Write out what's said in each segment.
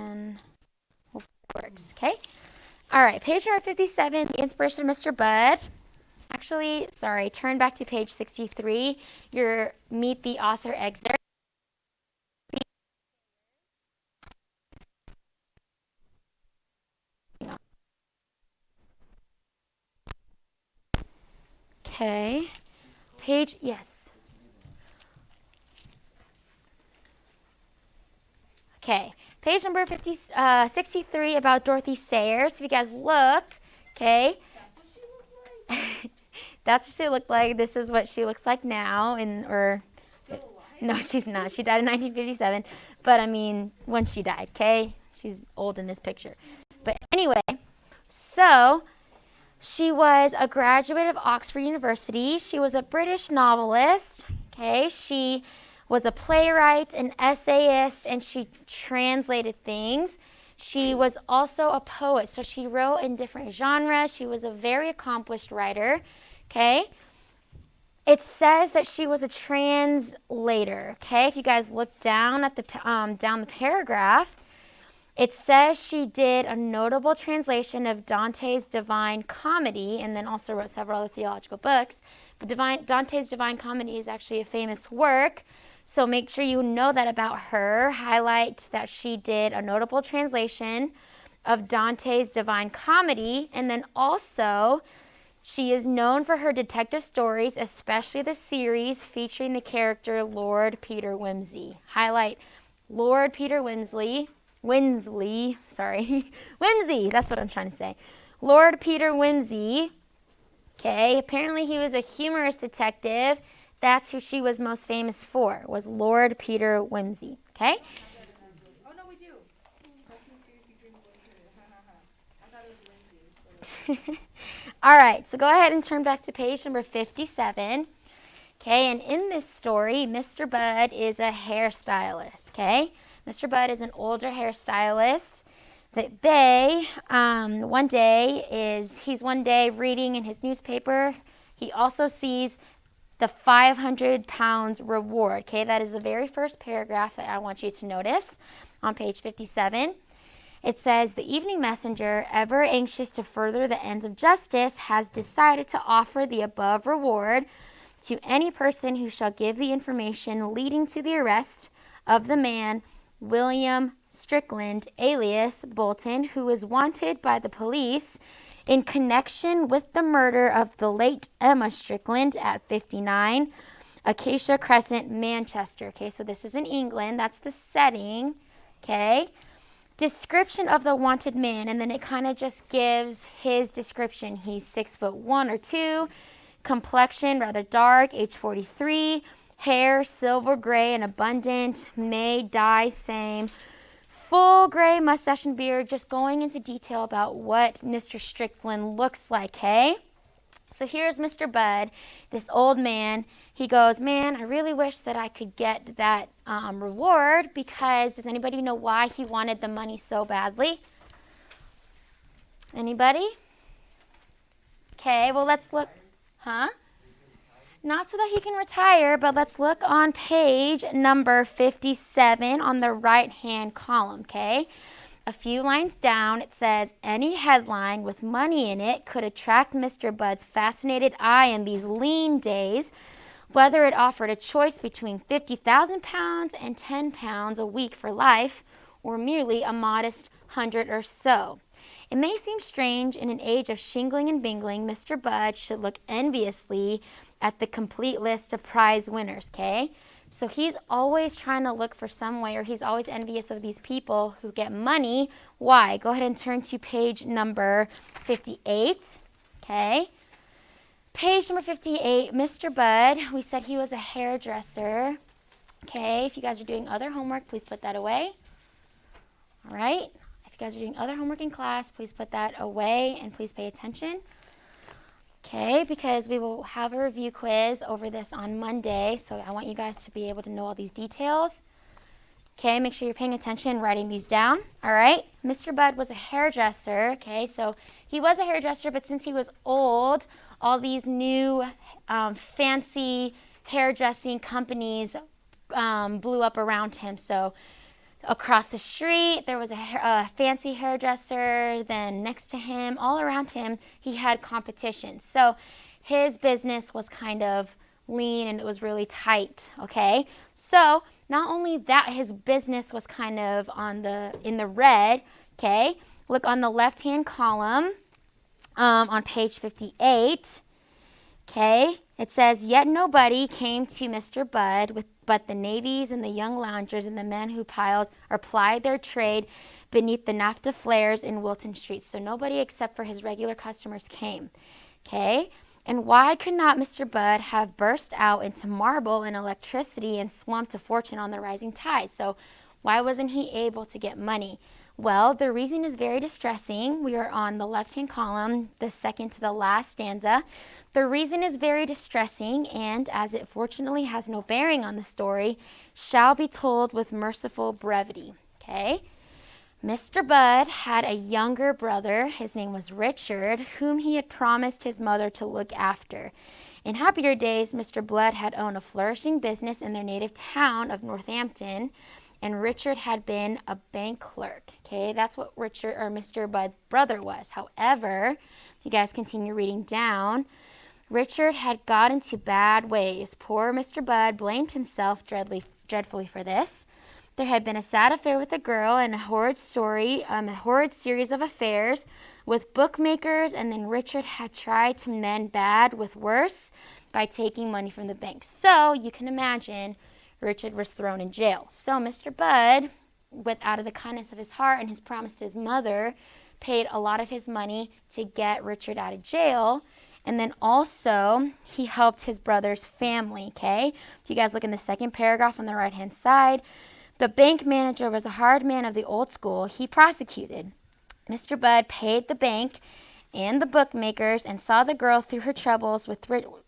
then hopefully it works. Okay. All right. Page number 57, the inspiration of Mr. Bud. Actually, sorry, turn back to page 63, your Meet the Author excerpt. Okay. Yes. Okay. Page number 63 about Dorothy Sayers. If you guys look, okay. That's what she looked like. This is what she looks like now, no, she's not. She died in 1957. But I mean, when she died, okay? She's old in this picture. But anyway, so she was a graduate of Oxford University. She was a British novelist, okay? She was a playwright, an essayist, and she translated things. She was also a poet, so she wrote in different genres. She was a very accomplished writer, okay? It says that she was a translator, okay? If you guys look down at down the paragraph, it says she did a notable translation of Dante's Divine Comedy and then also wrote several other theological books. But Dante's Divine Comedy is actually a famous work, so make sure you know that about her. Highlight that she did a notable translation of Dante's Divine Comedy, and then also she is known for her detective stories, especially the series featuring the character Lord Peter Wimsey. Highlight Lord Peter Wimsey, that's what I'm trying to say. Lord Peter Wimsey, okay, apparently he was a humorous detective. That's who she was most famous for, was Lord Peter Wimsey, okay? Oh, no, we do. I thought it was Lindsay. All right, so go ahead and turn back to page number 57. Okay, and in this story, Mr. Bud is a hairstylist, okay? Mr. Bud is an older hairstylist that he's one day reading in his newspaper. He also sees the 500 pounds reward, okay? That is the very first paragraph that I want you to notice on page 57. It says, the Evening Messenger, ever anxious to further the ends of justice, has decided to offer the above reward to any person who shall give the information leading to the arrest of the man William Strickland, alias Bolton, who is wanted by the police in connection with the murder of the late Emma Strickland at 59 Acacia Crescent, Manchester. Okay, so this is in England. That's the setting. Okay. Description of the wanted man, and then it kind of just gives his description. He's 6'1" or 2", complexion rather dark, age 43, hair silver gray and abundant, may dye same, full gray mustache and beard, just going into detail about what Mr. Strickland looks like, hey? So here's Mr. Bud, this old man. He goes, man, I really wish that I could get that reward, because does anybody know why he wanted the money so badly? Anybody? Okay, well, let's look. Huh? Not so that he can retire, but let's look on page number 57 on the right-hand column, okay? A few lines down, it says, any headline with money in it could attract Mr. Bud's fascinated eye in these lean days, whether it offered a choice between 50,000 pounds and 10 pounds a week for life, or merely a modest 100 or so. It may seem strange in an age of shingling and bingling, Mr. Bud should look enviously at the complete list of prize winners, okay? So he's always trying to look for some way, or he's always envious of these people who get money. Why? Go ahead and turn to page number 58, okay? Page number 58, Mr. Bud, we said he was a hairdresser, okay? If you guys are doing other homework, please put that away, all right? If you guys are doing other homework in class, please put that away and please pay attention. Okay, because we will have a review quiz over this on Monday, so I want you guys to be able to know all these details. Okay, make sure you're paying attention, writing these down. All right, Mr. Bud was a hairdresser. Okay, so he was a hairdresser, but since he was old, all these new fancy hairdressing companies blew up around him. So Across the street, there was a fancy hairdresser. Then next to him, all around him, he had competition. So his business was kind of lean and it was really tight, okay? So not only that, his business was kind of in the red, okay? Look on the left-hand column on page 58, okay? It says, yet nobody came to Mr. Budd but the navvies and the young loungers and the men who plied their trade beneath the naphtha flares in Wilton Street. So nobody except for his regular customers came, okay? And why could not Mr. Budd have burst out into marble and electricity and swamped a fortune on the rising tide? So why wasn't he able to get money? Well, the reason is very distressing. We are on the left-hand column, the second to the last stanza. The reason is very distressing, and as it fortunately has no bearing on the story, shall be told with merciful brevity. Okay? Mr. Budd had a younger brother. His name was Richard, whom he had promised his mother to look after. In happier days, Mr. Budd had owned a flourishing business in their native town of Northampton, and Richard had been a bank clerk. Okay, that's what Mr. Budd's brother was. However, if you guys continue reading down, Richard had got into bad ways. Poor Mr. Budd blamed himself dreadfully for this. There had been a sad affair with a girl and a horrid series of affairs with bookmakers, and then Richard had tried to mend bad with worse by taking money from the bank. So you can imagine Richard was thrown in jail. So Mr. Budd, out of the kindness of his heart and his promise to his mother, paid a lot of his money to get Richard out of jail. And then also, he helped his brother's family, okay? If you guys look in the second paragraph on the right-hand side, the bank manager was a hard man of the old school. He prosecuted. Mr. Budd paid the bank and the bookmakers and saw the girl through her troubles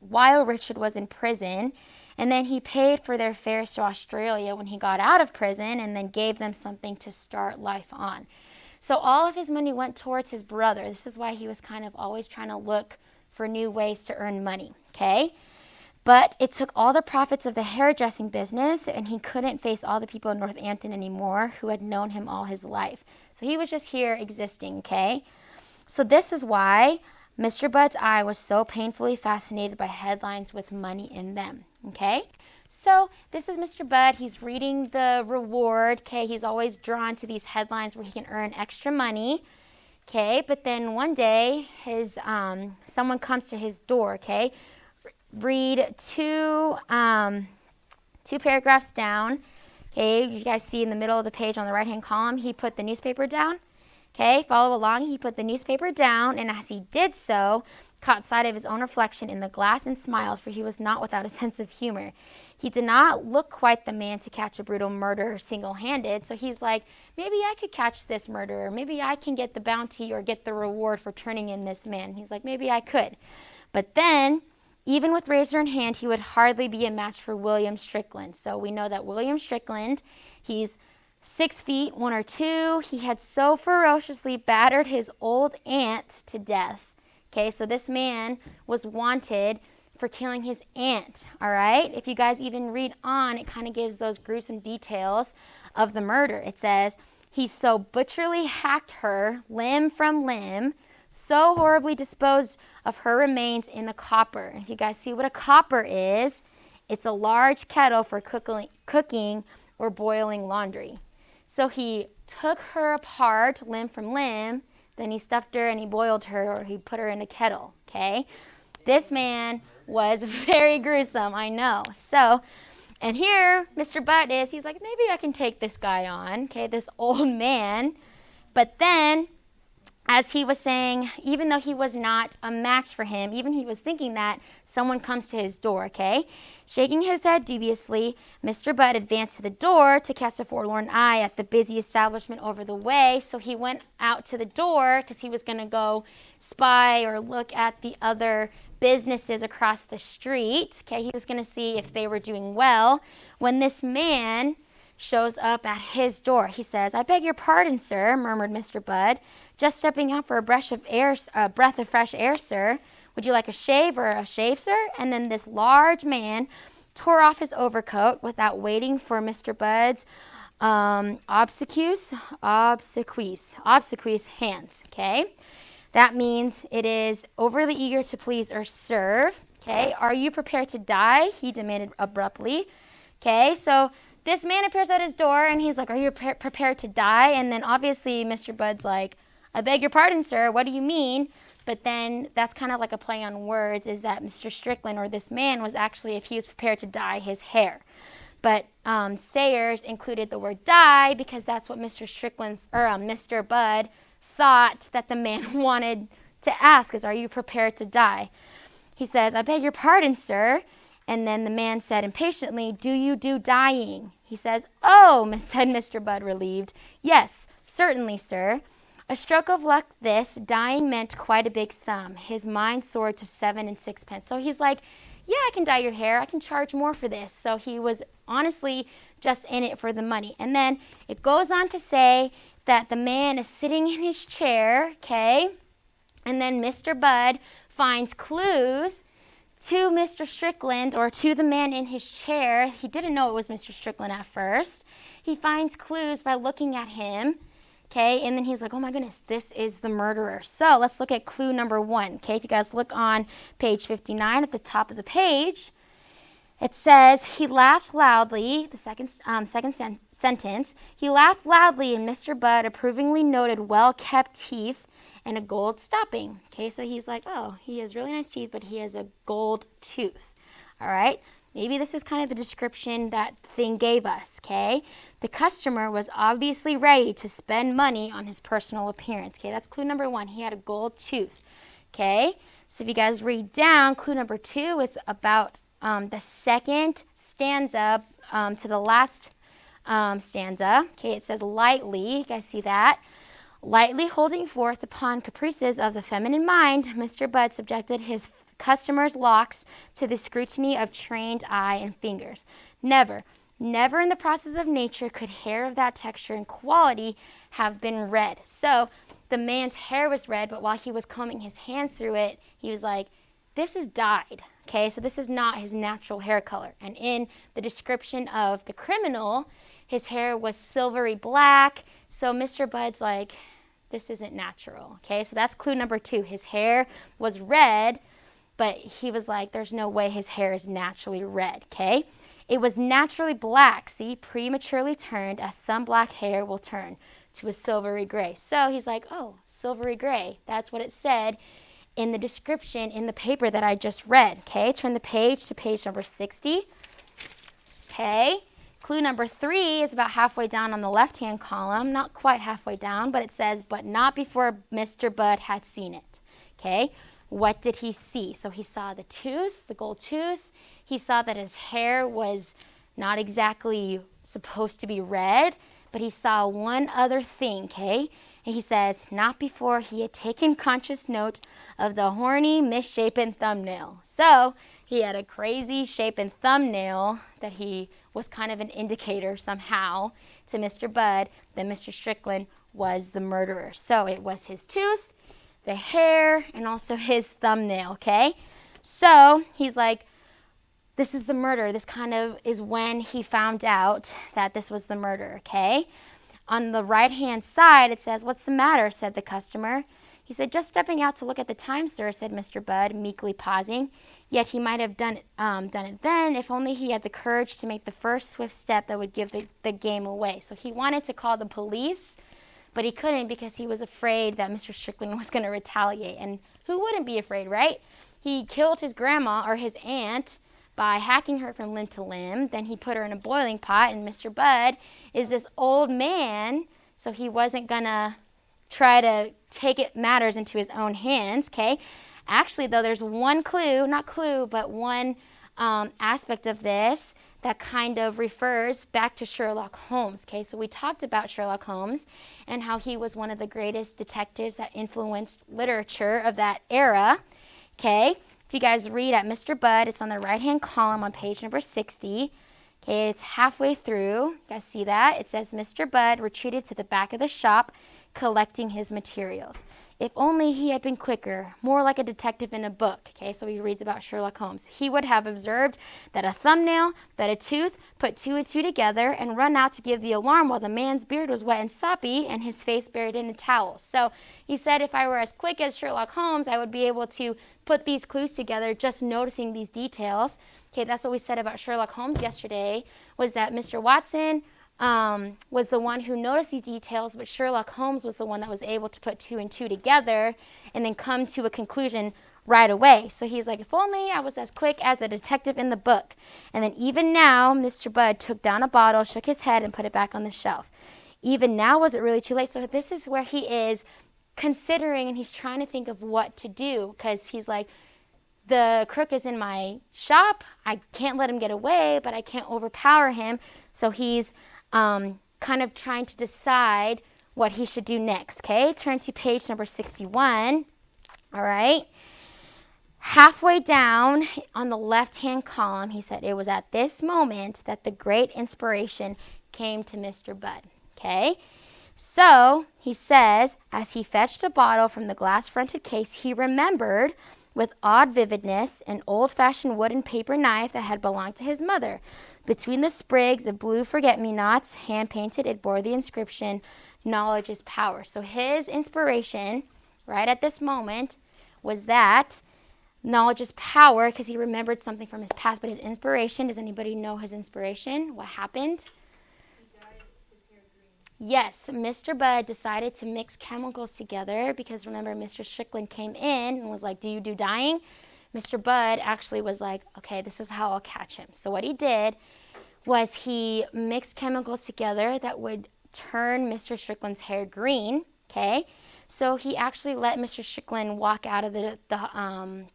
while Richard was in prison. And then he paid for their fares to Australia when he got out of prison, and then gave them something to start life on. So all of his money went towards his brother. This is why he was kind of always trying to look for new ways to earn money, okay? But it took all the profits of the hairdressing business, and he couldn't face all the people in Northampton anymore who had known him all his life. So he was just here existing, okay? So this is why Mr. Budd's eye was so painfully fascinated by headlines with money in them, okay? So this is Mr. Budd. He's reading the reward, okay? He's always drawn to these headlines where he can earn extra money, okay? But then one day, someone comes to his door, okay? Read two paragraphs down, okay? You guys see in the middle of the page on the right-hand column, he put the newspaper down, okay? Follow along. He put the newspaper down, and as he did so, caught sight of his own reflection in the glass and smiled, for he was not without a sense of humor. He did not look quite the man to catch a brutal murderer single-handed, so he's like, maybe I could catch this murderer. Maybe I can get the bounty or get the reward for turning in this man. He's like, maybe I could. But then, even with razor in hand, he would hardly be a match for William Strickland. So we know that William Strickland, he's 6 feet 1 or 2. He had so ferociously battered his old aunt to death. Okay, so this man was wanted for killing his aunt, all right? If you guys even read on, it kind of gives those gruesome details of the murder. It says, he so butcherly hacked her limb from limb, so horribly disposed of her remains in the copper. And if you guys see what a copper is, it's a large kettle for cooking or boiling laundry. So he took her apart limb from limb, then he stuffed her and he boiled her, or he put her in a kettle, okay? This man was very gruesome, I know. So, and here Mr. Budd he's like, maybe I can take this guy on, okay, this old man. But then, as he was saying, even though he was not a match for him, even he was thinking that, someone comes to his door, okay? Shaking his head dubiously, Mr. Budd advanced to the door to cast a forlorn eye at the busy establishment over the way. So he went out to the door because he was going to go spy or look at the other businesses across the street. Okay, he was going to see if they were doing well. When this man shows up at his door, he says, "I beg your pardon, sir," murmured Mr. Budd. "Just stepping out for a breath of fresh air, sir. Would you like a shave or a shave, sir?" And then this large man tore off his overcoat without waiting for Mr. Budd's obsequies, hands, okay? That means it is overly eager to please or serve, okay? Are you prepared to die? He demanded abruptly, okay? So this man appears at his door and he's like, are you prepared to die? And then obviously Mr. Bud's like, I beg your pardon, sir, what do you mean? But then that's kind of like a play on words, is that Mr. Strickland, or this man, was actually, if he was prepared to dye his hair. But Sayers included the word die because that's what Mr. Strickland, or Mr. Bud, thought that the man wanted to ask, is, are you prepared to die? He says, I beg your pardon, sir. And then the man said impatiently, do you do dying? He says, oh, said Mr. Bud, relieved. Yes, certainly, sir. A stroke of luck this, dying meant quite a big sum. His mind soared to 7 and 6 pence. So he's like, yeah, I can dye your hair. I can charge more for this. So he was honestly just in it for the money. And then it goes on to say that the man is sitting in his chair, okay? And then Mr. Bud finds clues to Mr. Strickland, or to the man in his chair. He didn't know it was Mr. Strickland at first. He finds clues by looking at him. Okay, and then he's like, oh my goodness, this is the murderer. So let's look at clue number 1. Okay, if you guys look on page 59 at the top of the page, it says, he laughed loudly, the second sentence, he laughed loudly and Mr. Bud approvingly noted well-kept teeth and a gold stopping. Okay, so he's like, oh, he has really nice teeth, but he has a gold tooth. All right. Maybe this is kind of the description that thing gave us, okay? The customer was obviously ready to spend money on his personal appearance, okay? That's clue number 1. He had a gold tooth, okay? So if you guys read down, clue number 2 is about the second stanza to the last stanza, okay? It says lightly, you guys see that? Lightly holding forth upon caprices of the feminine mind, Mr. Bud subjected his customer's locks to the scrutiny of trained eye and fingers. Never in the process of nature could hair of that texture and quality have been red. So the man's hair was red, but while he was combing his hands through it, he was like, this is dyed. Okay, so this is not his natural hair color. And in the description of the criminal, his hair was silvery black. So Mr. Bud's like, this isn't natural. Okay, so that's clue number 2. His hair was red, but he was like, there's no way his hair is naturally red, okay? It was naturally black, see, prematurely turned, as some black hair will turn to a silvery gray. So he's like, oh, silvery gray. That's what it said in the description in the paper that I just read, okay? Turn the page to page number 60, okay? Clue number 3 is about halfway down on the left-hand column, not quite halfway down, but it says, but not before Mr. Bud had seen it, okay? What did he see? So he saw the tooth, the gold tooth. He saw that his hair was not exactly supposed to be red, but he saw one other thing, okay? And he says, not before he had taken conscious note of the horny, misshapen thumbnail. So he had a crazy shapen thumbnail that he was kind of an indicator somehow to Mr. Bud that Mr. Strickland was the murderer. So it was his tooth, the hair, and also his thumbnail, okay? So he's like, this is the murder. This kind of is when he found out that this was the murder, okay? On the right-hand side, it says, what's the matter, said the customer. He said, just stepping out to look at the time, sir, said Mr. Bud, meekly pausing. Yet he might have done it then if only he had the courage to make the first swift step that would give the game away. So he wanted to call the police, but he couldn't because he was afraid that Mr. Strickland was going to retaliate. And who wouldn't be afraid, right? He killed his grandma, or his aunt, by hacking her from limb to limb. Then he put her in a boiling pot, and Mr. Bud is this old man, so he wasn't going to try to take matters into his own hands, okay? Actually, though, there's one clue, not clue, but one aspect of this that kind of refers back to Sherlock Holmes, okay? So we talked about Sherlock Holmes and how he was one of the greatest detectives that influenced literature of that era, okay? If you guys read at Mr. Bud, it's on the right-hand column on page number 60. Okay, it's halfway through. You guys see that? It says, Mr. Bud retreated to the back of the shop, collecting his materials. If only he had been quicker, more like a detective in a book. Okay, so he reads about Sherlock Holmes. He would have observed that a thumbnail, that a tooth, put two and two together, and run out to give the alarm while the man's beard was wet and soppy and his face buried in a towel. So he said if I were as quick as Sherlock Holmes, I would be able to put these clues together just noticing these details. Okay, that's what we said about Sherlock Holmes yesterday, was that Mr. Watson was the one who noticed these details, but Sherlock Holmes was the one that was able to put two and two together and then come to a conclusion right away. So he's like, if only I was as quick as the detective in the book. And then even now, Mr. Budd took down a bottle, shook his head, and put it back on the shelf. Even now, was it really too late? So this is where he is considering, and he's trying to think of what to do, because he's like, the crook is in my shop. I can't let him get away, but I can't overpower him. So he's kind of trying to decide what he should do next. Okay, turn to page number 61. All right. Halfway down on the left-hand column, he said, it was at this moment that the great inspiration came to Mr. Budd. Okay. So he says, as he fetched a bottle from the glass-fronted case, he remembered with odd vividness an old-fashioned wooden paper knife that had belonged to his mother. Between the sprigs of blue forget-me-nots, hand-painted, it bore the inscription, knowledge is power. So his inspiration, right at this moment, was that knowledge is power, because he remembered something from his past. But his inspiration, does anybody know his inspiration? What happened? He dyed his hair green. Yes, Mr. Budd decided to mix chemicals together because remember, Mr. Strickland came in and was like, do you do dyeing? Mr. Budd actually was like, okay, this is how I'll catch him. So what he did was he mixed chemicals together that would turn Mr. Strickland's hair green, okay? So he actually let Mr. Strickland walk out of the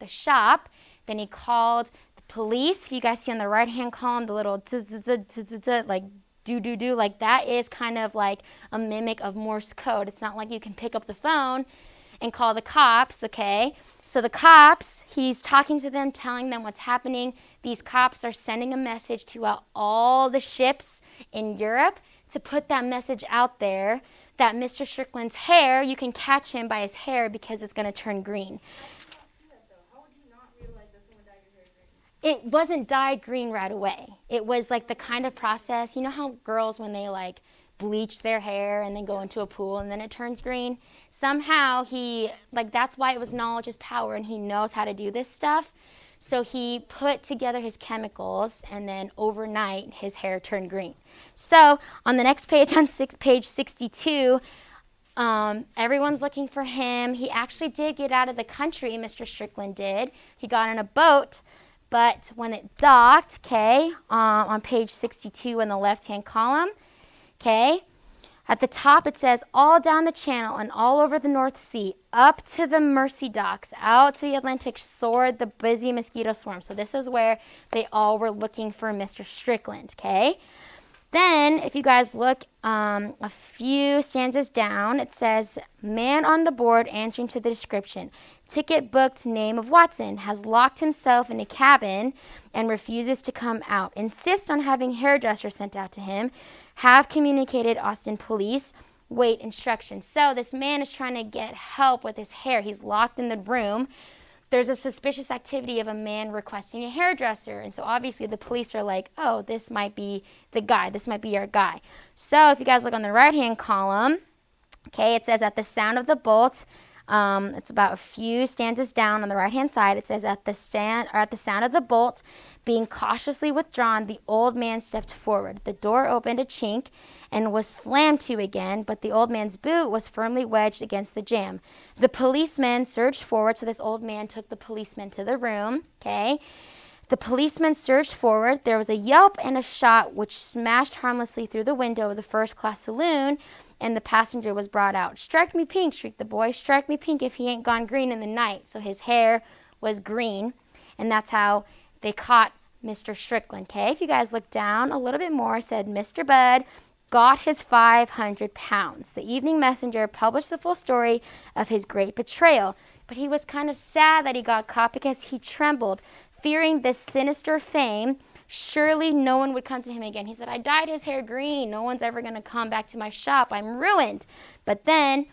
shop. Then he called the police. If you guys see on the right-hand column, the little like do, like that is kind of like a mimic of Morse code. It's not like you can pick up the phone and call the cops, okay? So the cops, he's talking to them, telling them what's happening. These cops are sending a message to all the ships in Europe to put that message out there that Mr. Strickland's hair, you can catch him by his hair because it's going to turn green. How would you not realize that someone dyed your hair green? It wasn't dyed green right away. It was like the kind of process, you know how girls, when they like bleach their hair and then go into a pool and then it turns green? Somehow that's why it was knowledge is power, and he knows how to do this stuff. So he put together his chemicals, and then overnight his hair turned green. So on the next page, on page 62, everyone's looking for him. He actually did get out of the country, Mr. Strickland did. He got on a boat, but when it docked, okay, on page 62 in the left-hand column, okay, at the top it says, all down the channel and all over the North Sea, up to the Mersey docks, out to the Atlantic, soared the busy mosquito swarm. So this is where they all were looking for Mr. Strickland, okay? Then, if you guys look a few stanzas down, it says, man on the board answering to the description. Ticket booked, name of Watson, has locked himself in a cabin and refuses to come out. Insist on having hairdresser sent out to him. Have communicated Austin police. Wait instructions. So this man is trying to get help with his hair. He's locked in the room. There's a suspicious activity of a man requesting a hairdresser. And so obviously the police are like, oh, this might be the guy. This might be our guy. So if you guys look on the right-hand column, okay, it says at the sound of the bolt, it's about a few stanzas down on the right-hand side. It says at the sound of the bolt being cautiously withdrawn, the old man stepped forward. The door opened a chink and was slammed to again, but the old man's boot was firmly wedged against the jamb. The policeman surged forward, so this old man took the policeman to the room, okay? The policeman surged forward. There was a yelp and a shot which smashed harmlessly through the window of the first-class saloon, and the passenger was brought out. Strike me pink, shrieked the boy. Strike me pink if he ain't gone green in the night. So his hair was green, and that's how they caught Mr. Strickland, okay? If you guys look down a little bit more, it said Mr. Budd got his 500 pounds. The Evening Messenger published the full story of his great betrayal, but he was kind of sad that he got caught because he trembled, fearing this sinister fame. Surely no one would come to him again. He said, I dyed his hair green. No one's ever going to come back to my shop. I'm ruined. But then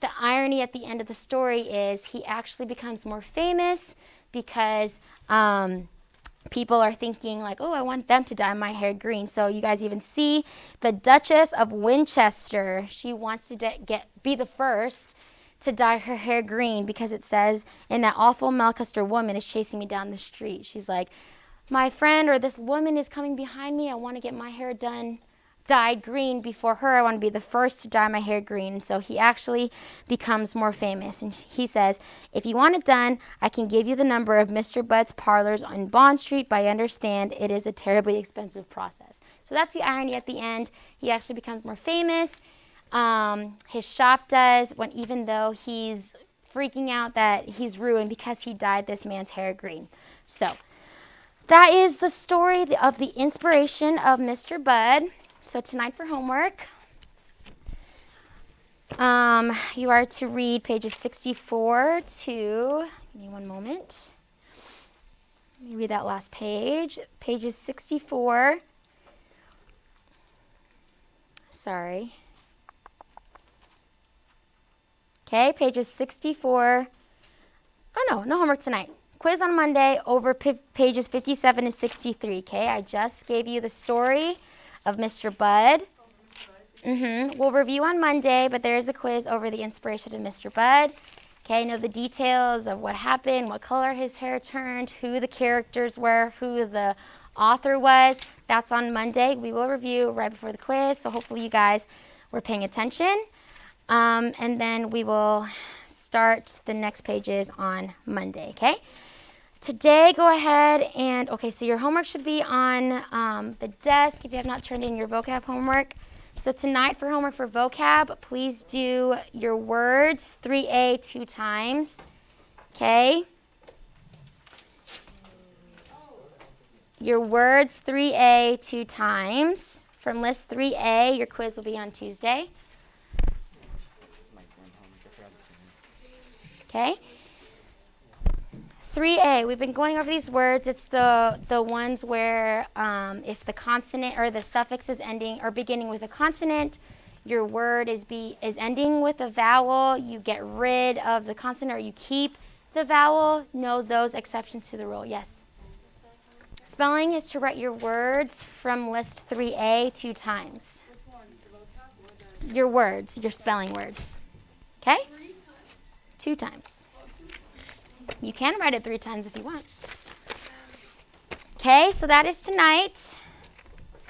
the irony at the end of the story is he actually becomes more famous because people are thinking like, oh, I want them to dye my hair green. So you guys even see the Duchess of Winchester. She wants to be the first to dye her hair green because it says, and that awful Melchester woman is chasing me down the street. She's like, my friend or this woman is coming behind me. I want to get my hair dyed green before her. I want to be the first to dye my hair green. And so he actually becomes more famous. And he says, if you want it done, I can give you the number of Mr. Budd's parlors on Bond Street, but I understand it is a terribly expensive process. So that's the irony at the end. He actually becomes more famous. His shop does, even though he's freaking out that he's ruined because he dyed this man's hair green. So that is the story of the inspiration of Mr. Budd. So tonight for homework, you are to read pages 64 to, give me one moment. Let me read that last page. Pages 64. Sorry. Okay, pages 64. Oh, no homework tonight. Quiz on Monday over pages 57 and 63. Okay, I just gave you the story of Mr. Budd. We'll review on Monday, but there is a quiz over the inspiration of Mr. Budd. Okay, know the details of what happened, what color his hair turned, who the characters were, who the author was. That's on Monday. We will review right before the quiz, so hopefully you guys were paying attention. And then we will start the next pages on Monday, okay? Today, go ahead and, okay, so your homework should be on the desk if you have not turned in your vocab homework. So tonight for homework for vocab, please do your words 3A 2 times, okay? Your words 3A 2 times. From list 3A, your quiz will be on Tuesday. Okay? 3A, we've been going over these words. It's the ones where if the consonant or the suffix is ending or beginning with a consonant, your word is ending with a vowel, you get rid of the consonant or you keep the vowel. Know those exceptions to the rule. Yes? Spelling is to write your words from list 3A 2 times. Your words, your spelling words. Okay? 2 times. You can write it 3 times if you want. Okay, so that is tonight.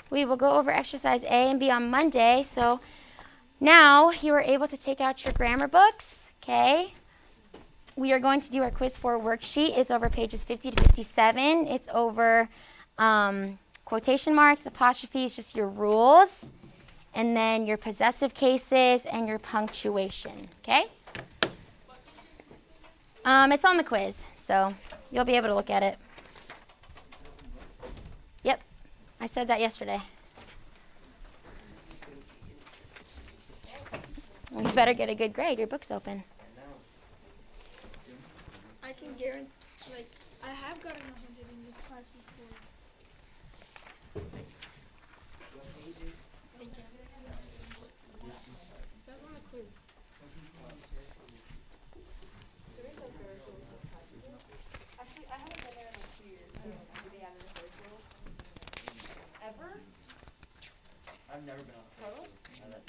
We will go over exercise A and B on Monday. So now you are able to take out your grammar books. Okay. We are going to do our quiz 4 worksheet. It's over pages 50 to 57. It's over quotation marks, apostrophes, just your rules, and then your possessive cases and your punctuation. Okay. It's on the quiz, so you'll be able to look at it. Yep, I said that yesterday. Well, you better get a good grade. Your book's open. I can guarantee, I have gotten 100 in this class before. Thank you. That's on the quiz. Actually, I haven't been there in 2 years. I don't know. Do they have it in virtual? Ever? I've never been on a Total? I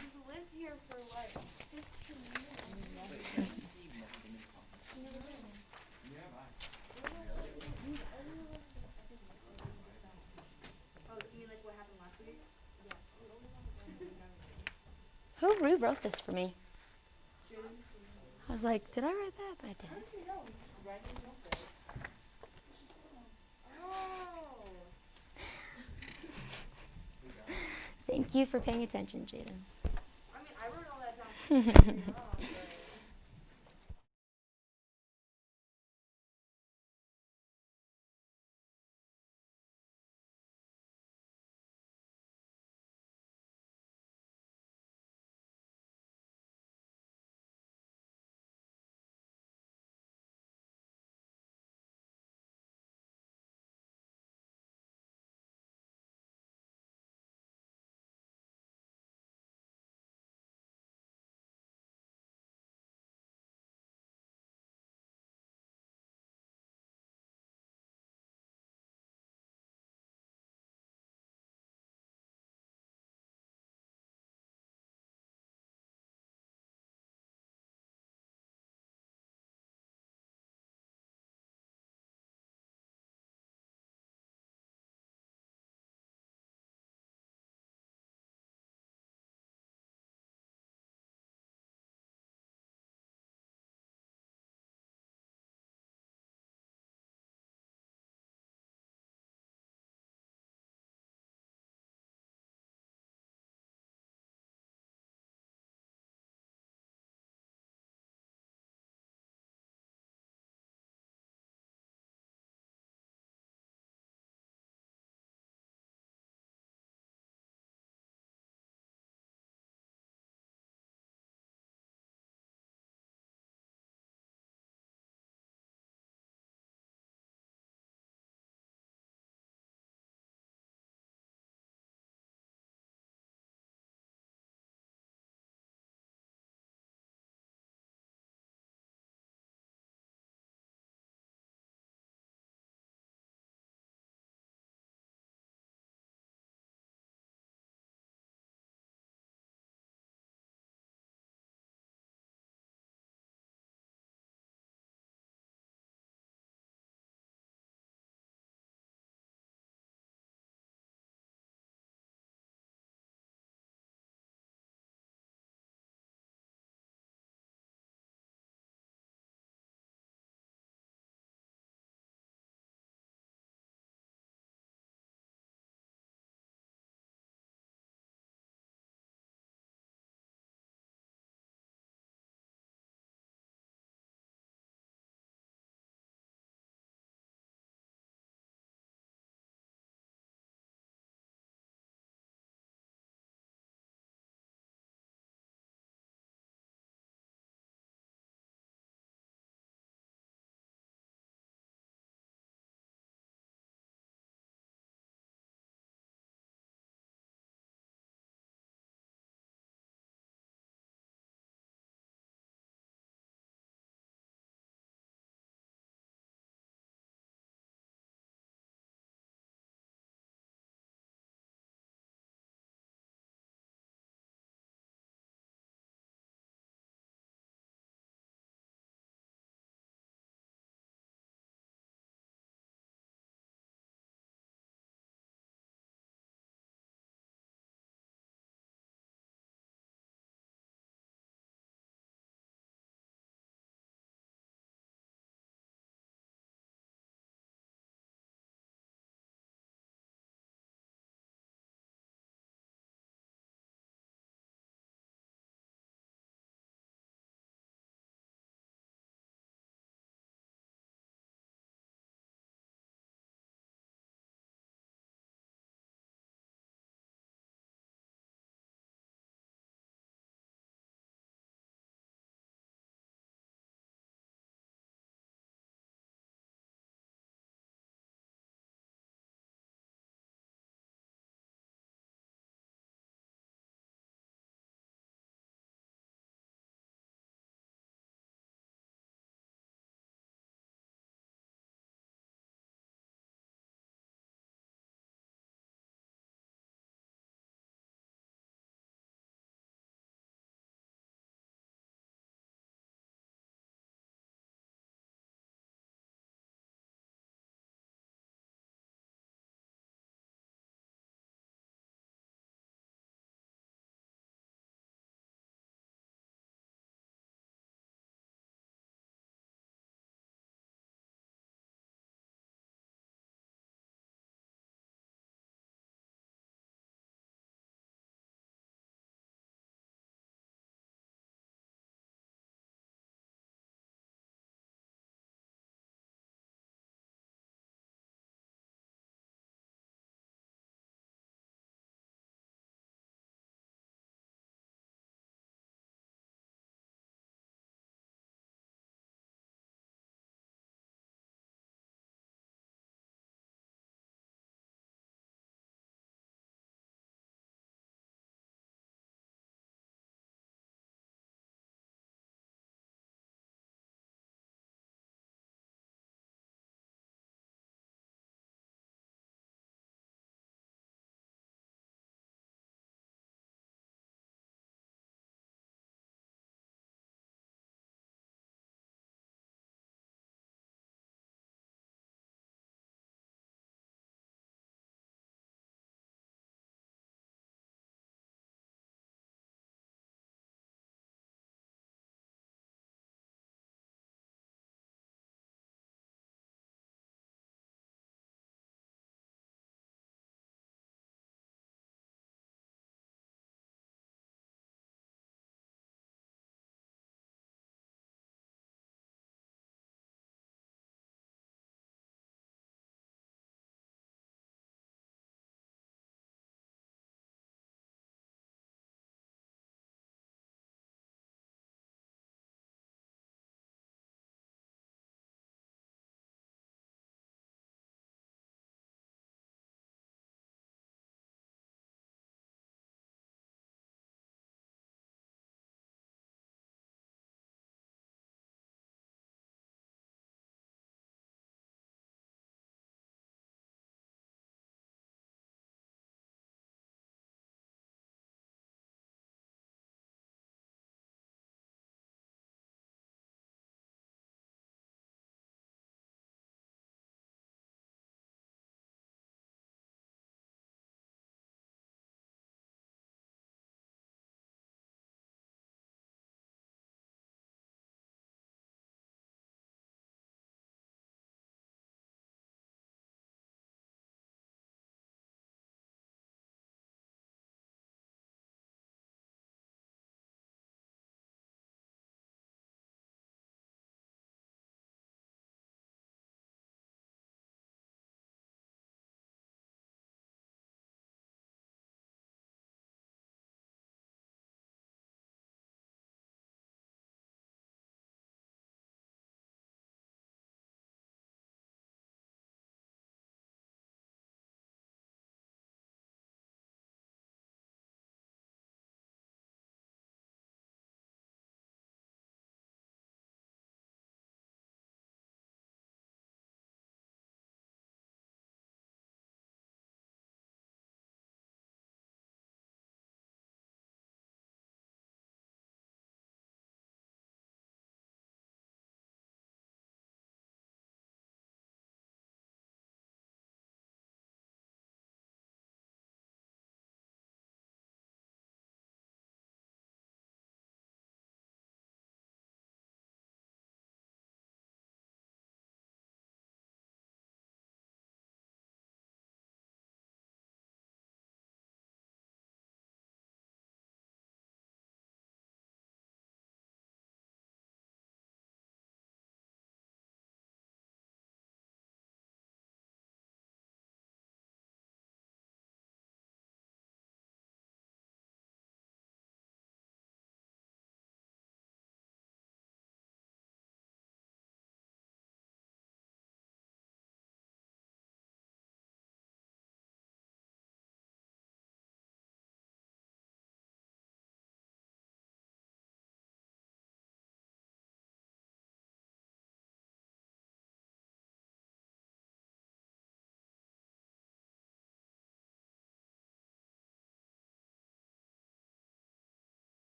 You've lived here for what, 15 years? Oh, you mean like what happened last week? Who wrote this for me? I was like, did I write that? But I didn't. Thank you for paying attention, Jaden. I mean, I wrote all that down.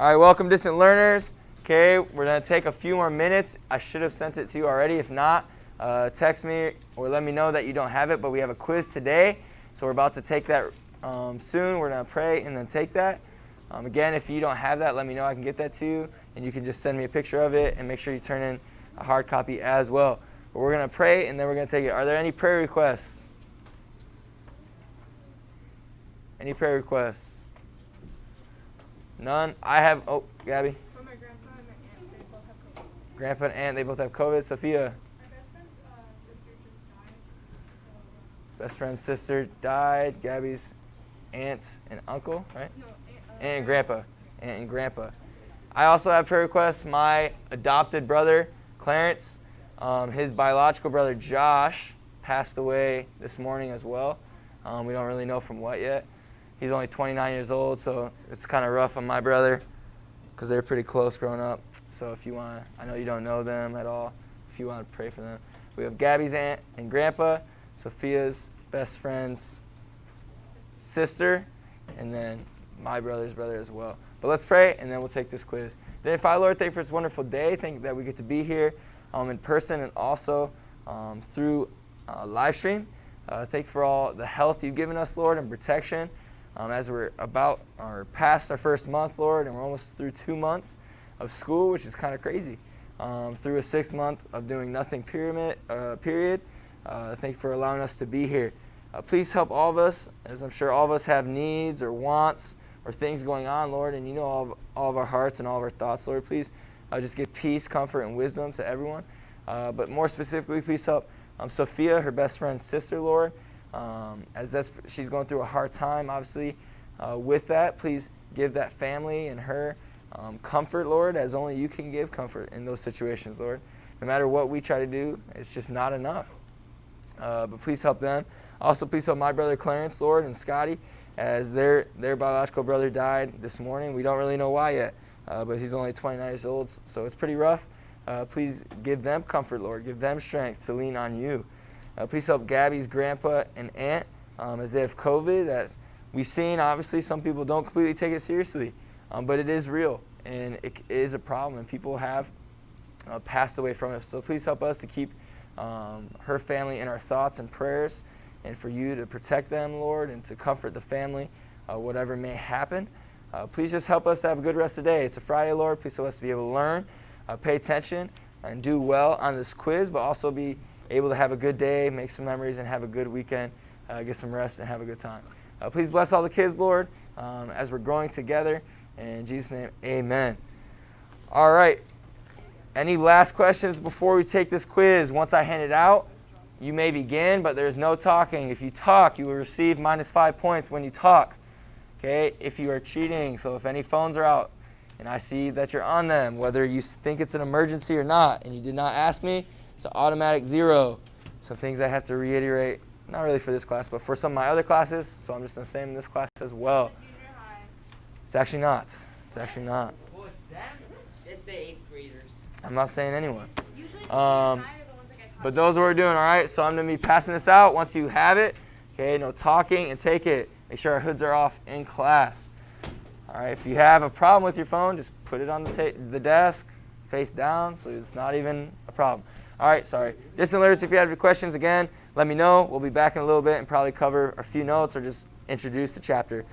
All right, welcome distant learners. Okay, we're going to take a few more minutes. I should have sent it to you already. If not, text me or let me know that you don't have it, but we have a quiz today. So we're about to take that soon. We're going to pray and then take that. Again, if you don't have that, let me know. I can get that to you, and you can just send me a picture of it and make sure you turn in a hard copy as well. But we're going to pray, and then we're going to take it. Are there any prayer requests? Any prayer requests? None? I have, oh, Gabby. For my grandpa and my aunt, they both have COVID. Grandpa and aunt, they both have COVID. Sophia? My Best friend's sister died. Gabby's aunt and uncle, right? No, Aunt and grandpa. Aunt and grandpa. I also have prayer requests. My adopted brother, Clarence, his biological brother, Josh, passed away this morning as well. We don't really know from what yet. He's only 29 years old, so it's kind of rough on my brother because they're pretty close growing up. So if you want to, I know you don't know them at all, if you want to pray for them. We have Gabby's aunt and grandpa, Sophia's best friend's sister, and then my brother's brother as well. But let's pray, and then we'll take this quiz. Then, Father, Lord, thank you for this wonderful day. Thank you that we get to be here in person and also through live stream. Thank you for all the health you've given us, Lord, and protection. As we're about or past our first month, Lord, and we're almost through 2 months of school, which is kind of crazy. Through a 6 month of doing nothing period. Thank you for allowing us to be here. Please help all of us, as I'm sure all of us have needs or wants or things going on, Lord, and you know all of our hearts and all of our thoughts, Lord. Please just give peace, comfort, and wisdom to everyone. But more specifically, please help Sophia, her best friend's sister, Lord. As she's going through a hard time, obviously, with that, please give that family and her comfort, Lord, as only you can give comfort in those situations, Lord. No matter what we try to do, it's just not enough. But please help them. Also, please help my brother Clarence, Lord, and Scotty, as their biological brother died this morning. We don't really know why yet, but he's only 29 years old, so it's pretty rough. Please give them comfort, Lord. Give them strength to lean on you. Please help Gabby's grandpa and aunt as they have COVID. As we've seen, obviously, some people don't completely take it seriously, but it is real, and it is a problem, and people have passed away from it. So please help us to keep her family in our thoughts and prayers, and for you to protect them, Lord, and to comfort the family, whatever may happen. Please just help us to have a good rest of the day. It's a Friday, Lord. Please help us to be able to learn, pay attention, and do well on this quiz, but also be able to have a good day, make some memories, and have a good weekend, get some rest, and have a good time. Please bless all the kids, Lord, as we're growing together. In Jesus' name, amen. All right. Any last questions before we take this quiz? Once I hand it out, you may begin, but there's no talking. If you talk, you will receive -5 points when you talk. Okay? If you are cheating, so if any phones are out and I see that you're on them, whether you think it's an emergency or not, and you did not ask me, it's an automatic 0. Some things I have to reiterate, not really for this class, but for some of my other classes, so I'm just going to say in this class as well. It's actually not. It's actually not. Well, it's them. It's the 8th graders. I'm not saying anyone. Usually the are the ones that get caught. But those are what we're doing, all right? So I'm going to be passing this out once you have it. Okay, no talking, and take it. Make sure our hoods are off in class. All right, if you have a problem with your phone, just put it on the desk, face down, so it's not even a problem. All right, sorry. Distant learners, if you have any questions, again, let me know. We'll be back in a little bit and probably cover a few notes or just introduce the chapter.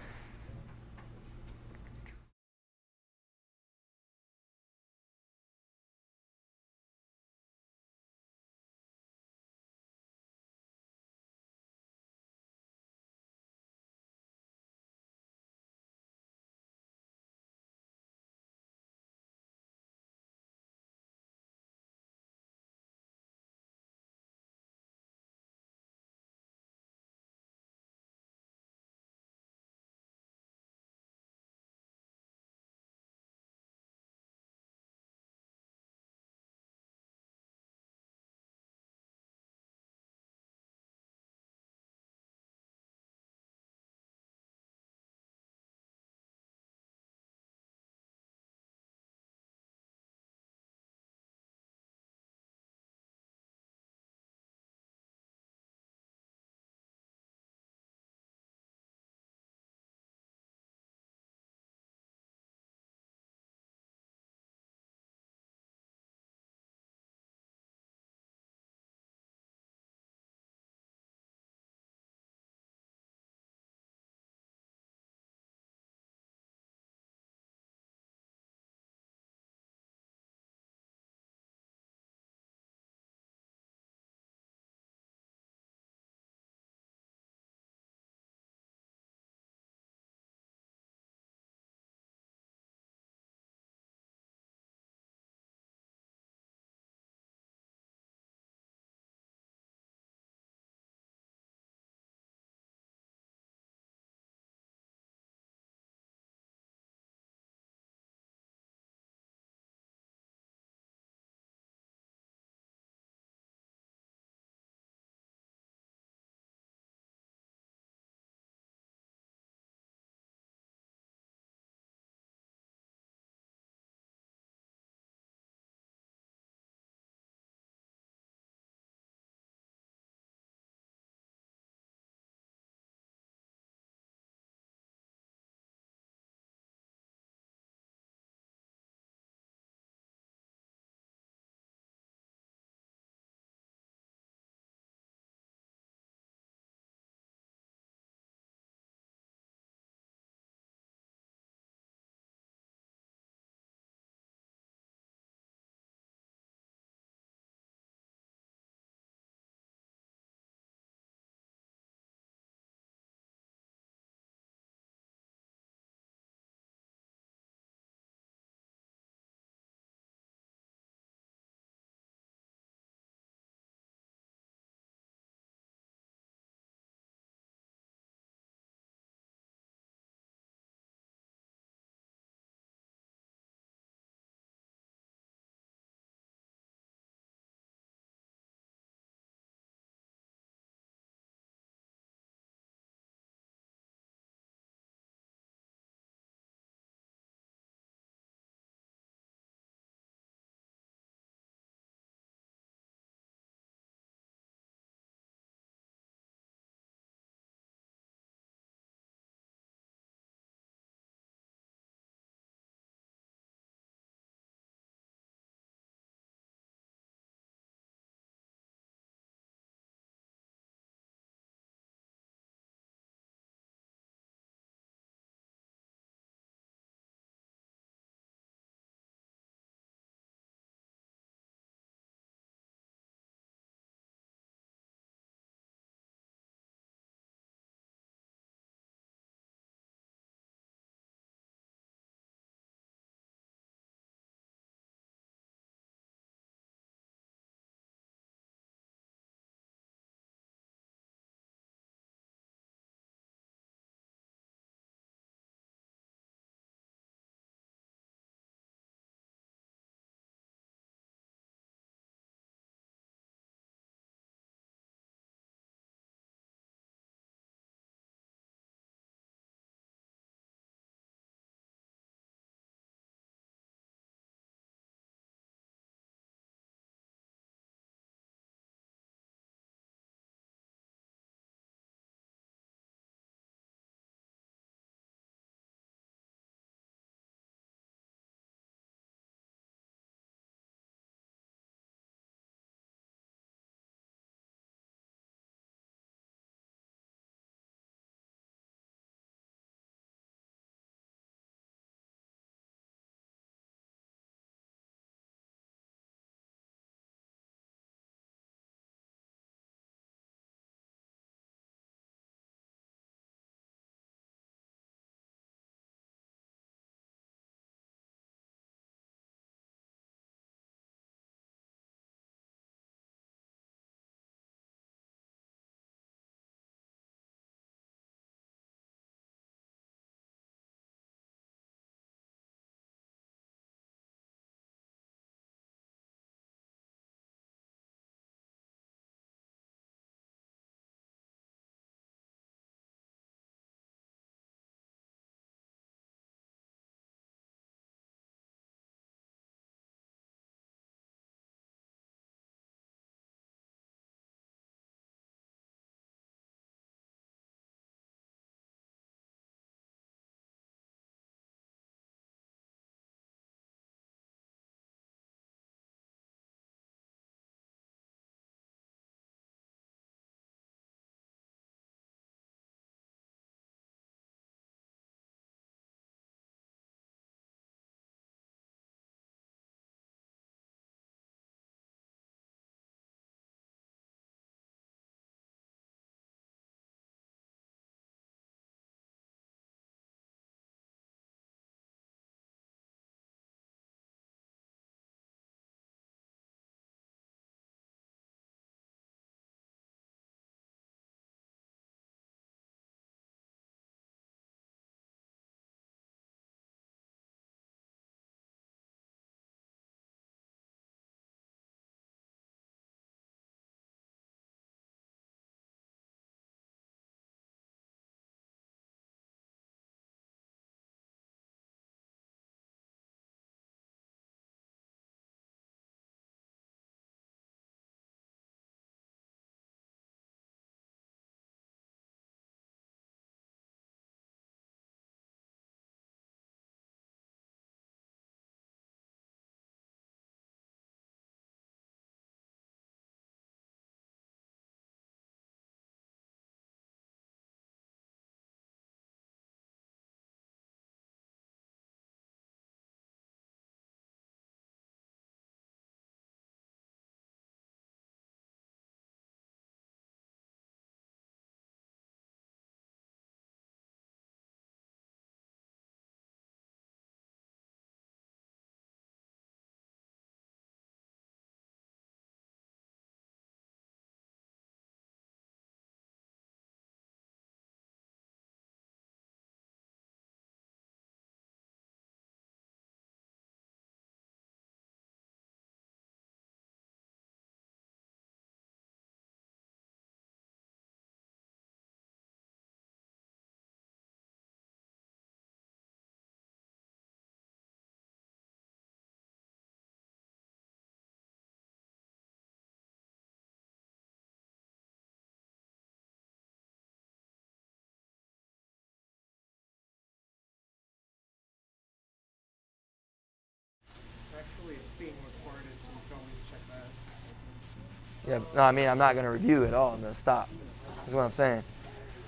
Yeah, no, I mean, I'm not going to review at all. I'm going to stop. That's what I'm saying.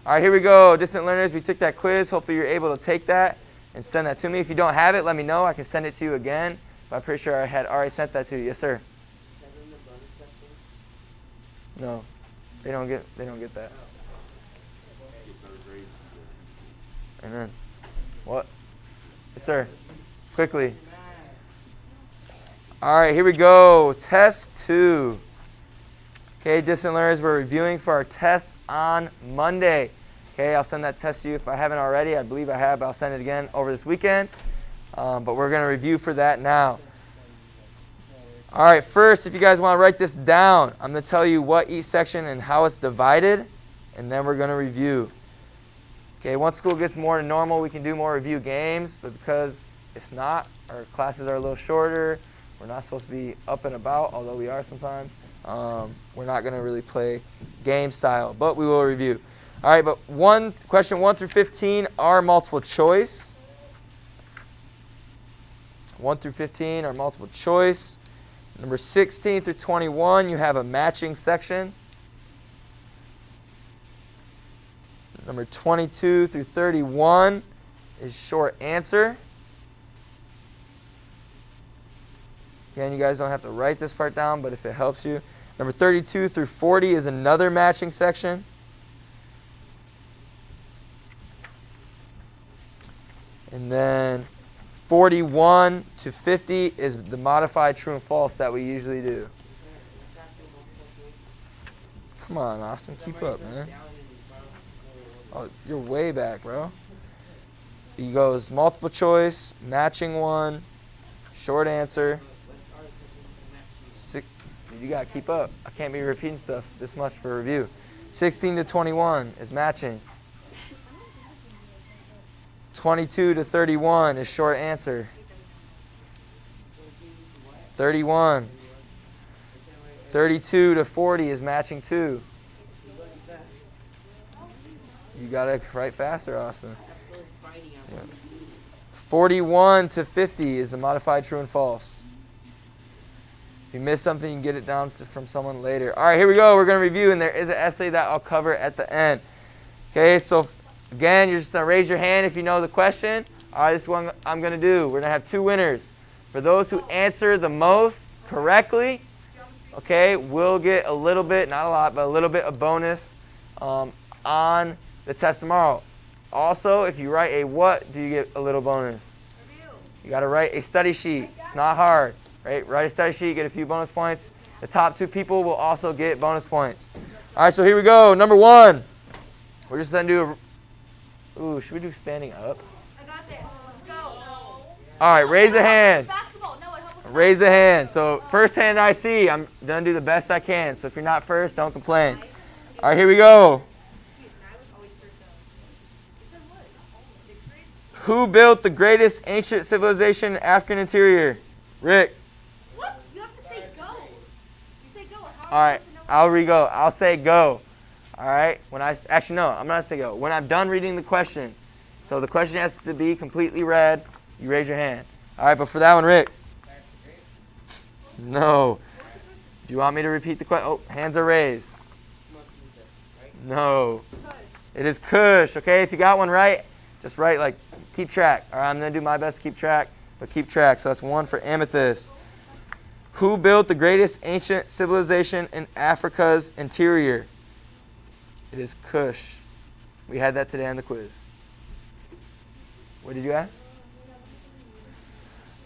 All right, here we go. Distant learners, we took that quiz. Hopefully you're able to take that and send that to me. If you don't have it, let me know. I can send it to you again. But I'm pretty sure I had already sent that to you. Yes, sir. No, they don't get that. Amen. What? Yes, sir. Quickly. All right, here we go. Test 2. Okay, distant learners, we're reviewing for our test on Monday. Okay, I'll send that test to you if I haven't already. I believe I have, but I'll send it again over this weekend. But we're going to review for that now. All right, first, if you guys want to write this down, I'm going to tell you what each section and how it's divided, and then we're going to review. Okay, once school gets more to normal, we can do more review games, but because it's not, our classes are a little shorter, we're not supposed to be up and about, although we are sometimes. We're not going to really play game style, but we will review. All right, but question 1 through 15 are multiple choice. 1 through 15 are multiple choice. Number 16 through 21, you have a matching section. Number 22 through 31 is short answer. Again, you guys don't have to write this part down, but if it helps you. Number 32 through 40 is another matching section. And then 41 to 50 is the modified true and false that we usually do. Come on, Austin, keep up, man. Oh, you're way back, bro. He goes multiple choice, matching one, short answer. You got to keep up. I can't be repeating stuff this much for review. 16 to 21 is matching. 22 to 31 is short answer. 31. 32 to 40 is matching 2. You got to write faster, Austin. Yeah. 41 to 50 is the modified true and false. If you miss something, you can get it down from someone later. All right, here we go. We're going to review, and there is an essay that I'll cover at the end. Okay, so again, you're just going to raise your hand if you know the question. All right, this is what I'm going to do. We're going to have 2 winners. For those who answer the most correctly, okay, we'll get a little bit, not a lot, but a little bit of bonus on the test tomorrow. Also, if you write a what, do you get a little bonus? You got to write a study sheet. It's not hard. Right? Write a study sheet, get a few bonus points. The top 2 people will also get bonus points. All right, so here we go. Number 1. We're just going to do ooh, should we do standing up? I got this. Let's go. All right, raise a hand. Basketball. No, it helps. Raise a hand. So first hand I see, I'm going to do the best I can. So if you're not first, don't complain. All right, here we go. Who built the greatest ancient civilization in African interior? Rick. What? You have to say go. You say go. All right, I'll re-go. I'll say go. All right. Actually, no, I'm not going to say go. When I'm done reading the question, so the question has to be completely read, you raise your hand. All right, but for that one, Rick. No. Do you want me to repeat the question? Oh, hands are raised. No. It is Kush, okay? If you got one right, just write keep track. All right, I'm going to do my best to keep track, but keep track. So that's 1 for Amethyst. Who built the greatest ancient civilization in Africa's interior? It is Kush. We had that today on the quiz. What did you ask?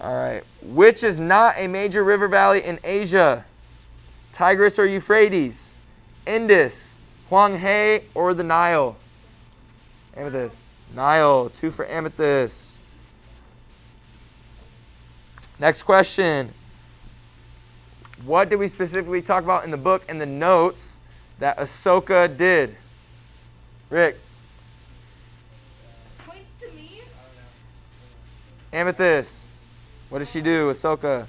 All right. Which is not a major river valley in Asia? Tigris or Euphrates? Indus, Huanghe, or the Nile? Amethyst. Nile. 2 for Amethyst. Next question. What did we specifically talk about in the book and the notes that Ahsoka did? Rick. Points to me. Amethyst. What did she do, Ahsoka?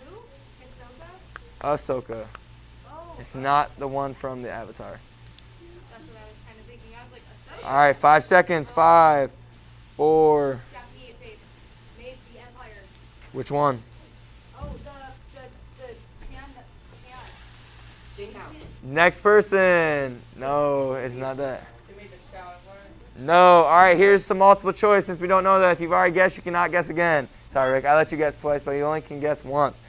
Who? Ahsoka? Ahsoka. Oh. It's not the one from the Avatar. That's what I was kind of thinking. I was like, Ahsoka. All right, 5 seconds. 5, 4. Japanese, they made the empire. Which one? Oh, the Tian. Next person. No, it's not that. They made the Chow Empire. No. All right, here's some multiple choice. Since we don't know that, if you've already guessed, you cannot guess again. Sorry, Rick. I let you guess twice, but you only can guess once.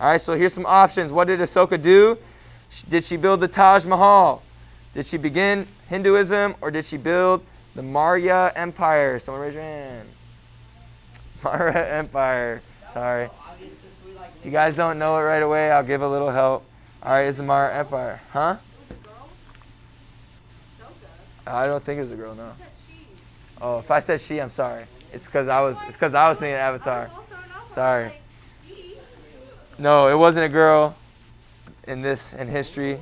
All right, so here's some options. What did Ahsoka do? Did she build the Taj Mahal? Did she begin Hinduism, or did she build the Maurya Empire? Someone raise your hand. Maurya Empire. Sorry. Obvious, since we like If you guys don't know it right away, I'll give a little help. All right, it's the Maurya Empire. Huh? I don't think it was a girl, no. Oh, if I said she, I'm sorry. It's because I was thinking Avatar. Sorry. No, it wasn't a girl in history.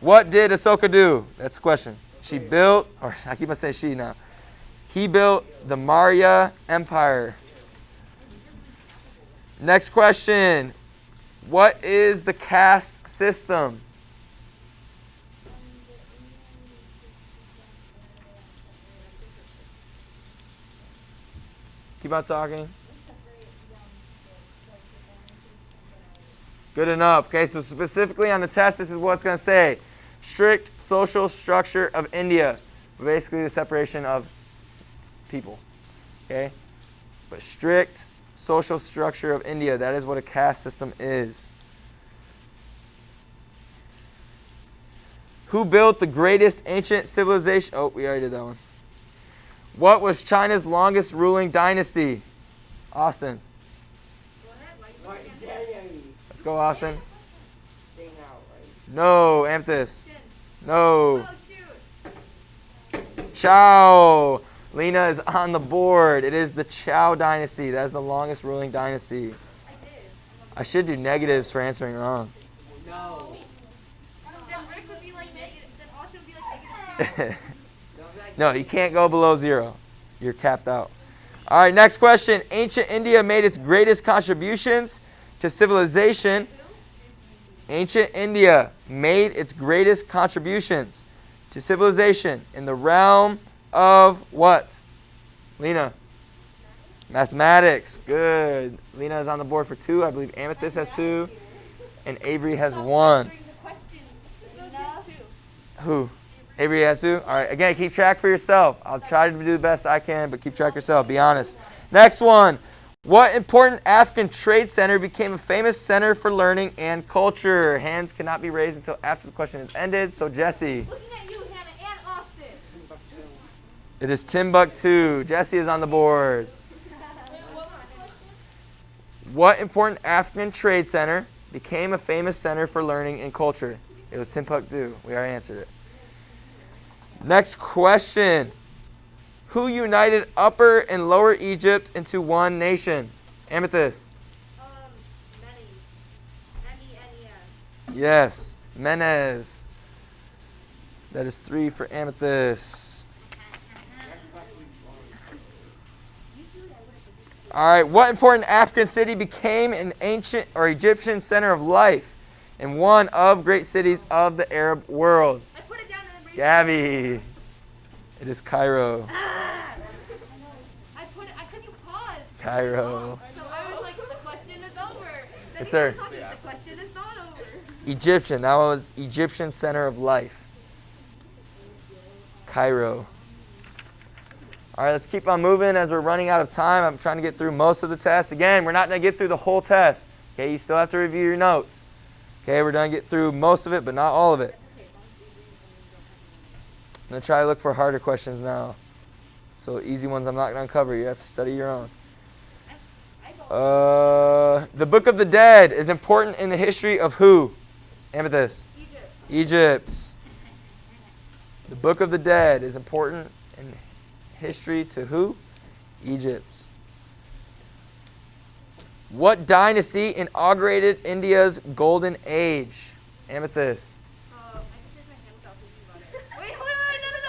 What did Ahsoka do? That's the question. She built, or I keep on saying she now. He built the Maurya Empire. Next question. What is the caste system? Keep on talking. Good enough. Okay, so specifically on the test, this is what it's going to say. Strict social structure of India. Basically the separation of people. Okay? But strict social structure of India. That is what a caste system is. Who built the greatest ancient civilization? Oh, we already did that one. What was China's longest ruling dynasty? Austin. Let's go, Austin. No, Amethyst. No. Chow. Lena is on the board. It is the Chow dynasty. That is the longest ruling dynasty. I should do negatives for answering wrong. No. Then Rick would be like negative. Then Austin would be like negative. No, you can't go below 0. You're capped out. All right, next question. Ancient India made its greatest contributions to civilization. Ancient India made its greatest contributions to civilization in the realm of what? Lena. Mathematics. Good. Lena is on the board for 2. I believe Amethyst has 2. And Avery has 1. Who? Avery has 2? All right. Again, keep track for yourself. I'll try to do the best I can, but keep track yourself. Be honest. Next one. What important African trade center became a famous center for learning and culture? Hands cannot be raised until after the question is ended. So, Jesse. Looking at you, Hannah, and Austin. It is Timbuktu. Jesse is on the board. What important African trade center became a famous center for learning and culture? It was Timbuktu. We already answered it. Next question. Who united Upper and Lower Egypt into one nation? Amethyst. Menes. Yes. Menes. That is 3 for Amethyst. All right. What important African city became an ancient or Egyptian center of life and one of great cities of the Arab world? I put it down and then Gabby. It is Cairo. I couldn't pause. Cairo. So I was like, the question is over. Then Yes, sir. he kept talking, the question is not over. Egyptian. That was Egyptian center of life. Cairo. All right, let's keep on moving as we're running out of time. I'm trying to get through most of the test. Again, we're not going to get through the whole test. Okay, you still have to review your notes. Okay, we're going to get through most of it, but not all of it. I'm going to try to look for harder questions now. So easy ones I'm not going to cover. You have to study your own. The Book of the Dead is important in the history of who? Amethyst. Egypt. The Book of the Dead is important in history to who? Egypt. What dynasty inaugurated India's golden age? Amethyst. Wait, no,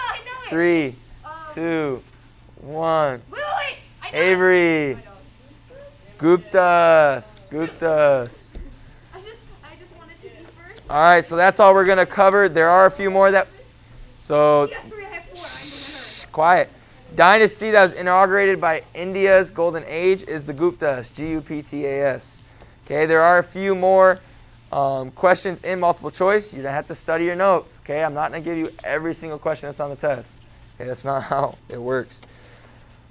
I know it. 3, 2, 1. Wait, I know Avery. it. Guptas. I just wanted to be first. All right, so that's all we're going to cover. There are a few more that... So, You have 3, I have 4. shh, quiet. Dynasty that was inaugurated by India's golden age is the Guptas, Guptas. Okay, there are a few more questions in multiple choice. You're going to have to study your notes. Okay, I'm not going to give you every single question that's on the test. Okay, that's not how it works.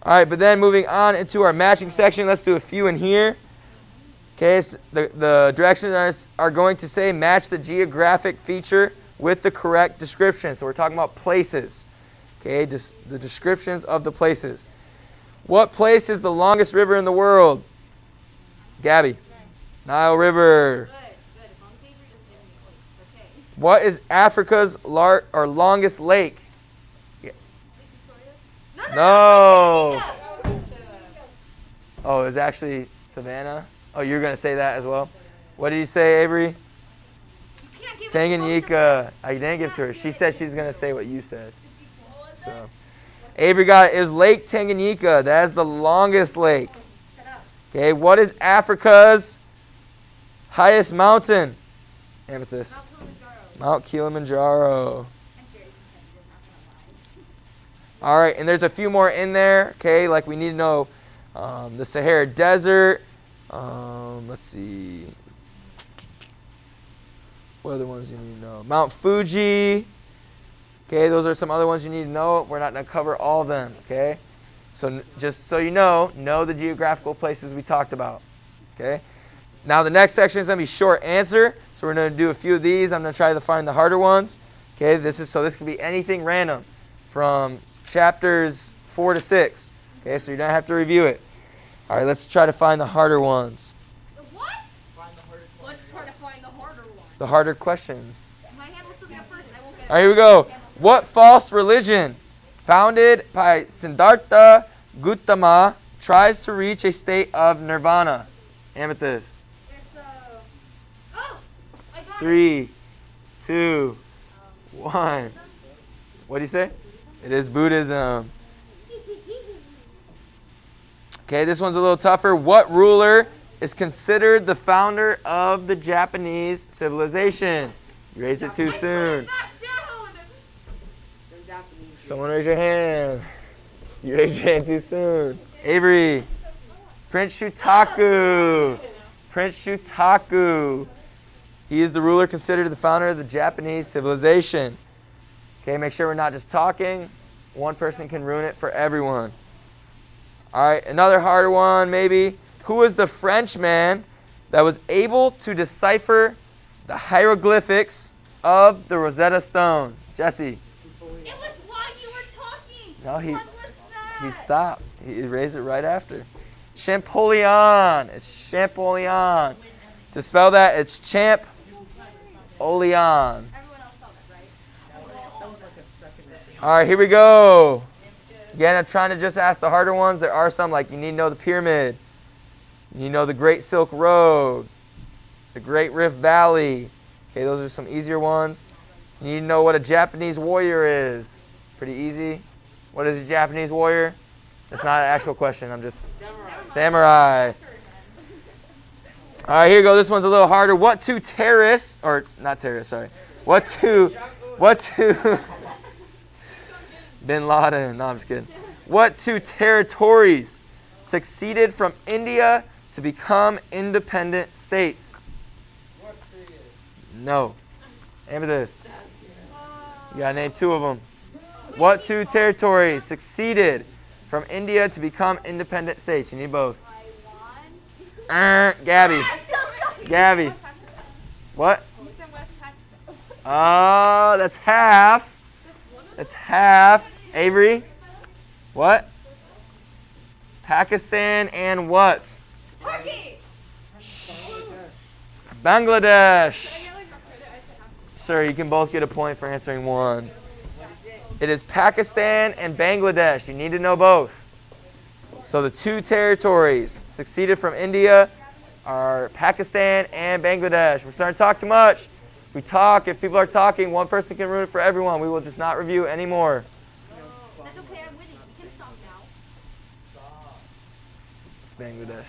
All right, but then moving on into our matching section, let's do a few in here. Okay, so the directions are going to say match the geographic feature with the correct description. So we're talking about places. Okay, just the descriptions of the places. What place is the longest river in the world? Gabby. Nile River. What is Africa's longest lake? No. Oh, it's actually Savannah. Oh, you're going to say that as well? What did you say, Avery? Tanganyika. I didn't give it to her. She said she's going to say what you said. So, Avery got it. It was Lake Tanganyika. That is the longest lake. Okay, what is Africa's highest mountain? Amethyst. Mount Kilimanjaro. All right, and there's a few more in there. Okay, like we need to know the Sahara Desert. Let's see. What other ones do you need to know? Mount Fuji. Okay, those are some other ones you need to know. We're not going to cover all of them. Okay, so just so you know the geographical places we talked about. Okay. Now the next section is going to be short answer. So we're going to do a few of these. I'm going to try to find the harder ones. Okay, this could be anything random from chapters 4 to 6. Okay, so you're going to have to review it. All right, let's try to find the harder ones. What? Let's try to find the harder one. The harder questions. My hand will still be up first. I won't get it. All right, here we go. What false religion, founded by Siddhartha Gautama, tries to reach a state of nirvana? Amethyst. It's oh, I got 3, 2, 1. What do you say? It is Buddhism. Okay, this one's a little tougher. What ruler is considered the founder of the Japanese civilization? You raised it too soon. back down. Someone raise your hand. You raised your hand too soon. Avery. Prince Shutaku. Prince Shutaku. He is the ruler considered the founder of the Japanese civilization. Okay, make sure we're not just talking. One person can ruin it for everyone. All right, another harder one maybe. Who was the Frenchman that was able to decipher the hieroglyphics of the Rosetta Stone? Jesse. It was while you were talking. No, he What was that? he stopped. He raised it right after. Champollion. It's Champollion. To spell that, it's Champollion. Everyone else saw that, right? All right, here we go. Again, I'm trying to just ask the harder ones. There are some, like you need to know the pyramid. You need to know the Great Silk Road, the Great Rift Valley. Okay, those are some easier ones. You need to know what a Japanese warrior is. Pretty easy. What is a Japanese warrior? That's not an actual question. I'm just samurai. All right, here you go. This one's a little harder. What two terrorists, or not terrorists, sorry. What two Bin Laden. No, I'm just kidding. What two territories succeeded from India to become independent states? No. Answer this. You gotta name two of them. What two territories succeeded from India to become independent states? You need both. Gabby. Gabby. What? Oh, that's half. That's half. Avery. What? Pakistan and what? Turkey. Bangladesh. Sir, you can both get a point for answering one. It is Pakistan and Bangladesh. You need to know both. So the two territories succeeded from India are Pakistan and Bangladesh. We're starting to talk too much. If people are talking, one person can ruin it for everyone. We will just not review anymore. That's okay, I'm winning. We can stop now. It's Bangladesh.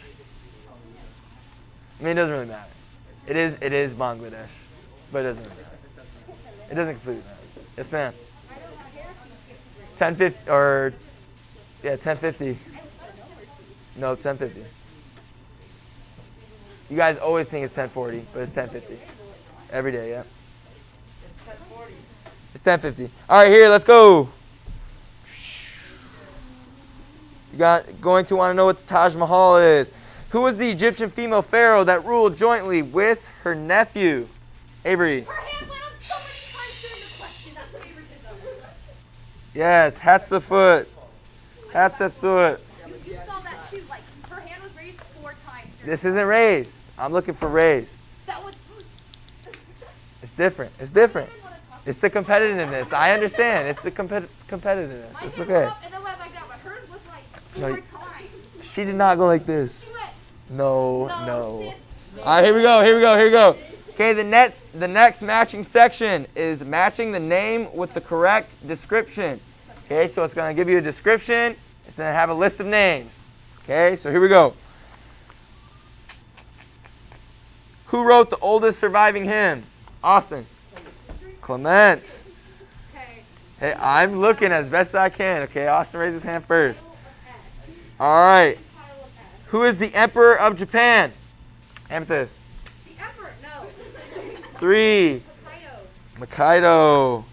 I mean, it doesn't really matter. It is Bangladesh, but it doesn't really matter. It doesn't completely matter. Yes, ma'am. 1050 or 1050. No, 1050. You guys always think it's 1040, but it's 1050. Every day, yeah. It's 10:50. All right, here, let's go. You going to want to know what the Taj Mahal is. Who was the Egyptian female pharaoh that ruled jointly with her nephew? Avery. Her hand went up so many times during the question. That's favoritism. Yes, Hatshepsut. Hatshepsut. You saw that too. Like, her hand was raised 4 times. This isn't raised. I'm looking for raised. That was. It's different. It's different. It's the competitiveness. I understand. It's the competitiveness. It's okay. And then went like that, but hers was like 4 No, times. she did not go like this. She went. No. All right, here we go. Okay, the next matching section is matching the name with the correct description. Okay, so it's going to give you a description. It's going to have a list of names. Okay, so here we go. Who wrote the oldest surviving hymn? Austin. Clement. Okay. Hey, I'm looking as best I can. Okay, Austin raised his hand first. All right. Who is the Emperor of Japan? Amethyst. The Emperor. No. 3. Hokkaido. Makaido.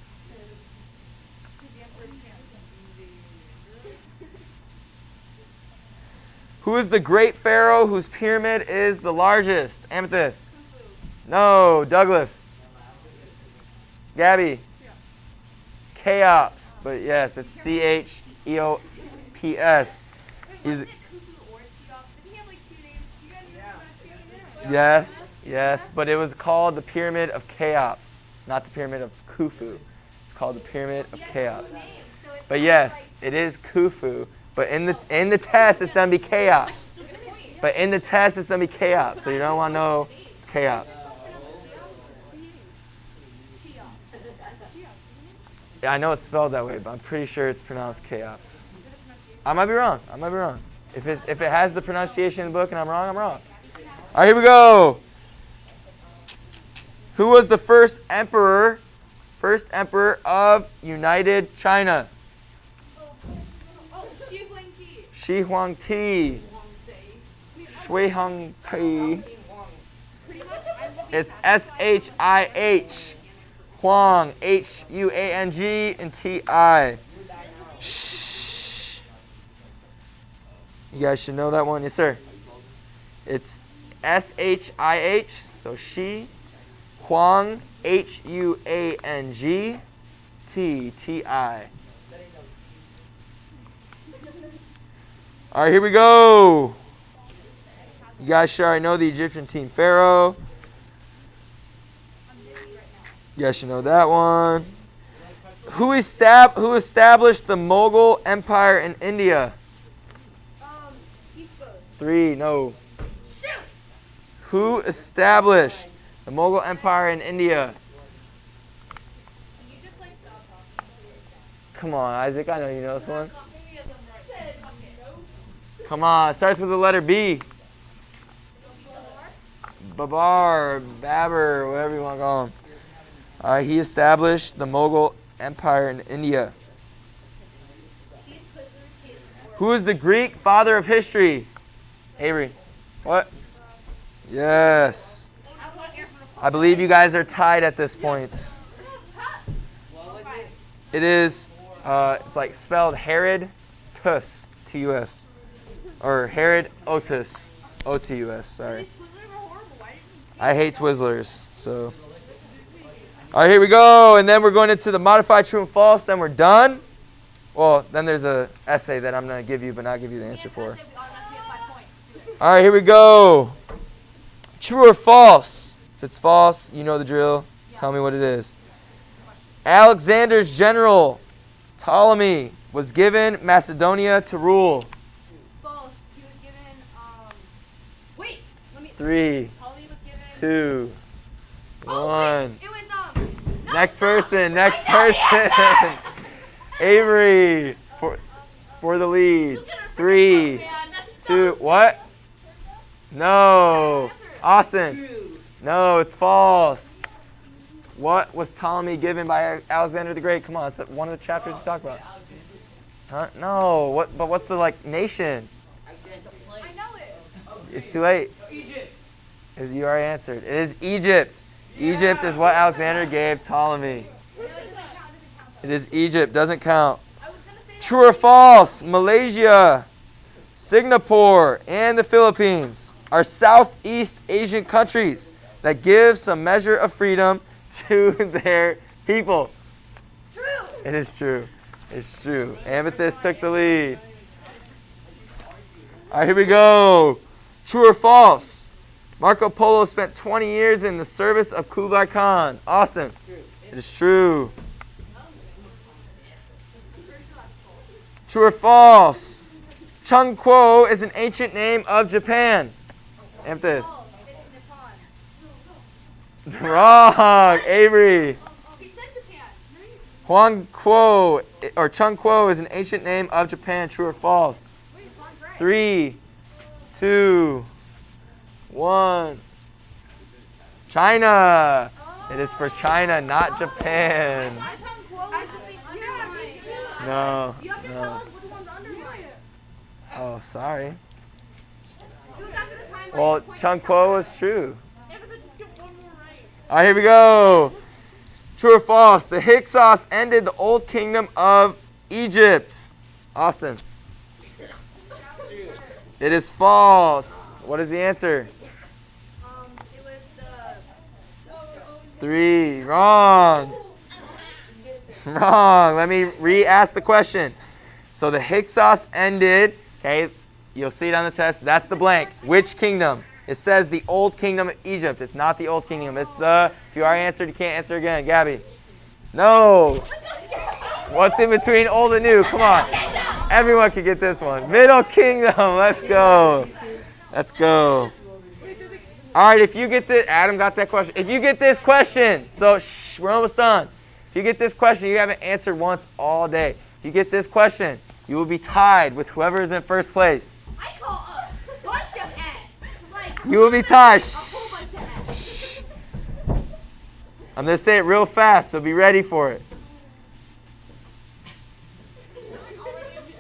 Who is the great pharaoh whose pyramid is the largest? Amethyst. No, Douglas. Gabby. Cheops. But yes, it's Cheops. He's, yes, but it was called the Pyramid of Cheops, not the Pyramid of Khufu. It's called the Pyramid of Cheops. But yes, it is Khufu. But in the test, it's gonna be Cheops. But in the test, it's gonna be Cheops. So you don't want to know it's Cheops. Yeah, I know it's spelled that way, but I'm pretty sure it's pronounced Cheops. I might be wrong. If it has the pronunciation in the book and I'm wrong, I'm wrong. All right, here we go. Who was the first emperor of United China? Oh, Xi Huangdi. Shi Huangdi. Shui Huangdi. It's S-H-I-H. Huang, H-U-A-N-G, and T-I. Shh. You guys should know that one. Yes, sir. It's S-H-I-H, so Shi, Huang, H-U-A-N-G, T-T-I. All right, here we go. You guys should already know the Egyptian team pharaoh. You guys should know that one. Who established the Mughal Empire in India? Eastbow. 3, no. Shoot. Who established the Mughal Empire in India? You just like stop talking. Come on, Isaac, I know you know this one. Come on, it starts with the letter B. Babar, Babur, whatever you want to call him. He established the Mughal Empire in India. Who is the Greek father of history? Avery. What? Yes. I believe you guys are tied at this point. It is, it's like spelled Herod Tus, T-U-S. Or Herod Otus, O-T-U-S, sorry. I hate Twizzlers, so. All right, here we go. And then we're going into the modified true and false. Then we're done. Well, then there's a essay that I'm going to give you, but not give you the answer for. All right, here we go. True or false? If it's false, you know the drill. Tell me what it is. Alexander's general, Ptolemy, was given Macedonia to rule. False. He was given, wait. 3, Ptolemy was given. 2, 1. It was, Next person. Avery for the lead. 3, 2, what? No. Austin. No, it's false. What was Ptolemy given by Alexander the Great? Come on, it's one of the chapters we talk about. Huh? No. What? But what's the nation? I know it. It's too late. Egypt. As you already answered, it is Egypt. Egypt is what Alexander gave Ptolemy. It is Egypt. Doesn't count. True or false? Malaysia, Singapore, and the Philippines are Southeast Asian countries that give some measure of freedom to their people. True. It is true. It's true. Amethyst took the lead. All right, here we go. True or false? Marco Polo spent 20 years in the service of Kublai Khan. Austin. It is true. True or false? Chung Quo is an ancient name of Japan. Amethyst. Wrong. Avery. He said Japan. Huang Quo or Chung Quo is an ancient name of Japan. True or false? 3, 2, 1. China. It is for China, not Japan. No. You have to tell No. us which one's underlined. Oh, sorry. It was after the time. Well, Chung Quo was true. All right, here we go. True or false? The Hyksos ended the old kingdom of Egypt. Austin. It is false. What is the answer? It was the. 3. Wrong. Wrong. Let me re-ask the question. So the Hyksos ended, okay, you'll see it on the test. That's the blank. Which kingdom? It says the old kingdom of Egypt. It's not the old kingdom. It's the, if you already answered, you can't answer again. Gabby. No. What's in between old and new? Come on. Everyone can get this one. Middle kingdom. Let's go. Let's go. All right, if you get this, Adam got that question. If you get this question, so shh, we're almost done. If you get this question, you haven't answered once all day. If you get this question, you will be tied with whoever is in first place. I call a bunch of N's. Like, You will be tied. a whole bunch of N's. I'm going to say it real fast, so be ready for it.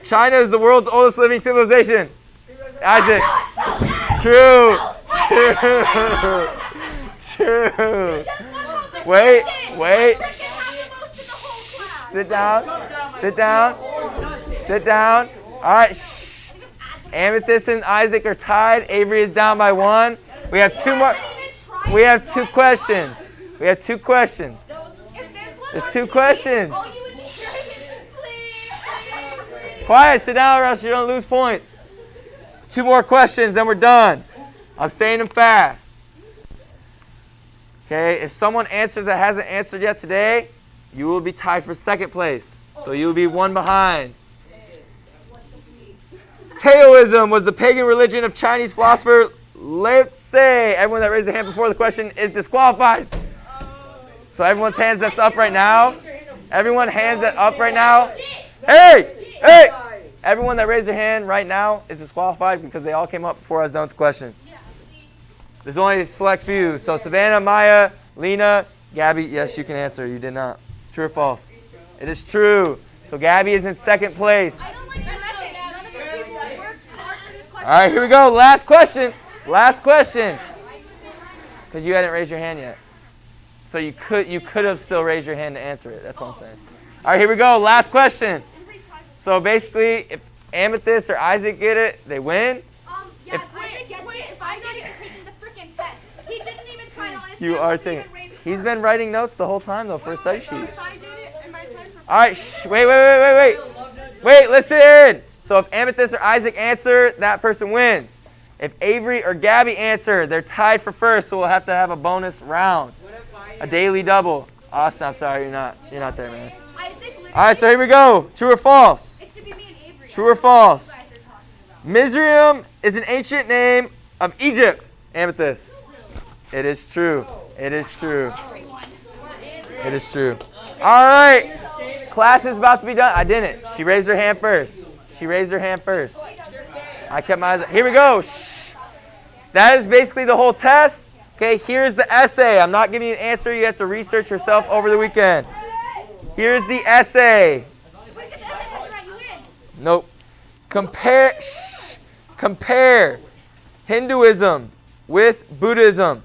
China is the world's oldest living civilization. Isaac. True. True. True. Wait. Sit down. Sit down. Sit down. All right. Shh. Amethyst and Isaac are tied. Avery is down by 1. We have 2 more. We have 2 questions. We have 2 questions. There's 2 questions. Quiet. Sit down or else you don't lose points. 2 more questions, then we're done. I'm saying them fast. Okay, if someone answers that hasn't answered yet today, you will be tied for second place. So you will be 1 behind. Taoism was the pagan religion of Chinese philosopher Lao Tse. Everyone that raised their hand before the question is disqualified. So everyone's hands that's up right now. Everyone hands that up right now. Hey! Hey! Everyone that raised their hand right now is disqualified because they all came up before I was done with the question. There's only a select few. So Savannah, Maya, Lena, Gabby, yes, you can answer. You did not. True or false? It is true. So Gabby is in second place. All right, here we go. Last question. Last question. Because you hadn't raised your hand yet. So you could have still raised your hand to answer it. That's what I'm saying. All right, here we go. Last question. So basically, if Amethyst or Isaac get it, they win. Yeah, Isaac gets it. If I'm not even taking the freaking test. He didn't even try on his You test. are He taking. didn't raise his He's hand. been writing notes the whole time though for a study sheet. If I did it, am I tied for All right, shh, wait, listen. So if Amethyst or Isaac answer, that person wins. If Avery or Gabby answer, they're tied for first, so we'll have to have a bonus round, a daily double. Austin, I'm sorry, you're not there, man. Isaac literally. All right, so here we go. True or false? It should be me and Avery. True or false? Mizraim is an ancient name of Egypt. Amethyst. It is true. It is true. It is true. All right. Class is about to be done. I didn't. She raised her hand first. She raised her hand first. I kept my eyes. Here we go. Shh. That is basically the whole test. Okay, here's the essay. I'm not giving you an answer. You have to research yourself over the weekend. Here's the essay. Nope. Compare Hinduism with Buddhism.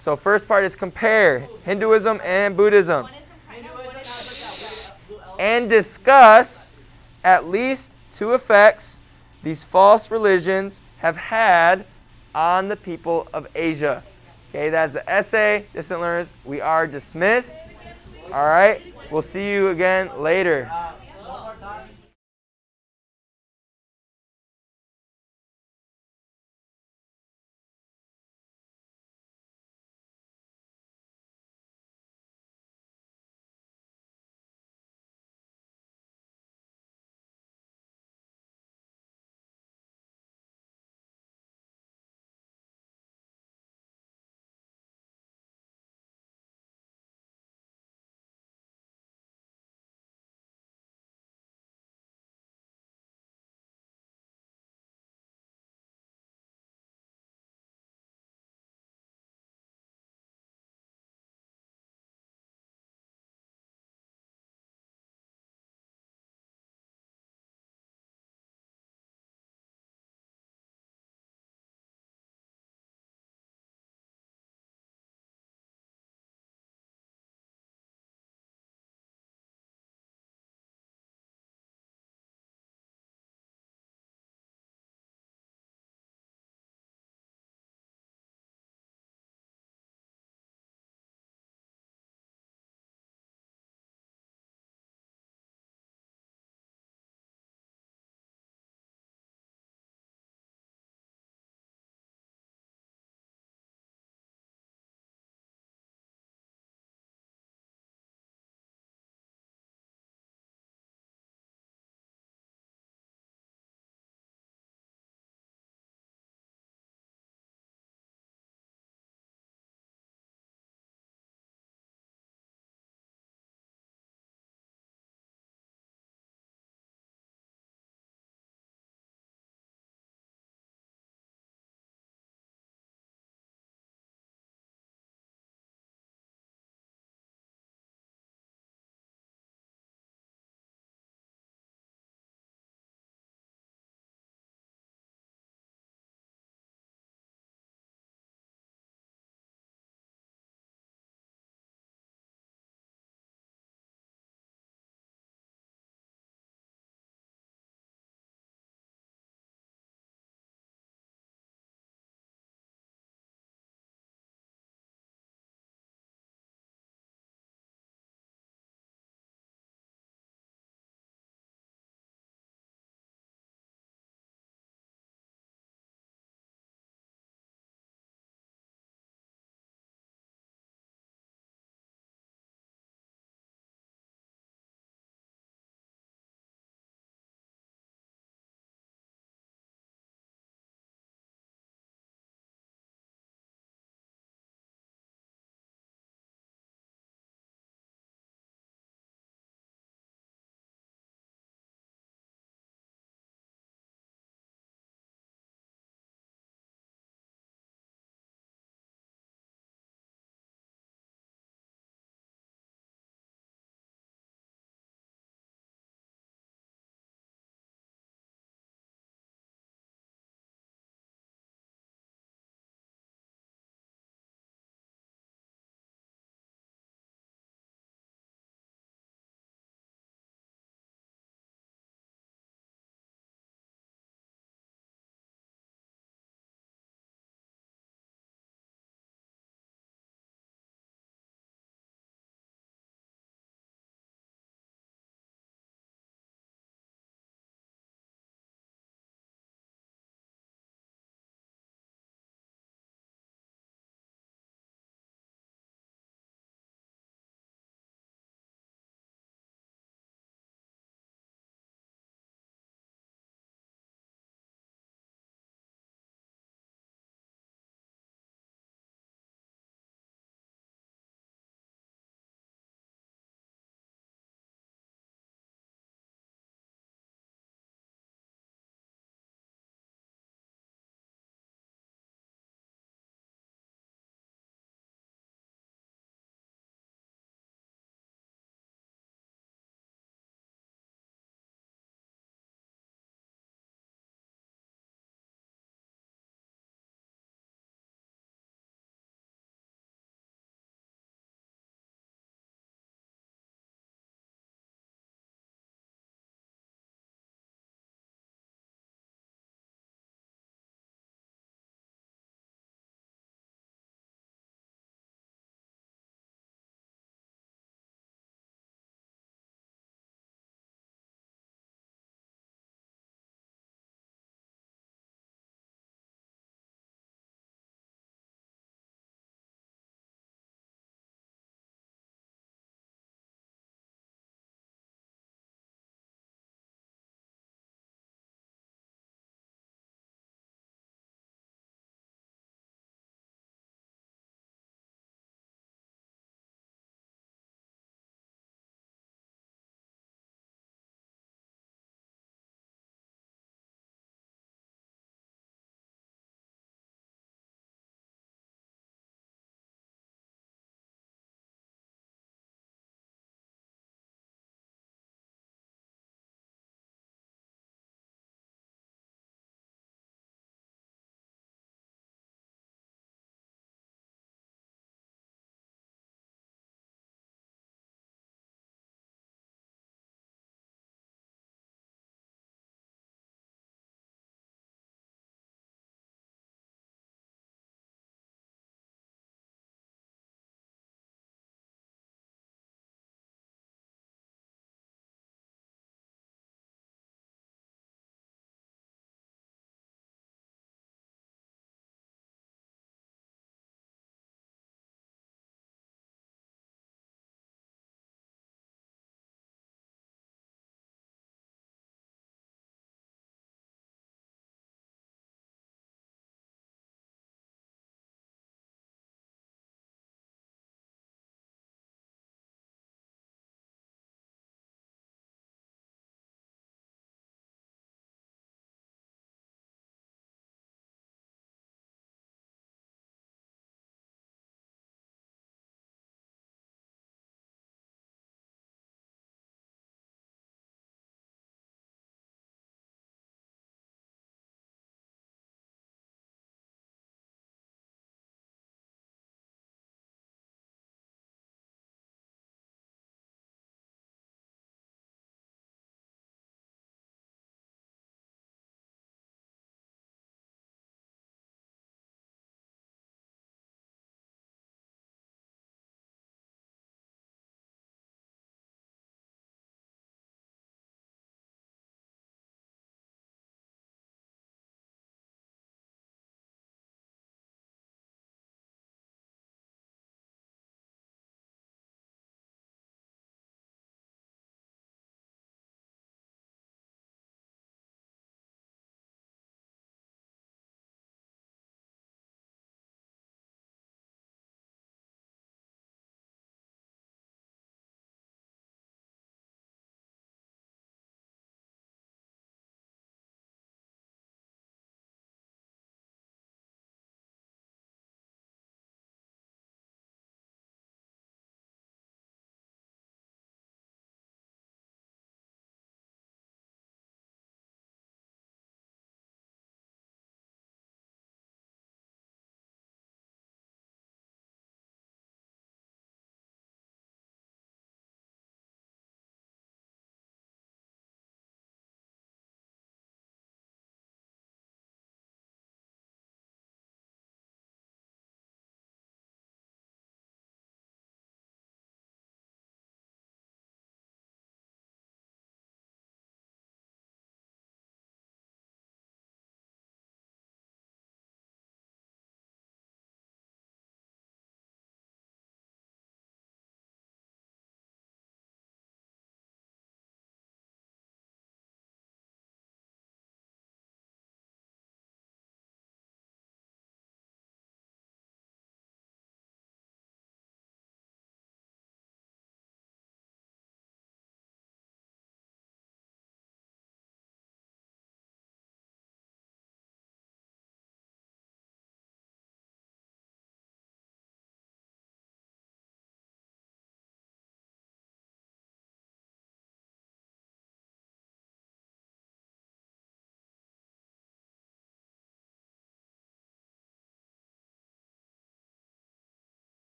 So first part is compare Hinduism and Buddhism. And discuss at least 2 effects these false religions have had on the people of Asia. Okay, that's the essay. Distant learners, we are dismissed. All right, we'll see you again later.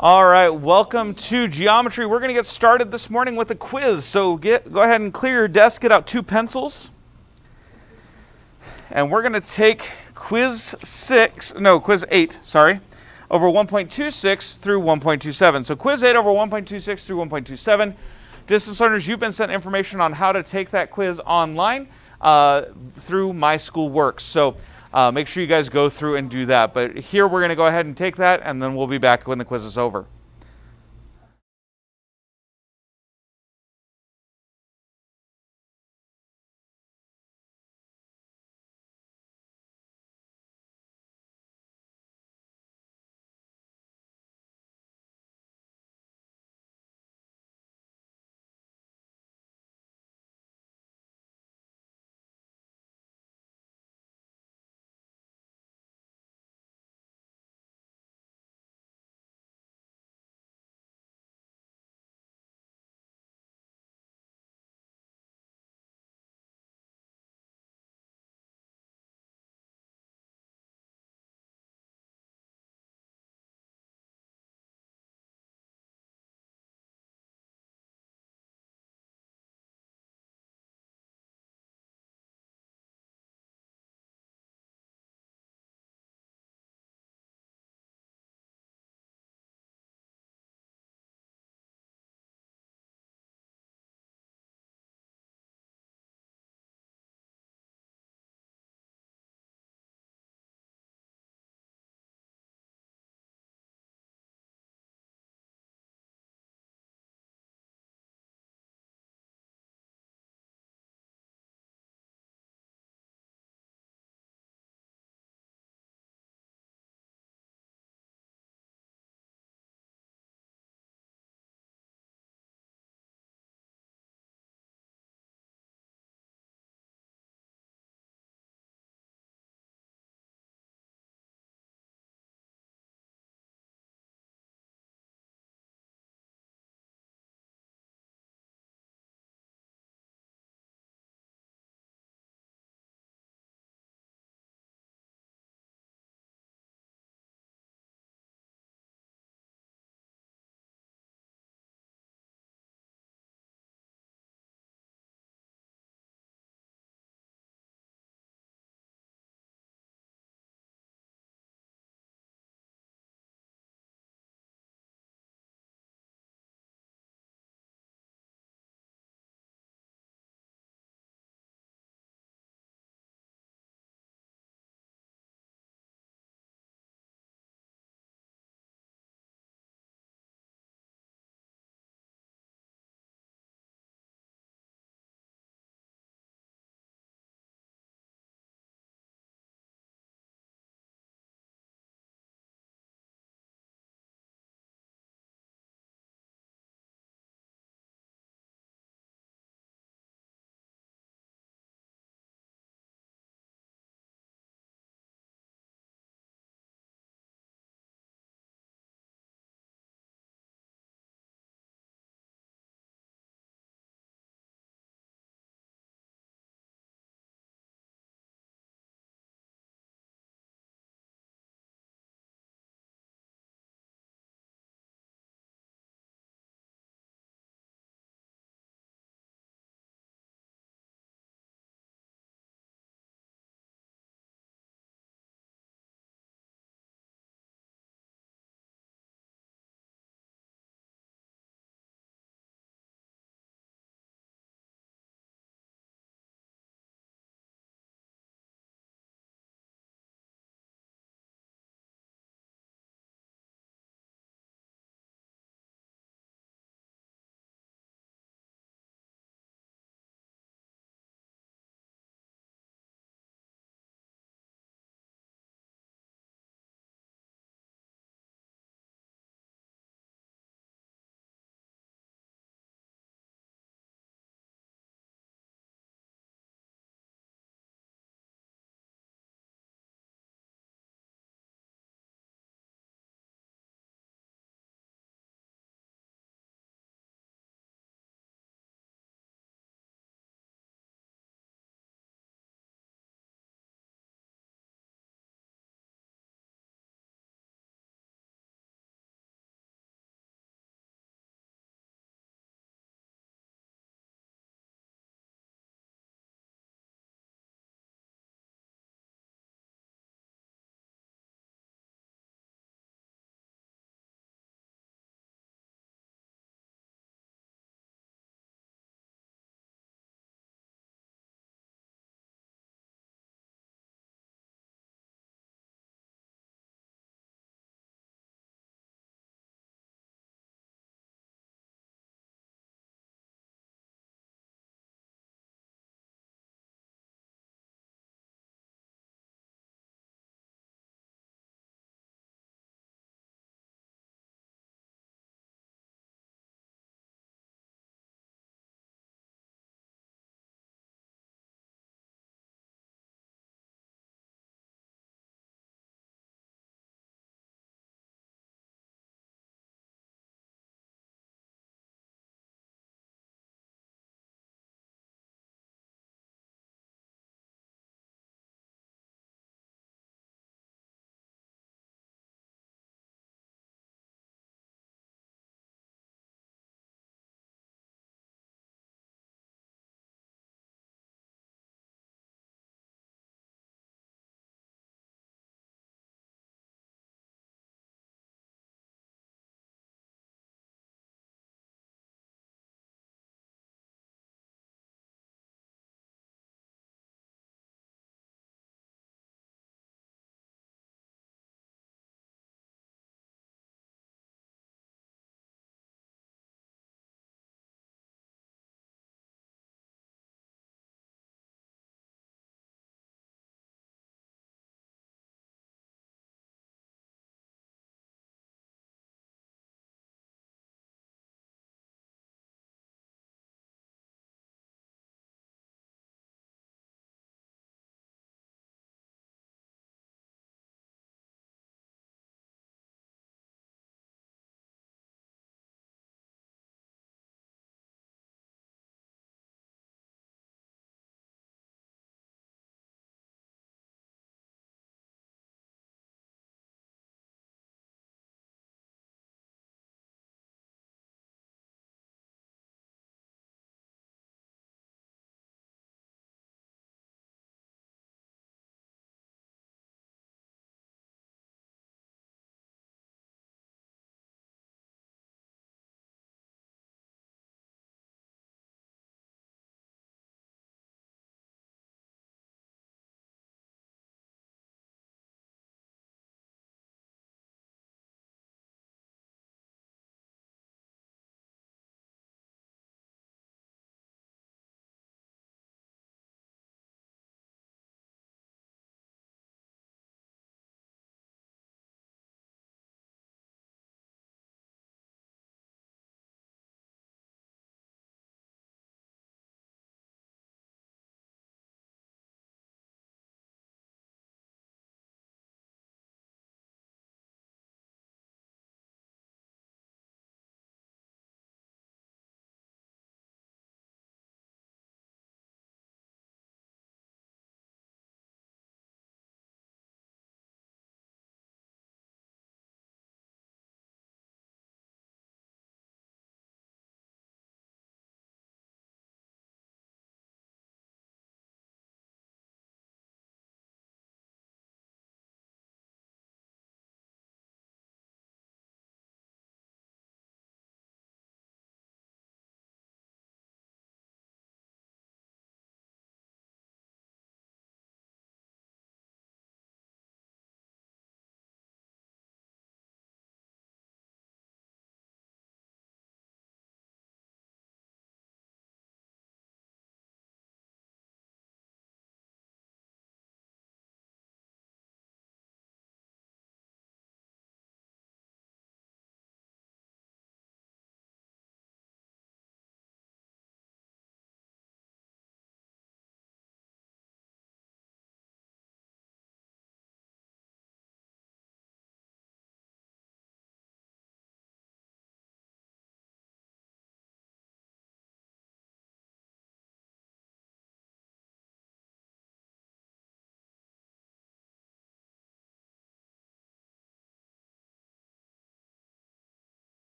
All right, welcome to geometry. We're going to get started this morning with a quiz. So go ahead and clear your desk, get out 2 pencils. And we're going to take quiz 8, over 1.26 through 1.27. So quiz 8 over 1.26 through 1.27. Distance learners, you've been sent information on how to take that quiz online through My School Works. So make sure you guys go through and do that. But here we're going to go ahead and take that, and then we'll be back when the quiz is over.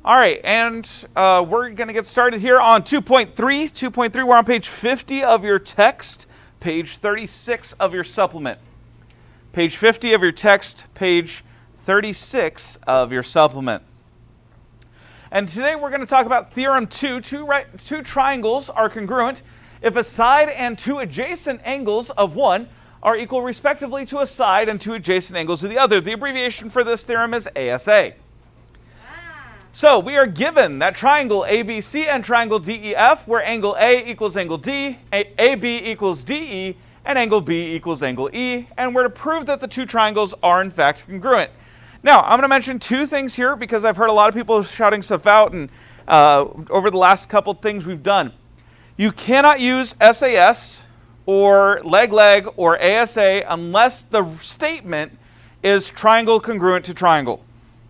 All right, and we're going to get started here on 2.3. 2.3, we're on page 50 of your text, page 36 of your supplement. Page 50 of your text, page 36 of your supplement. And today we're going to talk about Theorem 2. Two triangles are congruent if a side and two adjacent angles of one are equal respectively to a side and two adjacent angles of the other. The abbreviation for this theorem is ASA. So we are given that triangle ABC and triangle DEF, where angle A equals angle D, AB equals DE, and angle B equals angle E, and we're to prove that the two triangles are in fact congruent. Now, I'm going to mention two things here because I've heard a lot of people shouting stuff out and over the last couple things we've done. You cannot use SAS or leg or ASA unless the statement is triangle congruent to triangle.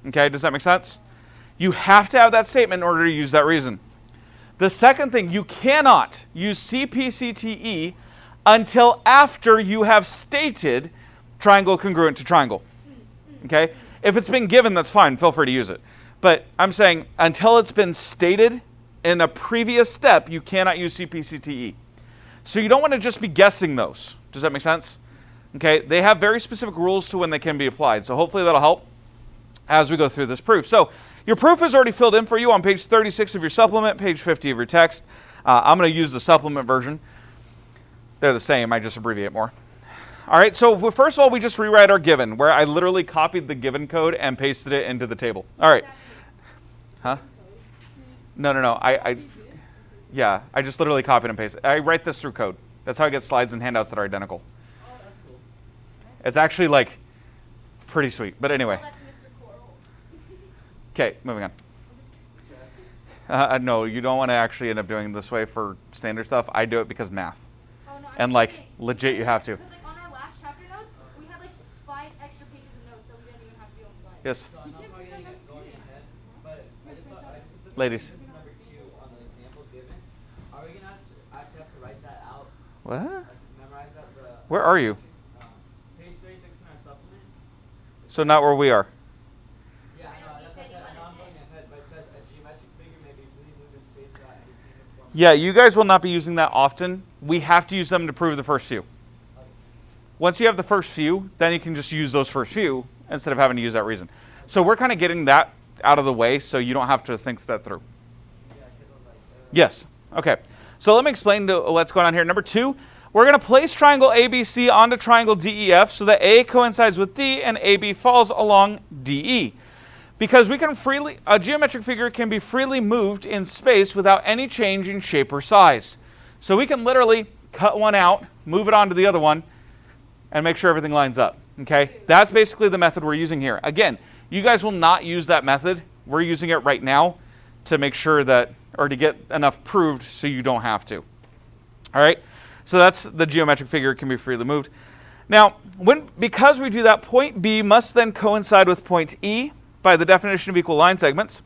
Okay, does that make sense? You have to have that statement in order to use that reason. The second thing, you cannot use CPCTE until after you have stated triangle congruent to triangle. Okay? If it's been given, that's fine. Feel free to use it. But I'm saying until it's been stated in a previous step, you cannot use CPCTE. So you don't want to just be guessing those. Does that make sense? Okay? They have very specific rules to when they can be applied. So hopefully that'll help as we go through this proof. So your proof is already filled in for you on page 36 of your supplement, page 50 of your text. I'm going to use the supplement version. They're the same. I just abbreviate more. All right, so first of all, we just rewrite our given, where I literally copied the given code and pasted it into the table. All right. Huh? No. Yeah, I just literally copied and pasted. I write this through code. That's how I get slides and handouts that are identical. It's actually, like, pretty sweet. But anyway. Okay, moving on. No, you don't want to actually end up doing it this way for standard stuff. I do it because math. Oh, no, And, like, legit, you have to. Because, like, on our last chapter notes, we had, like, 5 extra pages of notes that we didn't even have to do on slides. Yes, So I'm not probably getting it going ahead, but I just put ladies. number 2 on the example given. Are we gonna actually have to write that out? What? Like, memorize that? Where are you? Page 36 in our supplement. So not where we are. Yeah, I know. That's what I said. I know I'm going ahead, but it says a geometric figure may be really moved in space without any change in form. Yeah, you guys will not be using that often. We have to use them to prove the first few. Once you have the first few, then you can just use those first few instead of having to use that reason. So we're kind of getting that out of the way so you don't have to think that through. Yes. Okay. So let me explain what's going on here. Number 2, we're going to place triangle ABC onto triangle DEF so that A coincides with D and AB falls along DE. Because we can a geometric figure can be freely moved in space without any change in shape or size. So we can literally cut one out, move it onto the other one, and make sure everything lines up. Okay? That's basically the method we're using here. Again, you guys will not use that method. We're using it right now to make sure that, or to get enough proved so you don't have to. All right? So that's the geometric figure can be freely moved. Now, because we do that, point B must then coincide with point E by the definition of equal line segments.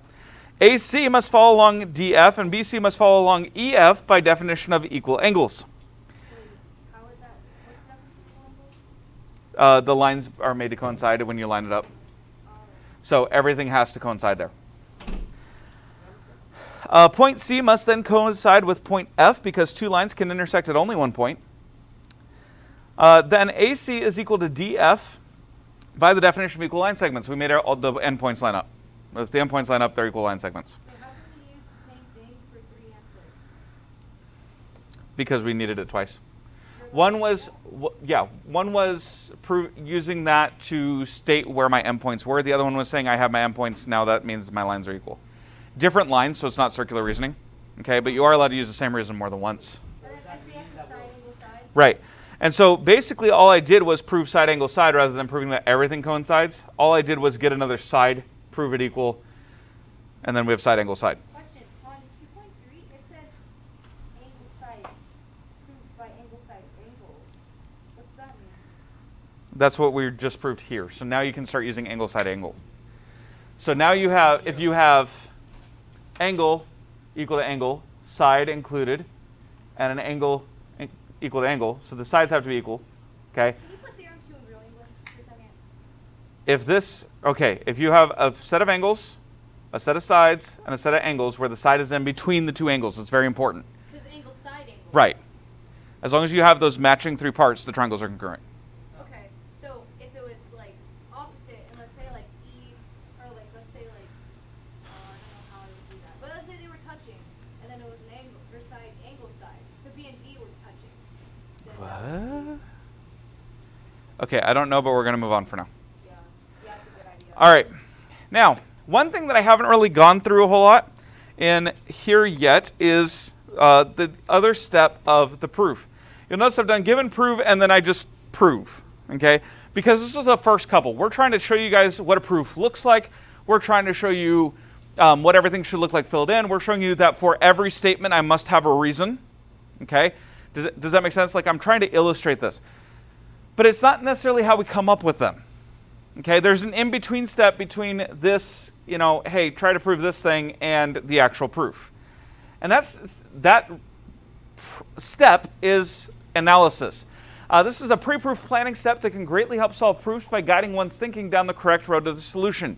AC must fall along DF and BC must fall along EF by definition of equal angles. How is that? What's that? The lines are made to coincide when you line it up. So everything has to coincide there. Point C must then coincide with point F because two lines can intersect at only one point. Then AC is equal to DF by the definition of equal line segments. We made all the endpoints line up. If the endpoints line up, they're equal line segments. So how can we use the same thing for 3 and 6? Because we needed it twice. One was using that to state where my endpoints were. The other one was saying I have my endpoints, now that means my lines are equal. Different lines, so it's not circular reasoning. Okay, but you are allowed to use the same reason more than once. But then if we have to side angle side. Right. And so basically all I did was prove side angle side rather than proving that everything coincides. All I did was get another side, prove it equal, and then we have side angle side. Question, on 2.3, it says angle side, proved by angle side angle. What's that mean? That's what we just proved here. So now you can start using angle side angle. So now you have, if you have angle equal to angle, side included, and an angle equal to angle, so the sides have to be equal, okay? Can you put theorem 2 in real English for a second? If you have a set of angles, a set of sides and a set of angles where the side is in between the two angles. It's very important. Because angle side angle. Right. As long as you have those matching three parts, the triangles are congruent. Okay, so if it was like opposite, and let's say like E, or like let's say like, I don't know how I would do that, but let's say they were touching, and then it was an angle, or side, angle side, so B and D were touching. Then What? Okay, I don't know, but we're going to move on for now. Yeah, that's a good idea. All right. Now, one thing that I haven't really gone through a whole lot in here yet is the other step of the proof. You'll notice I've done given, prove, and then I just prove, okay? Because this is the first couple. We're trying to show you guys what a proof looks like. We're trying to show you what everything should look like filled in. We're showing you that for every statement I must have a reason, okay? Does that make sense? Like, I'm trying to illustrate this. But it's not necessarily how we come up with them. Okay, there's an in-between step between this, hey, try to prove this thing, and the actual proof. And that step is analysis. This is a pre-proof planning step that can greatly help solve proofs by guiding one's thinking down the correct road to the solution.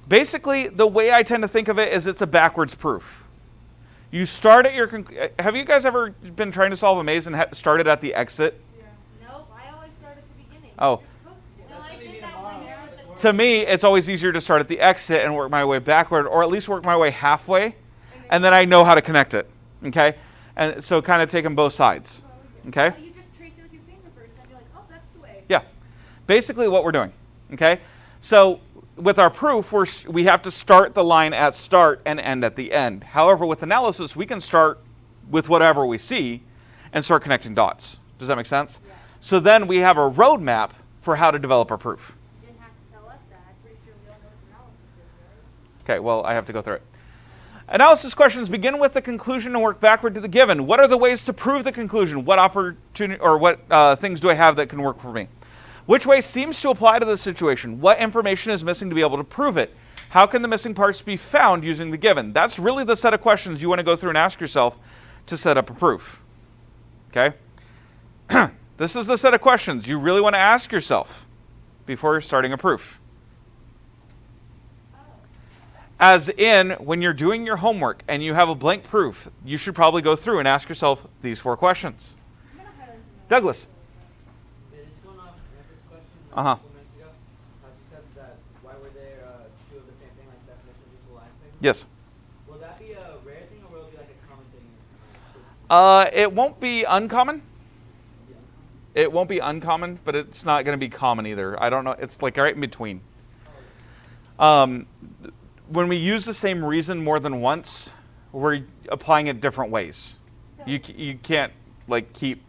Basically, the way I tend to think of it is it's a backwards proof. You start at your have you guys ever been trying to solve a maze and started at the exit? Nope, I always start at the beginning. Oh. You're supposed to. No, I did that one year with the To me, it's always easier to start at the exit and work my way backward, or at least work my way halfway, and then I know how to connect it, okay? And so kind of take them both sides, okay? You just trace it with your finger first, and you're like, oh, that's the way. Yeah, basically what we're doing, okay? So with our proof, we have to start the line at start and end at the end. However, with analysis, we can start with whatever we see and start connecting dots. Does that make sense? Yeah. So then we have a roadmap for how to develop our proof. You didn't have to tell us that. I'm pretty sure we all know what analysis is, right? Okay, well, I have to go through it. Analysis questions begin with the conclusion and work backward to the given. What are the ways to prove the conclusion? What opportunity or what things do I have that can work for me? Which way seems to apply to the situation? What information is missing to be able to prove it? How can the missing parts be found using the given? That's really the set of questions you want to go through and ask yourself to set up a proof. Okay? This is the set of questions you really want to ask yourself before starting a proof. As in, when you're doing your homework and you have a blank proof, you should probably go through and ask yourself these 4 questions. Douglas. Yeah, just going off this question Uh-huh. a couple minutes ago, you said that why were there two of the same thing, like definitions equal line thing? Yes. Will that be a rare thing or will it be like a common thing? It won't be uncommon. It won't be uncommon, but it's not going to be common either. I don't know. It's like right in between. When we use the same reason more than once, we're applying it different ways. You can't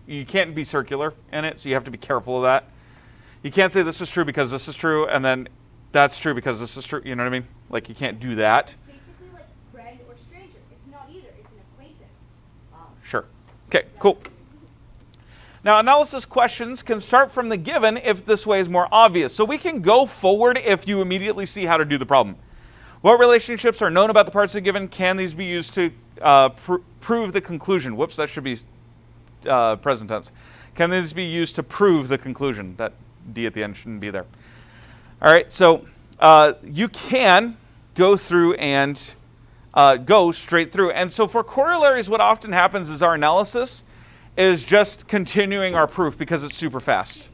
you can't be circular in it, so you have to be careful of that. You can't say this is true because this is true, and then that's true because this is true. You know what I mean? Like, you can't do that. Basically like friend or stranger. It's not either. It's an acquaintance. Sure. Okay, cool. Now, analysis questions can start from the given if this way is more obvious. So we can go forward if you immediately see how to do the problem. What relationships are known about the parts of the given? Can these be used to prove the conclusion? Whoops, that should be present tense. Can these be used to prove the conclusion? That D at the end shouldn't be there. All right, so you can go through and go straight through. And so for corollaries, what often happens is our analysis is just continuing our proof because it's super fast.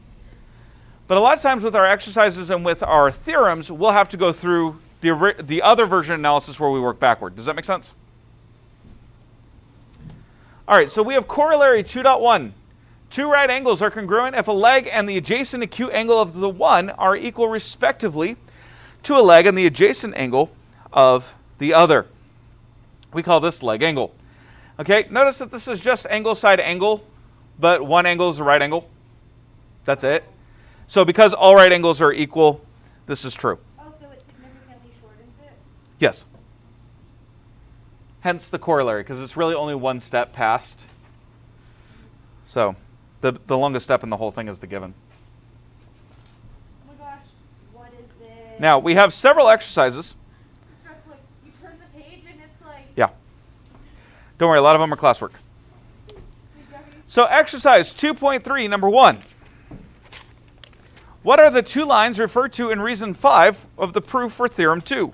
But a lot of times with our exercises and with our theorems, we'll have to go through the other version analysis where we work backward. Does that make sense? All right, so we have corollary 2.1. Two right angles are congruent if a leg and the adjacent acute angle of the one are equal respectively to a leg and the adjacent angle of the other. We call this leg angle. Okay, notice that this is just angle side angle, but one angle is a right angle. That's it. So because all right angles are equal, this is true. Oh, so it significantly shortens it? Yes. Hence the corollary, because it's really only one step past. So the longest step in the whole thing is the given. Oh my gosh, what is this? Now, we have several exercises. It starts like, you turn the page and it's like, Yeah. Don't worry, a lot of them are classwork. So exercise 2.3, number 1. What are the two lines referred to in reason 5 of the proof for theorem 2?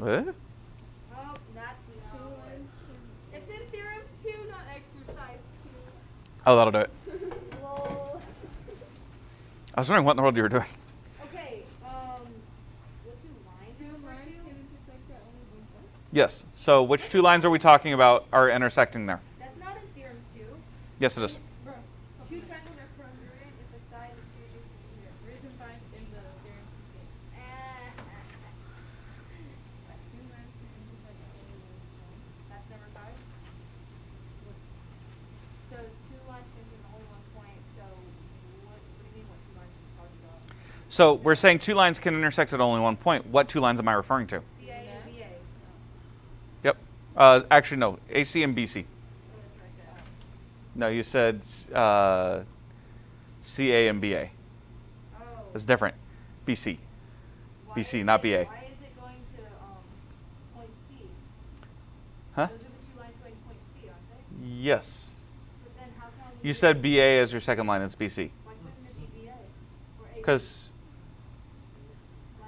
What? Oh, that's not what. It's in theorem 2, not exercise Oh, that'll do it. 2. Lol. I was wondering what in the world you were doing. Okay, what do lines refer to? Yes. So which two lines are we talking about are intersecting there? That's not in theorem 2. Yes, it is. Two triangles are congruent if the side of two adjacent either. Reason finds in the theorem 2. That's number 5. So 2 lines connecting only 1 point. So what do you mean what 2 lines are you talking about? So we're saying two lines can intersect at only 1 point. What two lines am I referring to? CA and BA. Yep. Actually, no. AC and BC. No, you said CA and BA. Oh. It's different. BC. Why BC, is not it- BA. Why is it going to point C? Huh? Those are the 2 lines going to point C, aren't they? Yes. But then how come You said BA as your second line. It's BC. Why couldn't it be BA? Or A?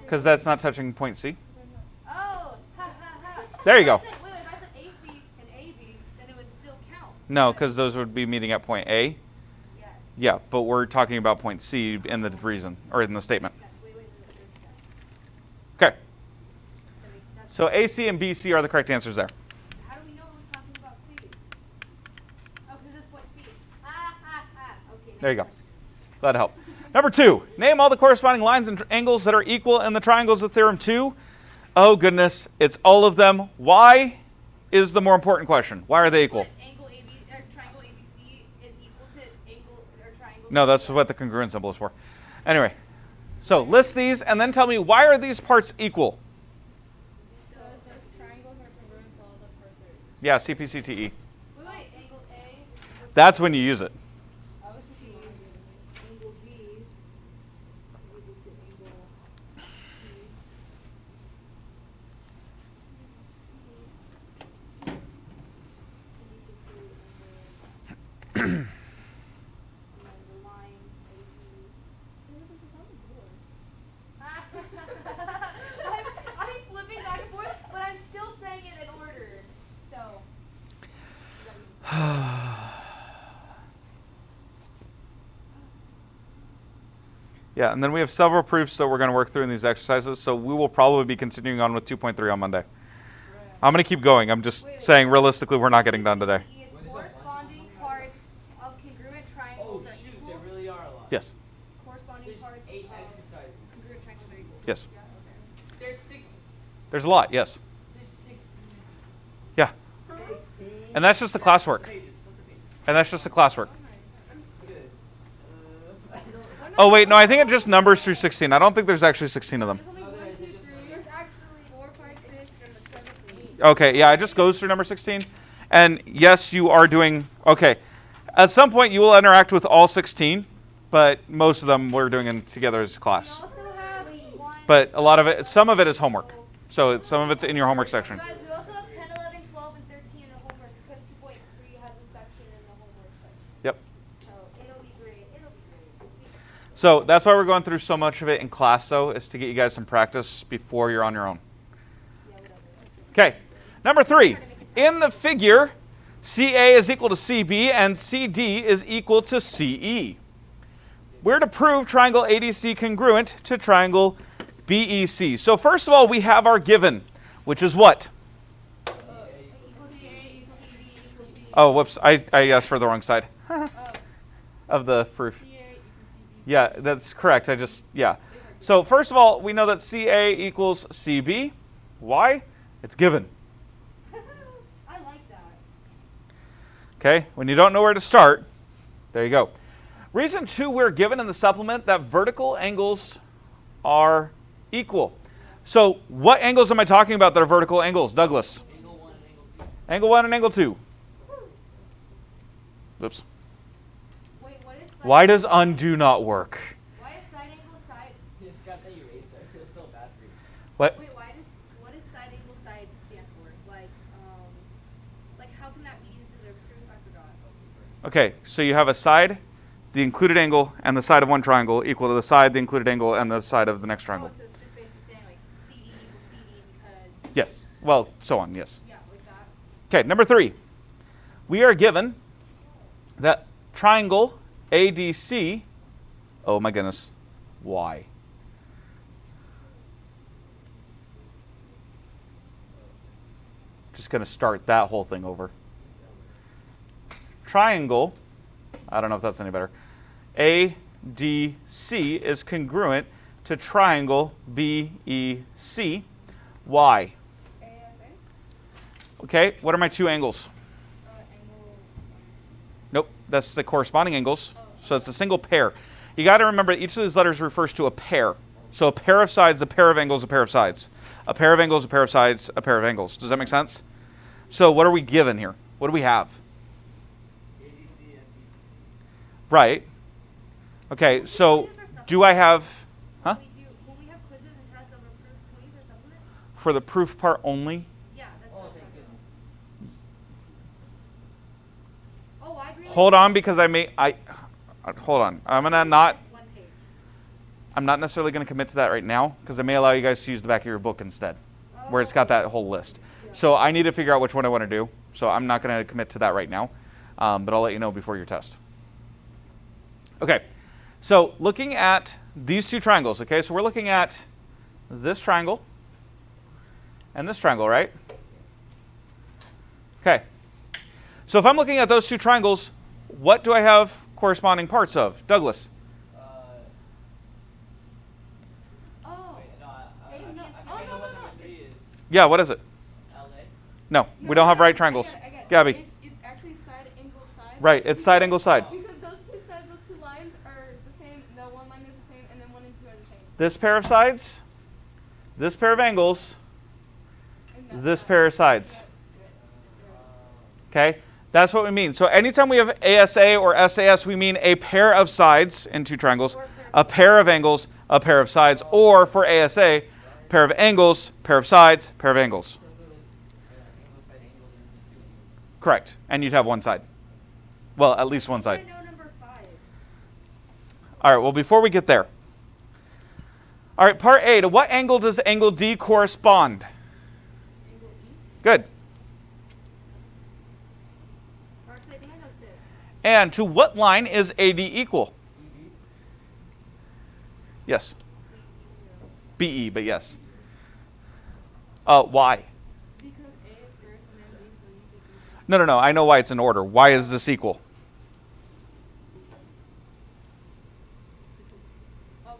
Because that's not touching point C. Oh, ha ha ha. There you go. Wait, if I said AC and AB, then it would still count. No, because those would be meeting at point A. Yes. Yeah, but we're talking about point C in the reason, or in the statement. Wait, there's that. Okay. That makes sense. So AC and BC are the correct answers there. How do we know we're talking about C? Oh, because it's point C. Ha ha ha. Okay. There you go. Glad to help. Number 2, name all the corresponding lines and angles that are equal in the triangles of theorem 2. Oh goodness, it's all of them. Why is the more important question? Why are they equal? Angle AB or triangle ABC is equal to angle or triangle. No, that's what the congruent symbol is for. Anyway, so list these and then tell me why are these parts equal? So triangles are congruent to all the further. Yeah, CPCTE. Wait, angle A. That's when you use it. I was just using angle B equal to angle C. And then the line I'm flipping back and forth, but I'm still saying it in order. So. Yeah, and then we have several proofs that we're going to work through in these exercises, so we will probably be continuing on with 2.3 on Monday. I'm going to keep going. I'm just saying realistically we're not getting done today. Corresponding parts of congruent Oh triangles are shoot, equal. there really are a lot. Yes. Corresponding There's parts 8 of exercises. congruent triangles are equal. Yes. Yeah, okay. There's 6. There's a lot, yes. There's 16. Yeah. And that's just the classwork. Pages. Flip the page. And that's just the classwork. Look at this. Oh, wait, no, I think it just numbers through 16. I don't think there's actually 16 of them. Oh, there is. It just There's actually 4, 5, 6, and the 7, 8. Okay, yeah, it just goes through number 16. And yes, you are doing, okay. At some point you will interact with all 16, but most of them we're doing in together as class. We also have one. But a lot of it, some of it is homework. So some of it's in your homework section. Guys, we also have 10, 11, 12, and 13 in the homework because 2.3 has a section in the homework section. Yep. So it'll be great. It'll be great. So that's why we're going through so much of it in class, though, is to get you guys some practice before you're on your own. Okay, number 3. In the figure, CA is equal to CB and CD is equal to CE. We're to prove triangle ADC congruent to triangle BEC. So first of all, we have our given, which is what? Oh, whoops, I asked for the wrong side of the proof. Yeah, that's correct. Yeah. So first of all, we know that CA equals CB. Why? It's given. I like that. Okay, when you don't know where to start, there you go. Reason 2, we're given in the supplement that vertical angles are equal. So what angles am I talking about that are vertical angles, Douglas? angle 1 and angle 2. Angle 1 and angle 2. Oops. Wait, what is side Why does undo not work? Why is side angle side? It's got the eraser. It feels so bad for you. What? Wait, what does side angle side stand for? Like how can that be used as a proof? I forgot. Okay, so you have a side, the included angle, and the side of one triangle equal to the side, the included angle, and the side of the next triangle. Oh, so it's just basically saying like CD equals CD because Yes. Well, so on, yes. Yeah, like that. Okay, number 3. We are given that triangle ADC, oh my goodness, why? Just going to start that whole thing over. Triangle, I don't know if that's any better, ADC is congruent to triangle BEC. Why? Okay, what are my two angles? Nope, that's the corresponding angles. So it's a single pair. You got to remember each of these letters refers to a pair. So a pair of sides, a pair of angles, a pair of sides. A pair of angles, a pair of sides, a pair of angles. Does that make sense? So what are we given here? What do we have? ADC and BPC. Right. Okay, so do I have, huh? When we have quizzes and tests over proofs, can we use our supplement? For the proof part only? Yeah, that's Oh, what thank goodness. Oh, I agree. Hold on, because hold on. I'm not necessarily going to commit to that right now, because I may allow you guys to use the back of your book instead, where it's got that whole list. So I need to figure out which one I want to do. So I'm not going to commit to that right now, but I'll let you know before your test. Okay, so looking at these two triangles, okay, so we're looking at this triangle and this triangle, right? Okay, so if I'm looking at those two triangles, what do I have corresponding parts of? Douglas? Oh, Wait, no, I no, know what number 3 is. Yeah, what is it? LA? No, we don't have right triangles. I get it. Gabby? It's actually side angle side. Right, it's side angle side. Because those two sides, those two lines are the same. The one line is the same, and then 1 and 2 are the same. This pair of sides, this pair of angles, And that's this not- pair of sides. Yeah. Okay? That's what we mean. So anytime we have ASA or SAS, we mean a pair of sides in two triangles, a pair of angles, a pair of sides, or for ASA, pair of angles, pair of sides, pair of angles. Correct. And you'd have one side. Well, at least one I side. know number 5. All right, well, before we get there. All right, part A, to what angle does angle D correspond? Good. Mark said Daniel said. And to what line is AD equal? Yes. BE, but yes. Why? Because A is first, and then B, so you could do No. I know why it's in order. Why is this equal? Oh,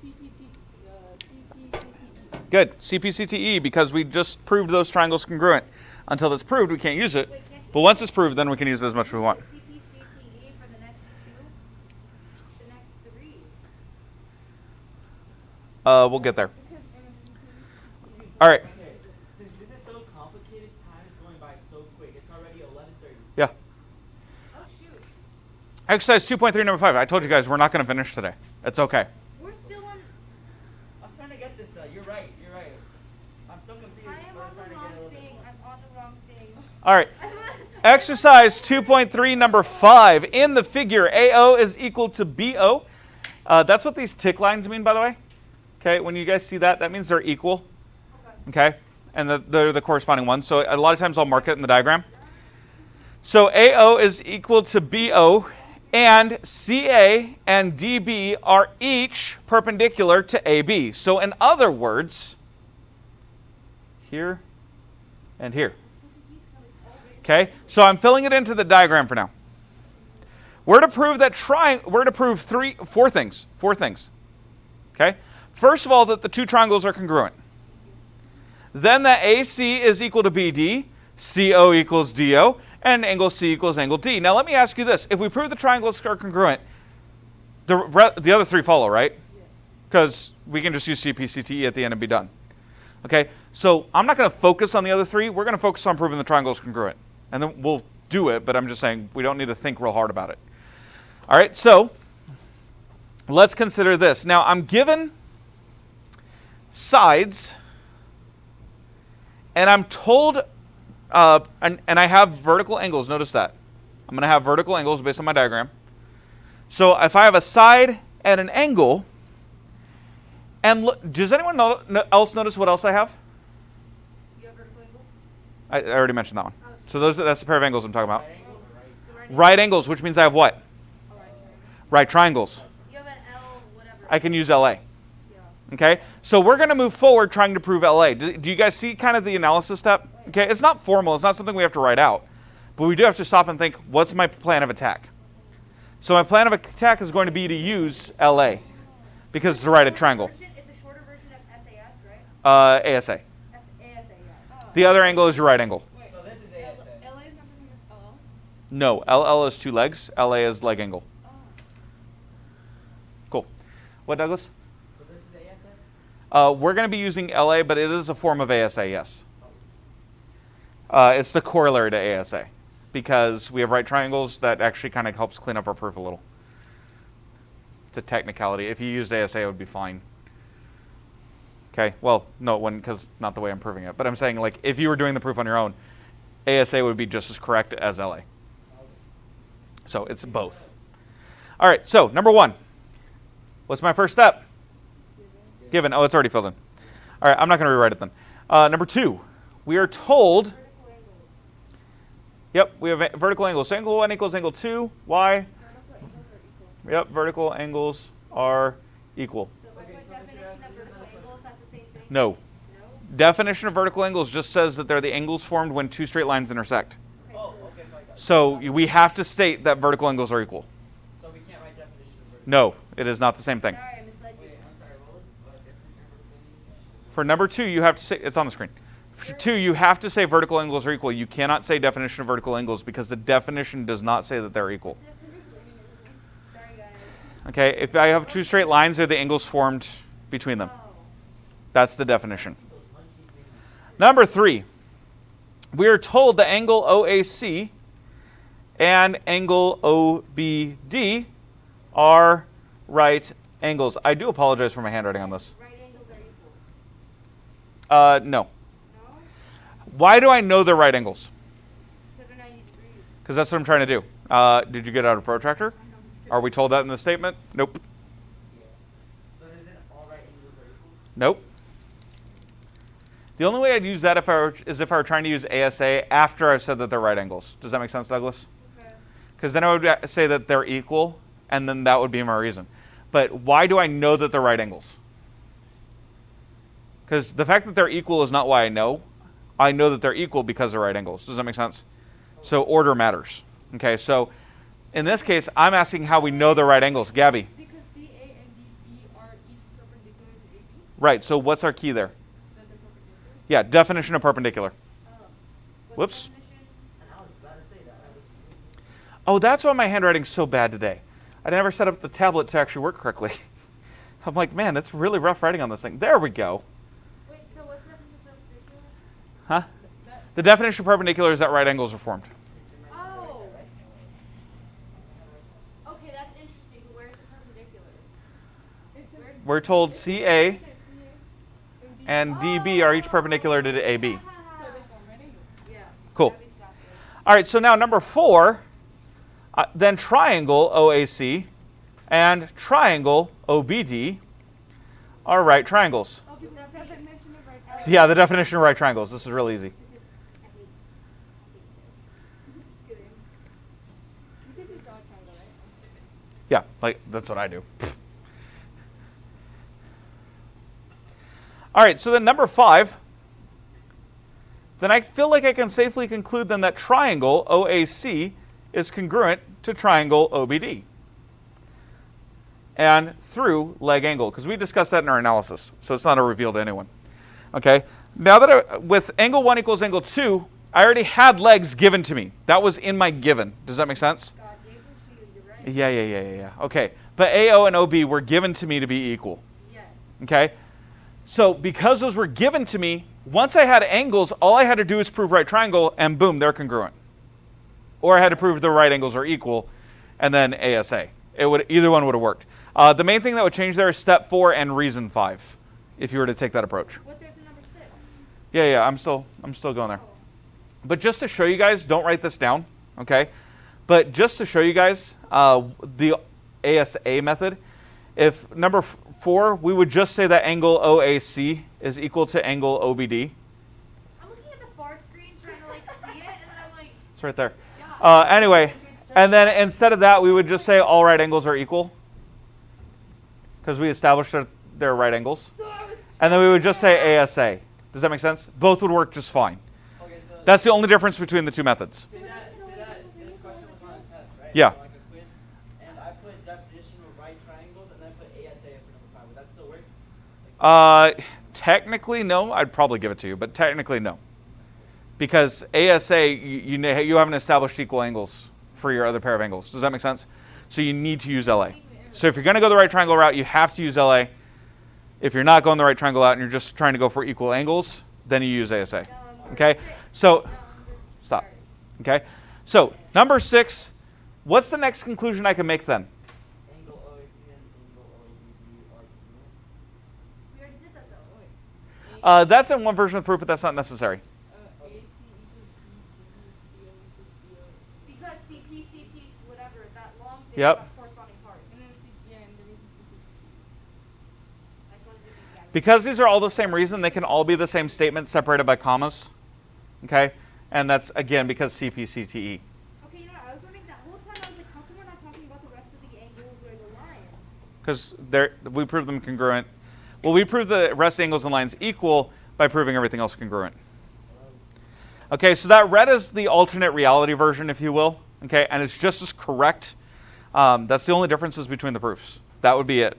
good. CPCTE. Good. CPCTE, because we just proved those triangles congruent. Until it's proved, we can't use it. But once it's proved, then we can use it as much as we want. CPCTE for the next 2, the next 3. We'll get there. All right. Okay, since this is so complicated, time is going by so quick. It's already 11:30. Yeah. Oh, shoot. Exercise 2.3, number 5. I told you guys we're not going to finish today. It's okay. We're still on. I'm trying to get this though. You're right. I'm so confused. I am but on I'm the trying to get a wrong little bit thing. more. I'm on the wrong thing. All right. Exercise 2.3, number 5. In the figure, AO is equal to BO. That's what these tick lines mean, by the way. Okay, when you guys see that, that means they're equal. Okay, and they're the corresponding ones. So a lot of times I'll mark it in the diagram. So AO is equal to BO, and CA and DB are each perpendicular to AB. So in other words, here and here. Okay, so I'm filling it into the diagram for now. We're to prove that we're to prove four things. Okay, first of all, that the two triangles are congruent. Then that AC is equal to BD, CO equals DO, and angle C equals angle D. Now let me ask you this: if we prove the triangles are congruent, the other three follow, right? Because we can just use CPCTE at the end and be done. Okay, so I'm not going to focus on the other three. We're going to focus on proving the triangle is congruent. And then we'll do it, but I'm just saying we don't need to think real hard about it. All right, so let's consider this. Now, I'm given sides, and I'm told, and I have vertical angles. Notice that. I'm going to have vertical angles based on my diagram. So if I have a side and an angle, and look, does anyone else notice what else I have? Yo, I already mentioned that one. So that's the pair of angles I'm talking about. Right angles, which means I have what? Right triangles. You have an L, whatever. I can use LA. Okay, so we're going to move forward trying to prove LA. Do you guys see kind of the analysis step? Okay, it's not formal. It's not something we have to write out. But we do have to stop and think, what's my plan of attack? So my plan of attack is going to be to use LA because it's a right triangle. It's a shorter version of SAS, right? ASA. ASA, yeah. The other angle is your right angle. So this is ASA. LA is not the same as LL. No, LL is 2 legs. LA is leg angle. Cool. What, Douglas? So this is ASA? We're going to be using LA, but it is a form of ASA, yes. It's the corollary to ASA because we have right triangles that actually kind of helps clean up our proof a little. It's a technicality. If you used ASA, it would be fine. Okay, well, no, it wouldn't because not the way I'm proving it. But I'm saying, like, if you were doing the proof on your own, ASA would be just as correct as LA. So it's both. All right, so number 1. What's my first step? Given. Oh, it's already filled in. All right, I'm not going to rewrite it then. Number 2, we are told. Yep, we have vertical angles. So angle 1 equals angle 2. Why? Yep, vertical angles are equal. So by definition of vertical angles, that's the same thing? No. Definition of vertical angles just says that they're the angles formed when 2 straight lines intersect. Oh, okay, so I got it. So we have to state that vertical angles are equal. So we can't write definition of vertical. No, it is not the same thing. Sorry, I misled you. Wait, I'm sorry, what was definition of vertical angles? For number 2, you have to say, it's on the screen. For 2, you have to say vertical angles are equal. You cannot say definition of vertical angles because the definition does not say that they're equal. Sorry, guys. Okay, if I have 2 straight lines, they're the angles formed between them. That's the definition. Number 3, we are told the angle OAC and angle OBD are right angles. I do apologize for my handwriting on this. Right angles are equal. No. No? Why do I know they're right angles? Because they're 90 degrees. Because that's what I'm trying to do. Did you get out a protractor? Are we told that in the statement? Nope. So isn't all right angles are equal? Nope. The only way I'd use that is if I were trying to use ASA after I've said that they're right angles. Does that make sense, Douglas? Okay. Because then I would say that they're equal, and then that would be my reason. But why do I know that they're right angles? Because the fact that they're equal is not why I know. I know that they're equal because they're right angles. Does that make sense? So order matters. Okay, so in this case, I'm asking how we know they're right angles. Gabby. Because CA and DB are each perpendicular to AB. Right, so what's our key there? That they're perpendicular. Yeah, definition of perpendicular. What's Whoops. the definition? And I was about to say that. I was Oh, that's why my handwriting's so bad today. I never set up the tablet to actually work correctly. I'm like, man, that's really rough writing on this thing. There we go. Wait, so what's the definition of perpendicular? Huh? The definition of perpendicular is that right angles are formed. Oh. Okay, that's interesting. But where's the perpendicular? Where's We're told CA and DB are each perpendicular to AB. So they form right angles. Yeah. Cool. Gabby's got this. All right, so now number 4, then triangle OAC and triangle OBD are right triangles. Okay, the definition of right angle. Yeah, the definition of right triangles. This is real easy. You could do dot triangle, right? Yeah, like that's what I do. All right, so then number 5, then I feel like I can safely conclude then that triangle OAC is congruent to triangle OBD and through leg angle, because we discussed that in our analysis, so it's not a reveal to anyone. Okay, now that with angle 1 equals angle 2, I already had legs given to me. That was in my given. Does that make sense? God gave them to you. You're right. Yeah. Okay, but AO and OB were given to me to be equal. Yes. Okay, so because those were given to me, once I had angles, all I had to do is prove right triangle, and boom, they're congruent. Or I had to prove the right angles are equal, and then ASA. Either one would have worked. The main thing that would change there is step 4 and reason 5, if you were to take that approach. What there's a number 6? Yeah, I'm still going there. But just to show you guys, don't write this down, okay? But just to show you guys the ASA method, if number 4, we would just say that angle OAC is equal to angle OBD. I'm looking at the far screen trying to It's right there. Anyway, and then instead of that, we would just say all right angles are equal, because we established that they're right angles. And then we would just say ASA. Does that make sense? Both would work just fine. Okay, so That's the only difference between the two methods. say that this question was on a test, right? Yeah. Or like a quiz, and I put definition of right triangles and then put ASA for number 5. Would that still work? Technically, no. I'd probably give it to you, but technically, no. Because ASA, you haven't established equal angles for your other pair of angles. Does that make sense? So you need to use LA. So if you're going to go the right triangle route, you have to use LA. If you're not going the right triangle route and you're just trying to go for equal angles, then you use ASA. Okay? So, stop. Okay? So, number 6, what's the next conclusion I can make then? Angle OAC and angle OACB are congruent. We already did that though. That's in one version of the proof, but that's not necessary. Because CP, CP, whatever, that long thing Yep. got corresponding parts. I just wanted to be exact. Because these are all the same reason, they can all be the same statement separated by commas. Okay? And that's, again, because CP, CTE. Okay, you know, I was wondering that whole time. I was like, how come we're not talking about the rest of the angles or the lines? Because we prove them congruent. Well, we prove the rest of the angles and lines equal by proving everything else congruent. Okay, so that red is the alternate reality version, if you will. Okay, and it's just as correct. That's the only differences between the proofs. That would be it.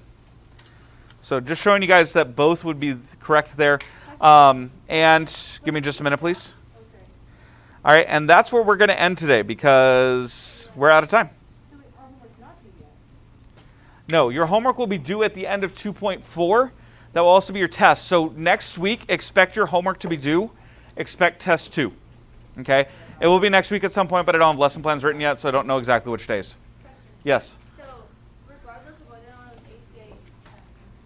So just showing you guys that both would be correct there. And give me just a minute, please. All right, and that's where we're going to end today because we're out of time. No, your homework will be due at the end of 2.4. That will also be your test. So next week, expect your homework to be due. Expect test 2. Okay? It will be next week at some point, but I don't have lesson plans written yet, so I don't know exactly which days. Yes? So, regardless of whether or not it was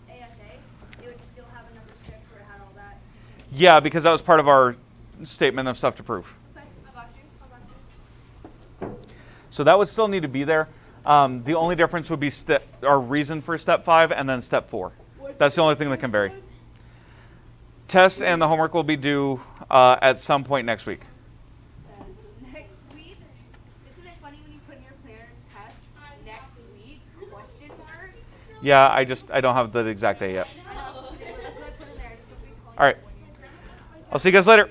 ASA, it would still have a number 6 where it had all that CP. Yeah, because that was part of our statement of stuff to prove. Okay, I got you. So that would still need to be there. The only difference would be our reason for step 5 and then step 4. That's the only thing that can vary. Test and the homework will be due at some point next week. Next week? Isn't it funny when you put in your planner test next week? Question mark? Yeah, I don't have the exact day yet. I know, that's what I put in there. It's supposed to be calling All right. I'll see you guys later.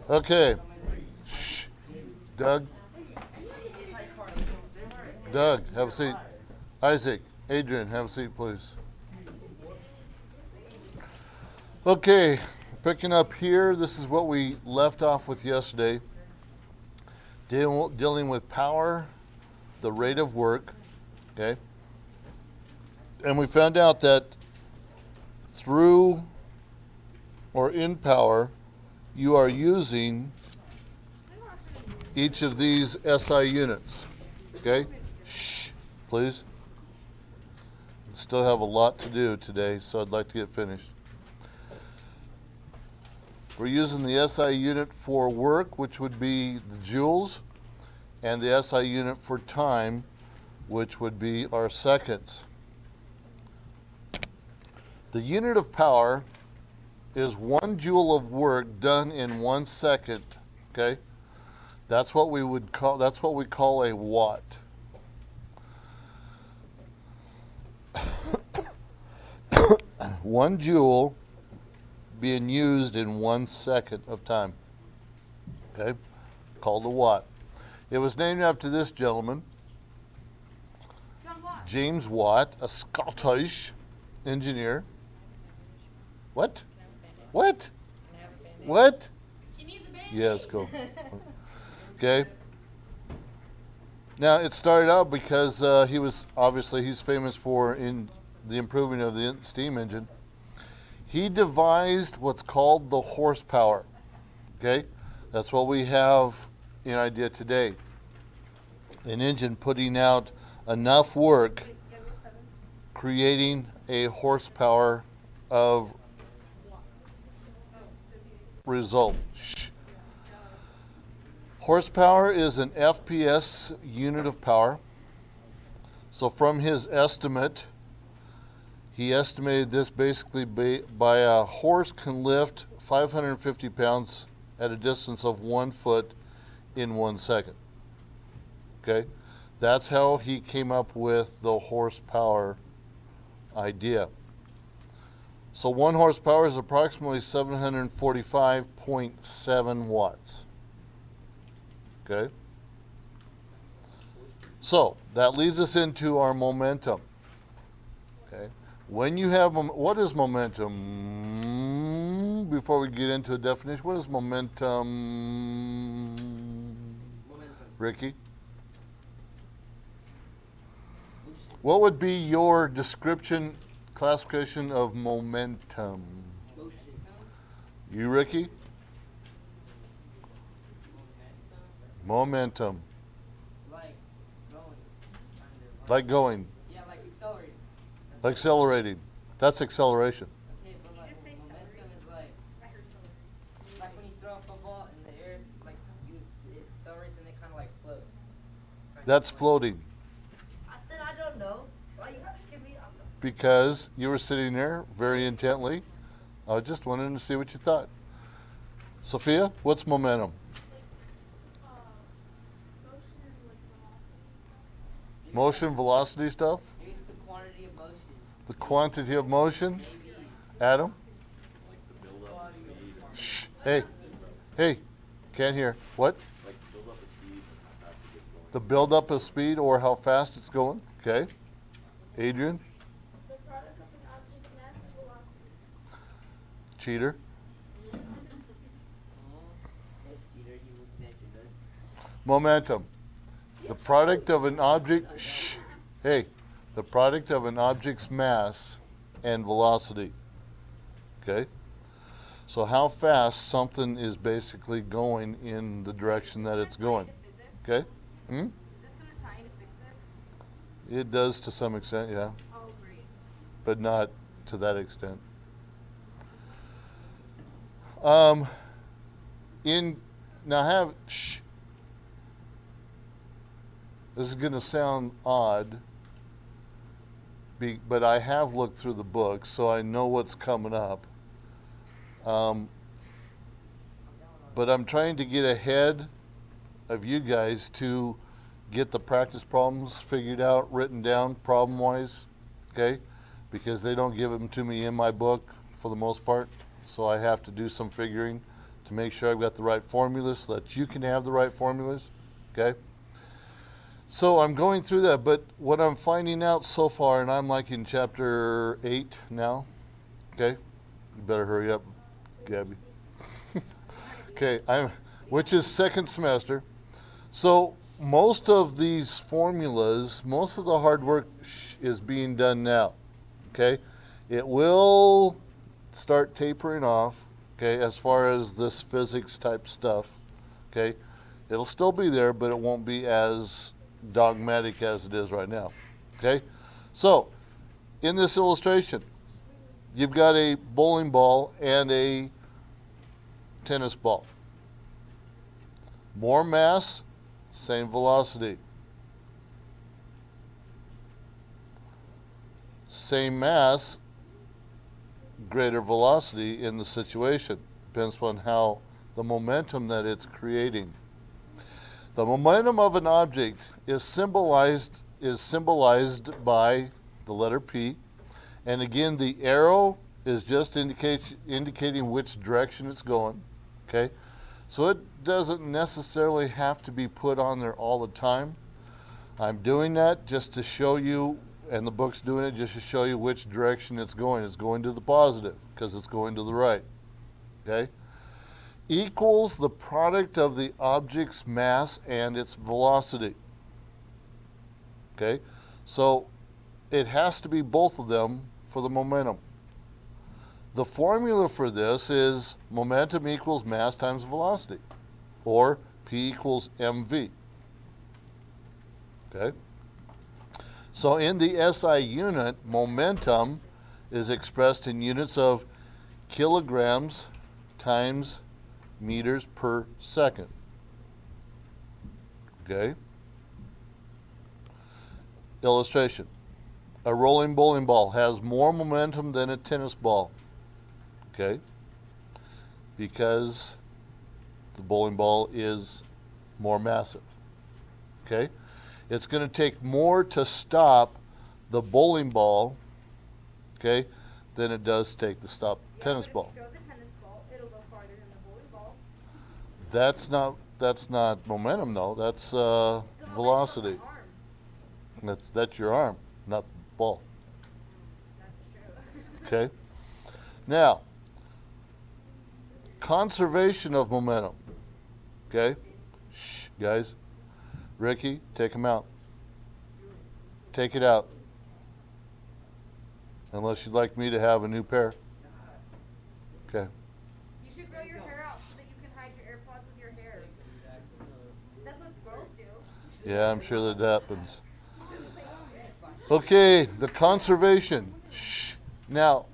Okay. Shh. Doug. Doug, have a seat. Isaac, Adrian, have a seat, please. Okay, picking up here, this is what we left off with yesterday. Dealing with power, the rate of work, okay? And we found out that through or in power, you are using each of these SI units, okay? Shh, please. Still have a lot to do today, so I'd like to get finished. We're using the SI unit for work, which would be the joules, and the SI unit for time, which would be our seconds. The unit of power is 1 joule of work done in 1 second, okay? That's what we call a watt. One joule being used in 1 second of time, okay? Called a watt. It was named after this gentleman, John Watt. James Watt, a Scottish engineer. What? What? What? She needs a baby. Yes, go. Okay. Now it started out because he's famous for in the improvement of the steam engine. He devised what's called the horsepower. Okay, that's what we have in idea today. An engine putting out enough work, creating a horsepower of result. Shh. Horsepower is an FPS unit of power. So from his estimate, he estimated this basically by a horse can lift 550 pounds at a distance of 1 foot in 1 second. Okay, that's how he came up with the horsepower idea. So 1 horsepower is approximately 745.7 watts. Okay. So that leads us into our momentum. Okay. When you have, what is momentum? Before we get into a definition, what is momentum? Ricky? What would be your description, classification of momentum? You, Ricky? Momentum. Like going. Like going. Yeah, like accelerating. Accelerating. That's acceleration. Okay, but like momentum is like when you throw a football in the air, like it accelerates and it kind of like floats. That's floating. Then I don't know. Why you asking me? Because you were sitting there very intently. I was just wanting to see what you thought. Sophia, what's momentum? Motion, velocity stuff? Maybe it's the quantity of motion. The quantity of motion? Maybe. Adam? Shh. Hey. Hey. Can't hear. What? The buildup of speed or how fast it's going? Okay. Adrian? The product of an object's mass and velocity. Cheater? Cheater, you look at your nuts. Momentum. The product of an object, shh, hey, the product of an object's mass and velocity. Okay? So how fast something is basically going in the direction that it's going. Okay? Hmm? Is this going to tie into physics? It does to some extent, yeah, Oh, great. but not to that extent. Shh. This is going to sound odd, but I have looked through the book, so I know what's coming up. But I'm trying to get ahead of you guys to get the practice problems figured out, written down problem-wise, okay? Because they don't give them to me in my book for the most part, so I have to do some figuring to make sure I've got the right formulas so that you can have the right formulas, okay? So I'm going through that, but what I'm finding out so far, and I'm like in chapter 8 now, okay? You better hurry up, Gabby. Okay, which is second semester. So most of these formulas, most of the hard work is being done now, okay? It will start tapering off, okay, as far as this physics type stuff, okay? It'll still be there, but it won't be as dogmatic as it is right now, okay? So, in this illustration, you've got a bowling ball and a tennis ball. More mass, same velocity. Same mass, greater velocity in the situation. Depends upon how the momentum that it's creating. The momentum of an object is symbolized by the letter P, and again the arrow is just indicating which direction it's going. Okay, so it doesn't necessarily have to be put on there all the time. I'm doing that just to show you, and the book's doing it just to show you which direction it's going. It's going to the positive because it's going to the right. Okay? Equals the product of the object's mass and its velocity. Okay? So it has to be both of them for the momentum. The formula for this is momentum equals mass times velocity, or P equals mv. Okay? So in the SI unit, momentum is expressed in units of kilograms times meters per second. Okay? Illustration. A rolling bowling ball has more momentum than a tennis ball. Okay? Because the bowling ball is more massive. Okay? It's going to take more to stop the bowling ball, okay, than it does to take the stop tennis ball. If you throw the tennis ball, it'll go farther than the bowling ball. That's not momentum though. That's The velocity. momentum on my arm. That's your arm, not the ball. That's true. Okay. Now, conservation of momentum. Okay. Shh, guys. Ricky, take him out. Take it out. Unless you'd like me to have a new pair. Okay. You should grow your hair out so that you can hide your AirPods with your hair. That's what girls do. Yeah, I'm sure that happens. Okay, the conservation. Shh. Now,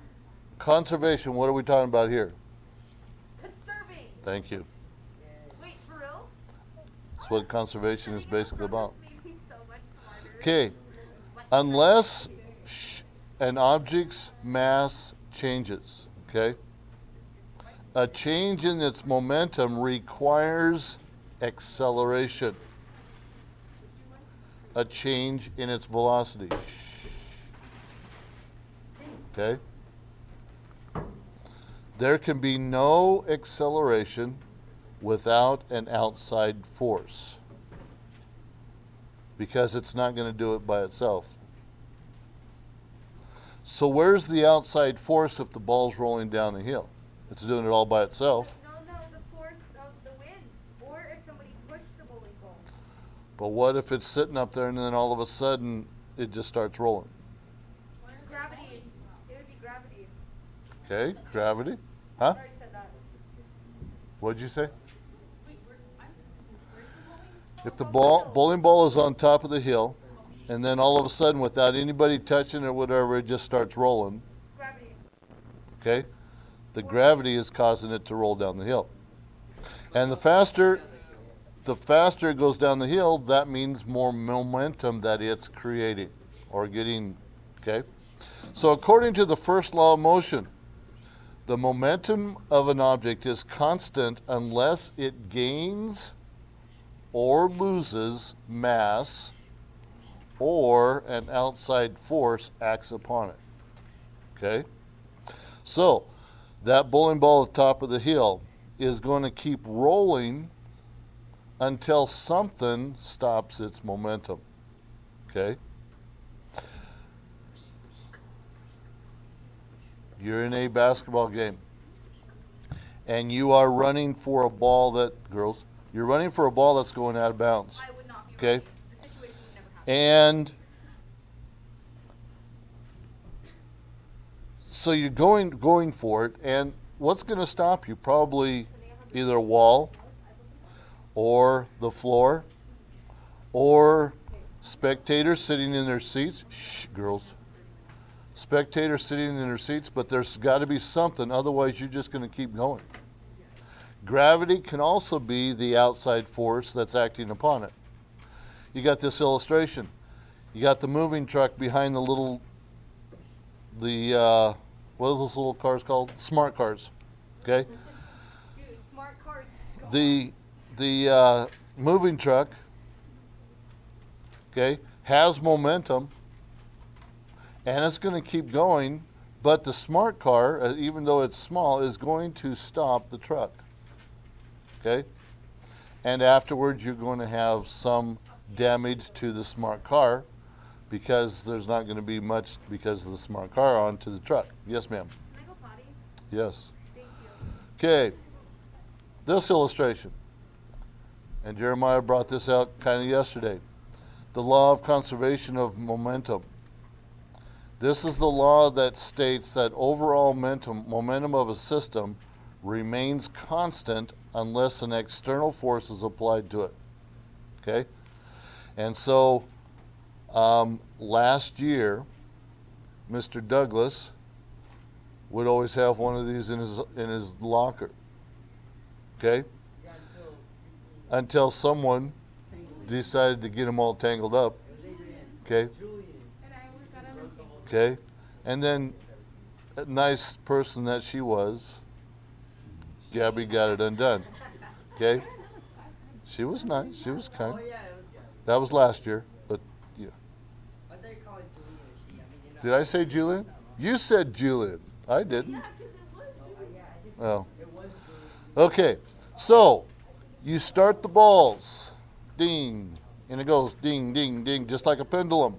conservation, what are we talking about here? Conserving. Thank you. Wait, for real? That's what conservation is basically about. Made me so much smarter. Okay, unless an object's mass changes, okay? A change in its momentum requires acceleration. A change in its velocity. Okay? There can be no acceleration without an outside force, because it's not going to do it by itself. So where's the outside force if the ball's rolling down the hill? It's doing it all by itself. No, the force of the wind. Or if somebody pushed the bowling ball. But what if it's sitting up there and then all of a sudden it just starts rolling? Gravity. It would be gravity. Okay, gravity. I Huh? already said that. What'd you say? If the bowling ball is on top of the hill, and then all of a sudden, without anybody touching it or whatever, it just starts rolling, Gravity. okay? The gravity is causing it to roll down the hill. And the faster it goes down the hill, that means more momentum that it's creating or getting, okay? So according to the first law of motion, the momentum of an object is constant unless it gains or loses mass or an outside force acts upon it. Okay? So, that bowling ball at the top of the hill is going to keep rolling until something stops its momentum. Okay? You're in a basketball game, and you are running for a ball that, girls, you're running for a ball that's going out of bounds. I would not be Okay? ready. The situation would never happen. And so you're going for it, and what's going to stop you? Probably either a wall or the floor or spectators sitting in their seats. Shh, girls. Spectators sitting in their seats, but there's got to be something, otherwise you're just going to keep going. Gravity can also be the outside force that's acting upon it. You got this illustration. You got the moving truck behind what are those little cars called? Smart cars. Okay? Dude, smart cars. The moving truck, okay, has momentum, and it's going to keep going, but the smart car, even though it's small, is going to stop the truck. Okay? And afterwards, you're going to have some damage to the smart car because there's not going to be much because of the smart car onto the truck. Yes, ma'am. Can I go potty? Yes. Thank you. Okay. This illustration, and Jeremiah brought this out kind of yesterday. The law of conservation of momentum. This is the law that states that overall momentum of a system remains constant unless an external force is applied to it. Okay? And so, last year, Mr. Douglas would always have one of these in his locker. Okay? Until someone decided to get them all tangled up. Okay? Okay? And then, a nice person that she was, Gabby got it undone. Okay? She was nice. She was kind. That was last year, but yeah. Did I say Julian? You said Julian. I didn't. Oh. Okay. So, you start the balls. Ding. And it goes ding, ding, ding, just like a pendulum.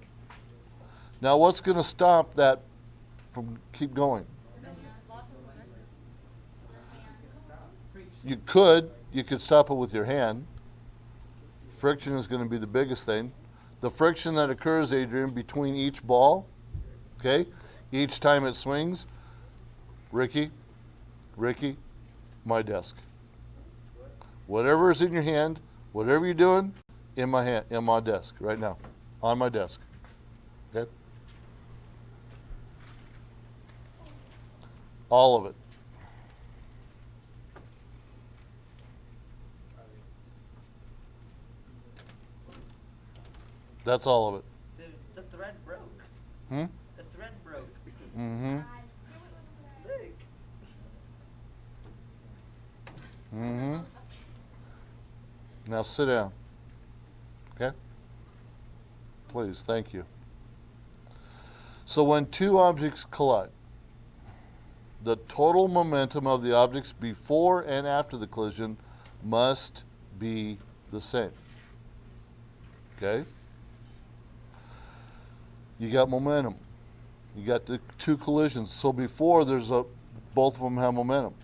Now, what's going to stop that from keep going? You could stop it with your hand. Friction is going to be the biggest thing. The friction that occurs, Adrian, between each ball, okay, each time it swings, Ricky, my desk. Whatever is in your hand, whatever you're doing, in my hand, in my desk, right now, on my desk. Okay? All of it. That's all of it. The thread broke. Hmm? The thread broke. Mm-hmm. Look. Mm-hmm. Now sit down. Okay? Please, thank you. So when two objects collide, the total momentum of the objects before and after the collision must be the same. Okay? You got momentum. You got the two collisions. So before both of them have momentum.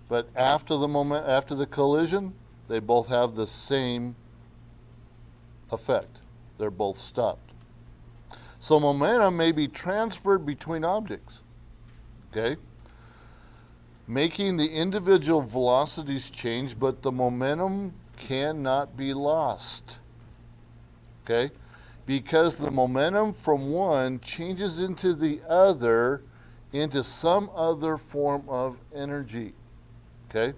But after the collision, they both have the same effect. They're both stopped. So momentum may be transferred between objects. Okay? Making the individual velocities change, but the momentum cannot be lost. Okay? Because the momentum from one changes into the other into some other form of energy. Okay?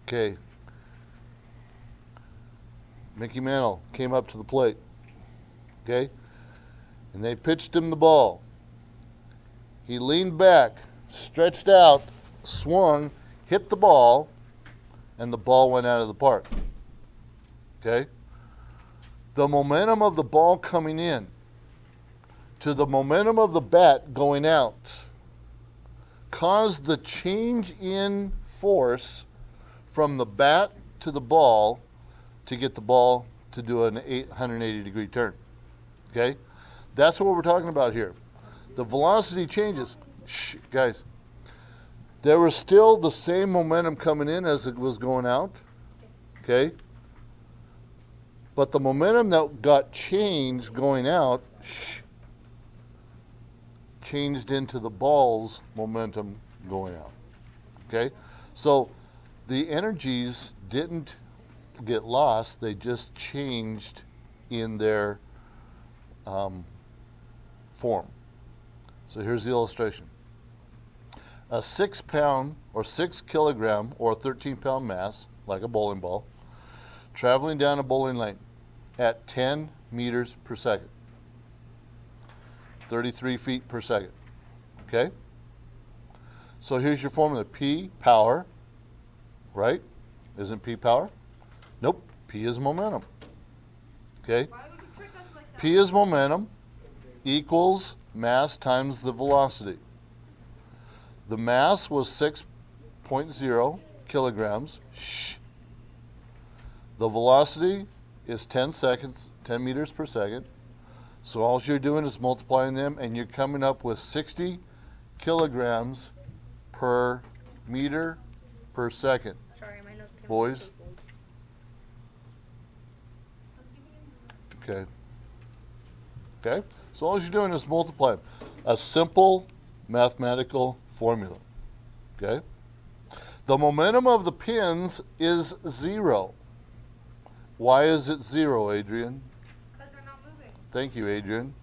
Okay. Mickey Mantle came up to the plate. Okay? And they pitched him the ball. He leaned back, stretched out, swung, hit the ball, and the ball went out of the park. Okay? The momentum of the ball coming in to the momentum of the bat going out caused the change in force from the bat to the ball to get the ball to do an 180-degree turn. Okay? That's what we're talking about here. The velocity changes. Shh, guys. There was still the same momentum coming in as it was going out. Okay? But the momentum that got changed going out, changed into the ball's momentum going out. Okay? So the energies didn't get lost, they just changed in their form. So here's the illustration. A 6 pound or 6 kilogram or 13 pound mass, like a bowling ball, traveling down a bowling lane at 10 meters per second, 33 feet per second. Okay? So here's your formula. P, power, right? Isn't P power? Nope. P is momentum. Okay? Why would you trick us like that? P is momentum equals mass times the velocity. The mass was 6.0 kilograms. The velocity is 10 meters per second. So all you're doing is multiplying them, and you're coming up with 60 kilograms per meter per second. Sorry, my notes came Boys? out. Okay. Okay? So all you're doing is multiply them. A simple mathematical formula. Okay? The momentum of the pins is 0. Why is it 0, Adrian? Because they're not moving. Thank you, Adrian.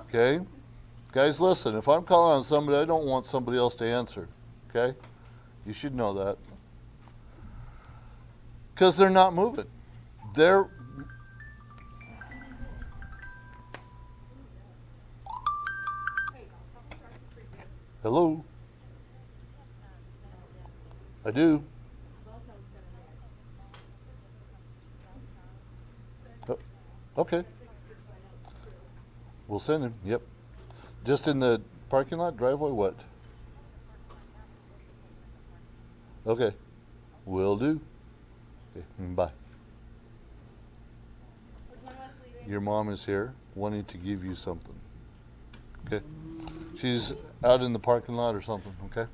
Okay? Guys, listen, if I'm calling on somebody, I don't want somebody else to answer. Okay? You should know that. Because they're not moving. They're... Hello? I do. Oh, okay. We'll send him, yep. Just in the parking lot, driveway, what? Okay. Will do. Okay, bye. Your mom is here wanting to give you something. Okay? She's out in the parking lot or something, okay?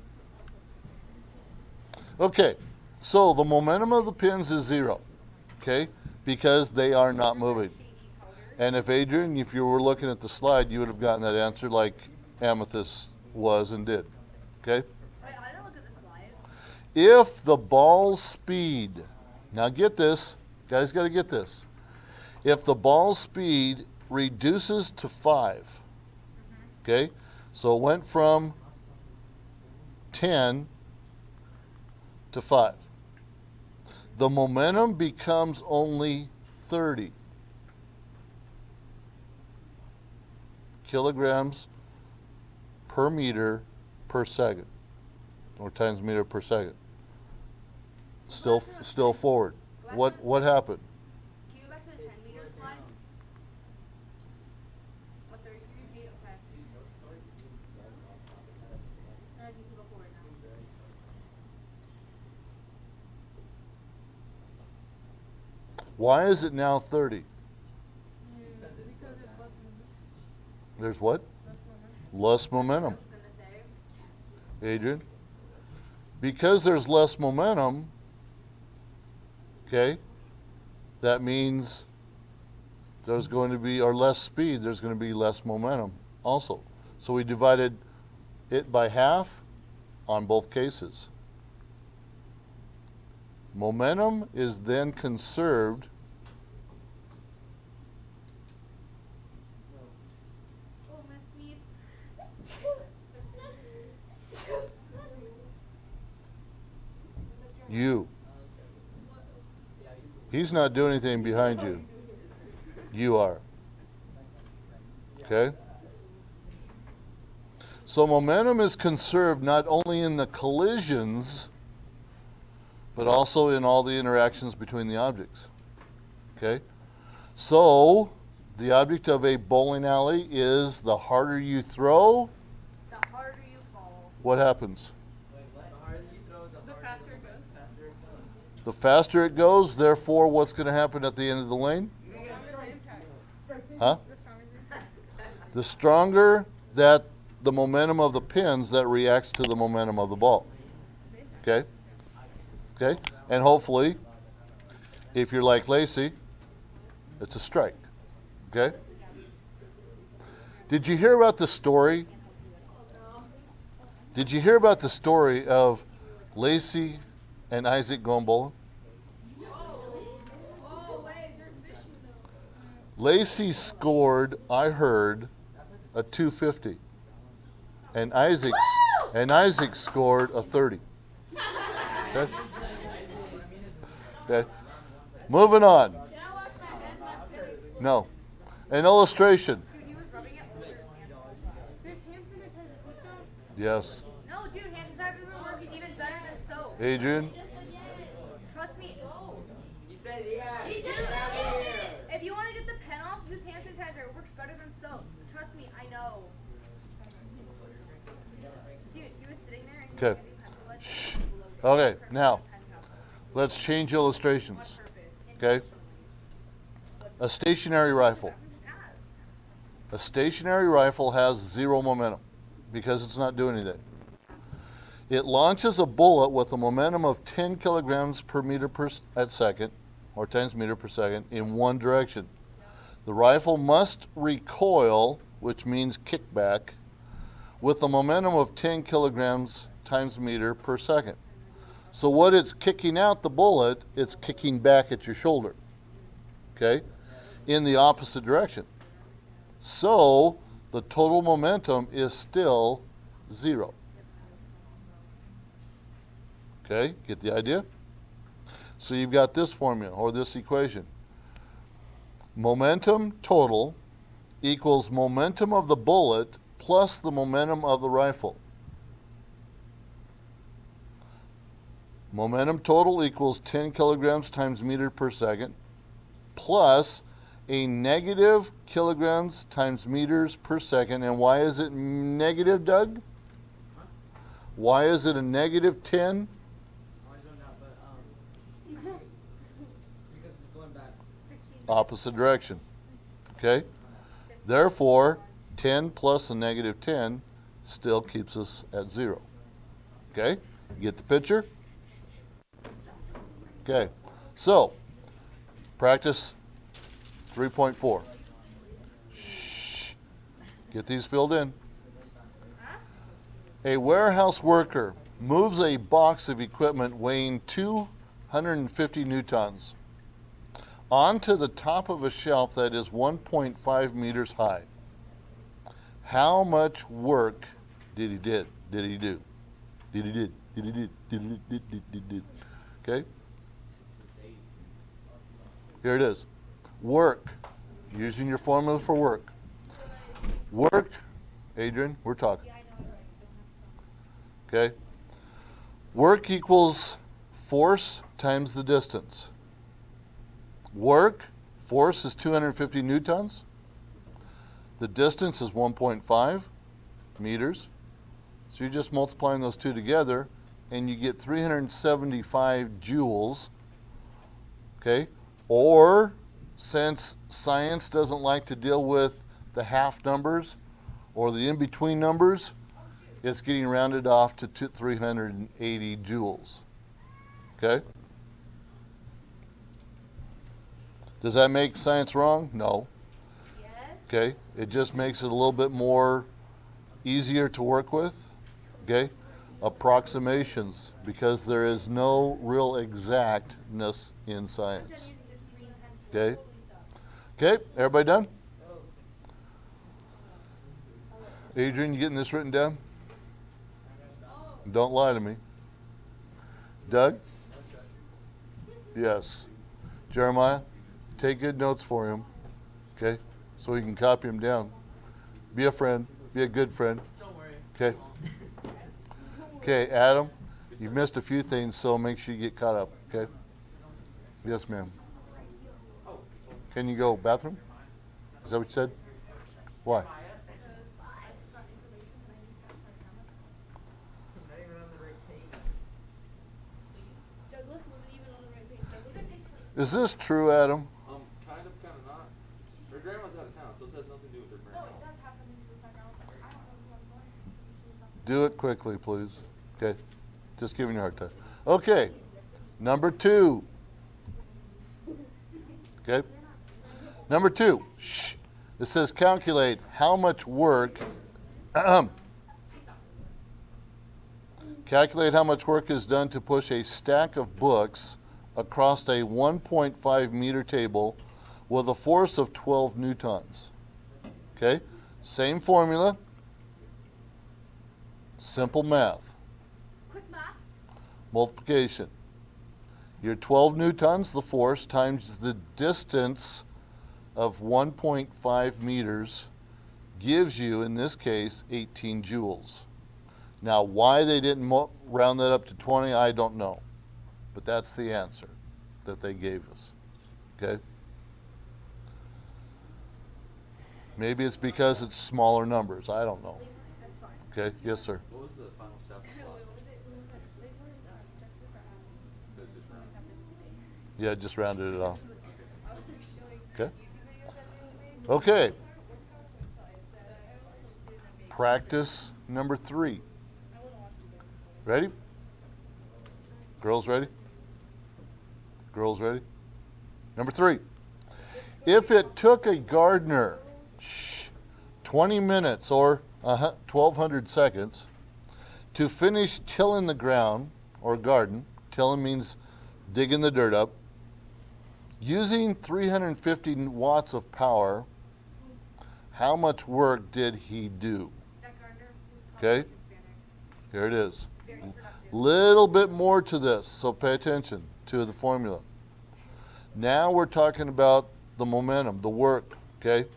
Okay, so the momentum of the pins is 0, okay? Because they are not moving. And if Adrian, if you were looking at the slide, you would have gotten that answer like Amethyst was and did, okay? Wait, I didn't look at the slide. If the ball's speed, now get this, guys got to get this. If the ball's speed reduces to 5, okay? So it went from 10 to 5. The momentum becomes only 30 kilograms per meter per second, or times meter per second. Still forward. What happened? Can you go back to the 10 meter slide? What, 33 feet? Okay. No, you can go forward now. Why is it now 30? Because it's less movement. There's what? Less momentum. Less momentum. I was gonna say. Adrian? Because there's less momentum, okay, that means there's going to be, or less speed, there's going to be less momentum also. So we divided it by half on both cases. Momentum is then conserved Oh, my sneeze. you. He's not doing anything behind you. You are. Okay? So momentum is conserved not only in the collisions, but also in all the interactions between the objects. Okay? So the object of a bowling alley is the harder you throw, The harder you fall, what happens? the faster it goes. The faster it goes, therefore, what's going to happen at the end of the lane? Huh? The stronger that the momentum of the pins that reacts to the momentum of the ball. Okay? Okay? And hopefully, if you're like Lacey, it's a strike. Okay? Did you hear about the story? Did you hear about the story of Lacey and Isaac going bowling? Oh, wait, there's fishing though. Lacey scored, I heard, a 250. And Isaac scored a 30. Okay? Okay. Moving on. Can I wash my hands? My pin exploded. No. An illustration. Dude, he was rubbing it with his hand. There's hand sanitizer. Put down. Yes. No, dude, hand sanitizer works even better than soap. Adrian? Trust me. He said, yeah. He get just out of here. If you want to get the pen off, use hand sanitizer. It works better than soap. Trust me, I know. Dude, he was sitting there and he was Okay. using pencil lead. Shh. Okay, now, let's change illustrations. Okay? A stationary rifle. A stationary rifle has zero momentum because it's not doing anything. It launches a bullet with a momentum of 10 kilograms per meter at second, or times meter per second, in one direction. The rifle must recoil, which means kickback, with a momentum of 10 kilograms times meter per second. So what it's kicking out the bullet, it's kicking back at your shoulder, okay, in the opposite direction. So the total momentum is still zero. Okay, get the idea? So you've got this formula or this equation. Momentum total equals momentum of the bullet plus the momentum of the rifle. Momentum total equals 10 kilograms times meter per second plus a negative kilograms times meters per second. And why is it negative, Doug? Why is it a negative 10? Because it's going back. Opposite direction. Okay? Therefore, 10 plus a negative 10 still keeps us at 0. Okay? You get the picture? Okay. So, practice 3.4. Shh. Get these filled in. A warehouse worker moves a box of equipment weighing 250 newtons onto the top of a shelf that is 1.5 meters high. How much work did he do? Okay? Here it is. Work. Using your formula for work. Work. Adrian, we're talking. Okay? Work equals force times the distance. Work, force is 250 newtons. The distance is 1.5 meters. So you're just multiplying those two together and you get 375 joules. Okay? Or, since science doesn't like to deal with the half numbers or the in-between numbers, it's getting rounded off to 380 joules. Okay? Does that make science wrong? No. Yes. Okay? It just makes it a little bit more easier to work with. Okay? Approximations, because there is no real exactness in science. Okay? Okay, everybody done? Adrian, you getting this written down? Don't lie to me. Doug? Yes. Jeremiah, take good notes for him. Okay? So he can copy them down. Be a friend. Be a good friend. Don't worry. Okay? Okay, Adam, you've missed a few things, so make sure you get caught up, okay? Yes, ma'am. Can you go bathroom? Is that what you said? Why? Douglas wasn't even on the right page. Douglas. Is this true, Adam? Kind of not. Her grandma's out of town, so it has nothing to do with her No, grandma. it does have something to do with my grandma. I don't know who I'm going to. Do it quickly, please. Okay. Just giving you a hard time. Okay. Number 2. Okay. Number 2. Shh. It says calculate how much work. Calculate how much work is done to push a stack of books across a 1.5 meter table with a force of 12 newtons. Okay? Same formula. Simple math. Quick math. Multiplication. Your 12 newtons, the force, times the distance of 1.5 meters gives you, in this case, 18 joules. Now, why they didn't round that up to 20, I don't know. But that's the answer that they gave us. Okay? Maybe it's because it's smaller numbers. I don't know. Okay? Yes, sir. What was the final step? Yeah, just rounded it off. Okay? Okay. Practice number 3. Ready? Girls ready? Girls ready? Number 3. If it took a gardener 20 minutes or 1,200 seconds to finish tilling the ground or garden, tilling means digging the dirt up, using 350 watts of power, how much work did he do? Okay? Here it is. Little bit more to this, so pay attention to the formula. Now we're talking about the momentum, the work, okay?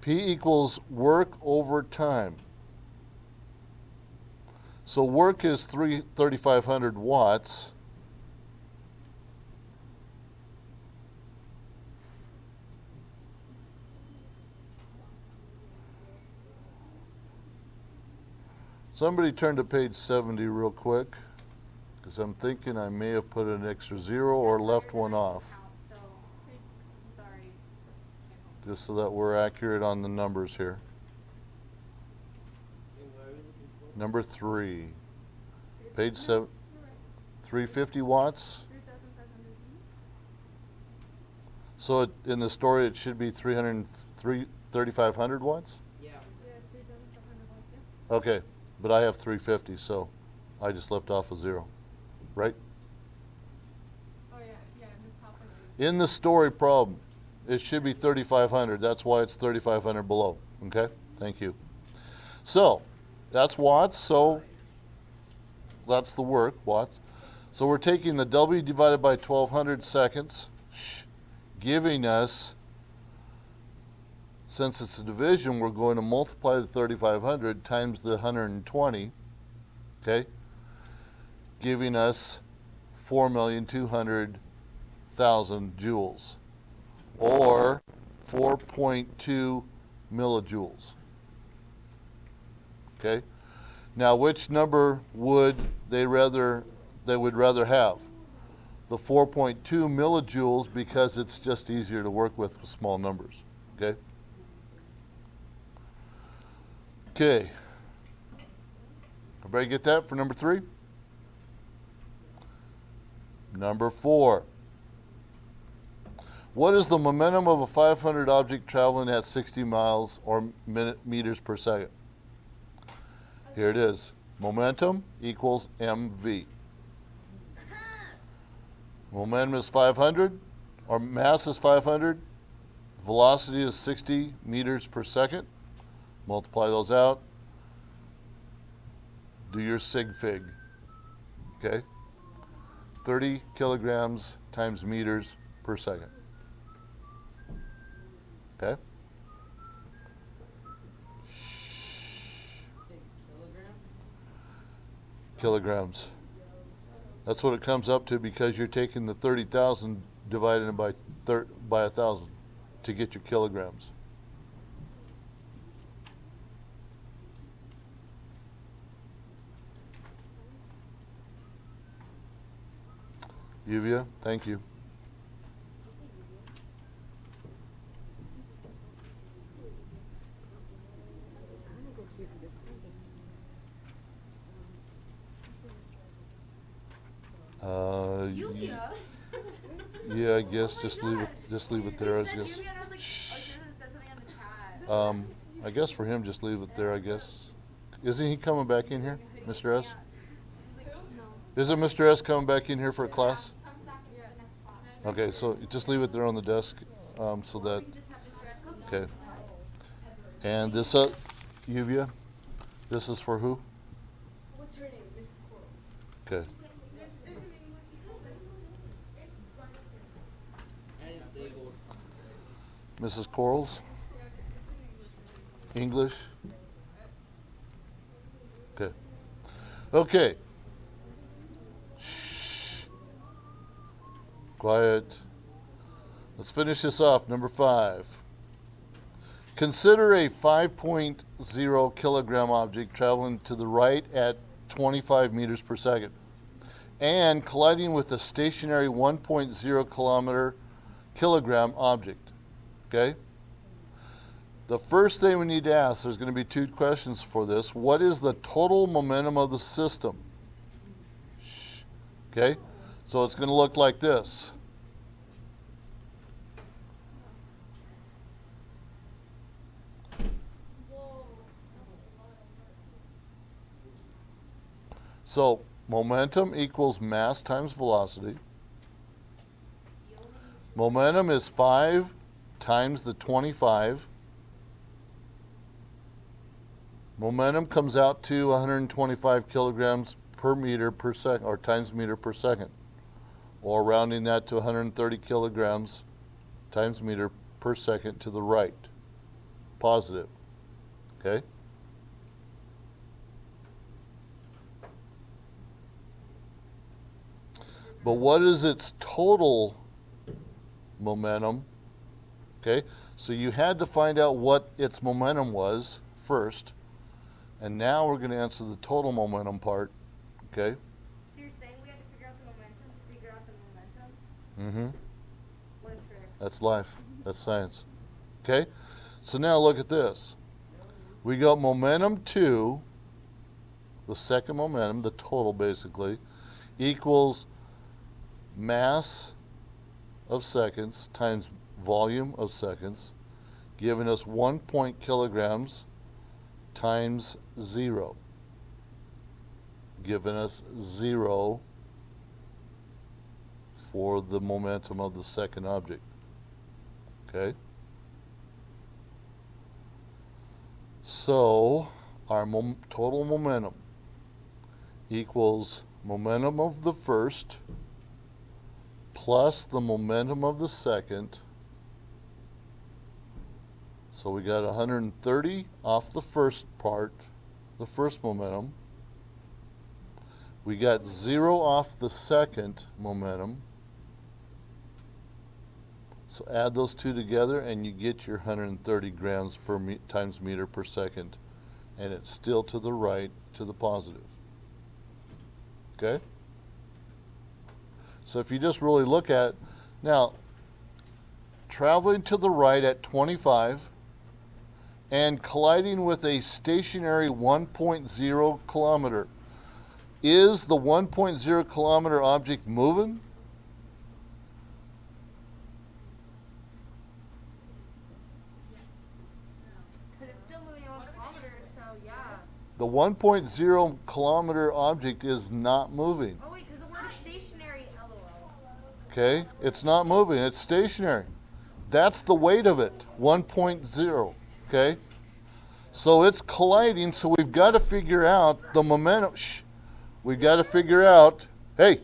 P equals work over time. So work is 3,500 watts. Somebody turn to page 70 real quick, because I'm thinking I may have put an extra 0 or left one off, just so that we're accurate on the numbers here. Number 3, page 7, 350 watts. So in the story it should be 3,500 watts? Yeah. Okay. But I have 350, so I just left off a 0, right? Oh yeah, yeah. In the story problem, it should be 3,500. That's why it's 3,500 below. Okay? Thank you. So, that's watts. So, that's the work, watts. So we're taking the W divided by 1,200 seconds, giving us, since it's a division, we're going to multiply the 3,500 times the 120, okay, giving us 4,200,000 joules, or 4.2 millijoules. Okay. Now, which number would they would rather have? The 4.2 millijoules, because it's just easier to work with small numbers. Okay. Okay. Everybody get that for number 3? Number 4. What is the momentum of a 500 object traveling at 60 miles or meters per second? Here it is. Momentum equals mv. Momentum is 500, or mass is 500. Velocity is 60 meters per second. Multiply those out. Do your sig fig. Okay? 30 kilograms times meters per second. Okay? Kilograms. That's what it comes up to, because you're taking the 30,000 divided by 1,000. to get your kilograms. Yuvia, thank you. Yuvia? Yeah, I guess just leave it there. I guess. Yuvia, and I was like, oh, she said something on the chat. I guess for him, just leave it there. I guess. Isn't he coming back in here, Mr. S? Isn't Mr. S coming back in here for a class? Okay, so just leave it there on the desk, so that. Okay. And this, Yuvia, this is for who? What's her name? Mrs. Coral. Okay. Mrs. Corals? English? Okay. Okay. Shh. Quiet. Let's finish this off. Number 5. Consider a 5.0 kilogram object traveling to the right at 25 meters per second and colliding with a stationary 1.0 kilogram object. Okay? The first thing we need to ask, there's going to be 2 questions for this. What is the total momentum of the system? Shh. Okay? So it's going to look like this. So momentum equals mass times velocity. Momentum is 5 times the 25. Momentum comes out to 125 kilograms per meter per second, or times meter per second, or rounding that to 130 kilograms times meter per second to the right. Positive. Okay? But what is its total momentum? Okay, so you had to find out what its momentum was first, and now we're going to answer the total momentum part. Okay? So you're saying we had to figure out the momentum to figure out the momentum? Mm-hmm. What is fair? That's life. That's science. Okay? So now look at this. We got momentum 2, the second momentum, the total basically, equals mass of seconds times volume of seconds, giving us 1 kilograms times 0, giving us 0 for the momentum of the second object. Okay? So our total momentum equals momentum of the first plus the momentum of the second. So we got 130 off the first part, the first momentum. We got 0 off the second momentum. So add those 2 together and you get your 130 grams per times meter per second. And it's still to the right, to the positive. Okay? So if you just really look at, now, traveling to the right at 25 and colliding with a stationary 1.0 kilometer. Is the 1.0 kilometer object moving? Because it's still moving at 1 kilometer, so yeah. The 1.0 kilometer object is not moving. Oh wait, because the word is stationary, LOL. Okay? It's not moving, it's stationary. That's the weight of it, 1.0. Okay? So it's colliding, so we've got to figure out the momentum. We've got to figure out, hey,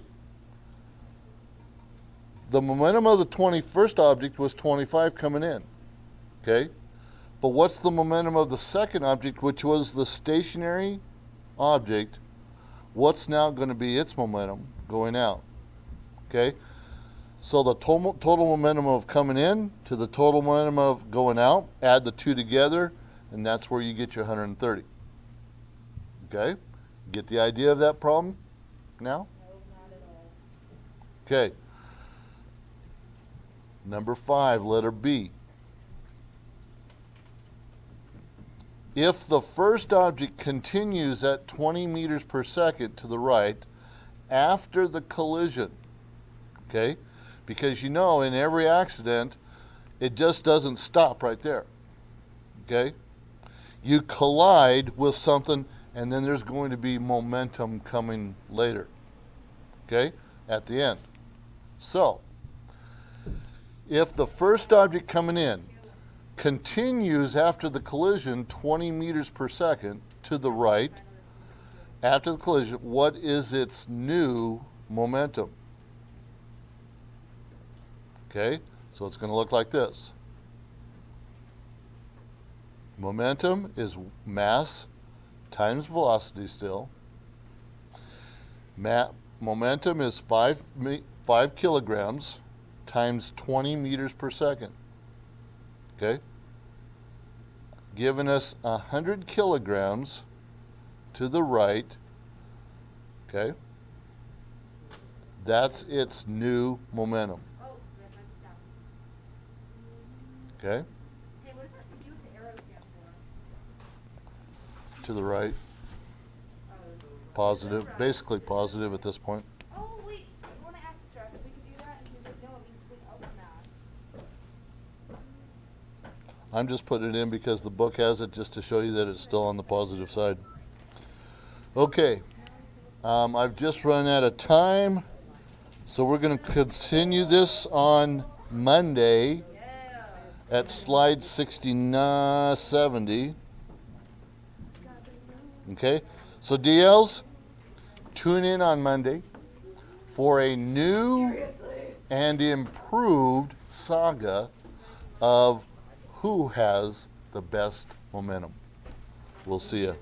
the momentum of the 21st object was 25 coming in. Okay? But what's the momentum of the second object, which was the stationary object? What's now going to be its momentum going out? Okay? So the total momentum of coming in to the total momentum of going out, add the two together, and that's where you get your 130. Okay? Get the idea of that problem now? Okay. Number 5, letter B. If the first object continues at 20 meters per second to the right after the collision, okay? Because you know in every accident, it just doesn't stop right there, okay? You collide with something and then there's going to be momentum coming later, okay, at the end. So, if the first object coming in continues after the collision 20 meters per second to the right, after the collision, what is its new momentum? Okay, so it's going to look like this. Momentum is mass times velocity still. Momentum is 5 kilograms times 20 meters per second. Okay? Giving us 100 kilograms to the right. Okay? That's its new momentum. Okay? Hey, what does that have to do with the arrow stand for? To the right. Positive. Basically positive at this point. Oh, wait. I want to ask Stress if we could do that. And he's like, no, it means big other math. I'm just putting it in because the book has it just to show you that it's still on the positive side. Okay. I've just run out of time. So we're going to continue this on Monday at slide 6970. Okay. So DLs, tune in on Monday for a new and improved saga of who has the best momentum. We'll see you.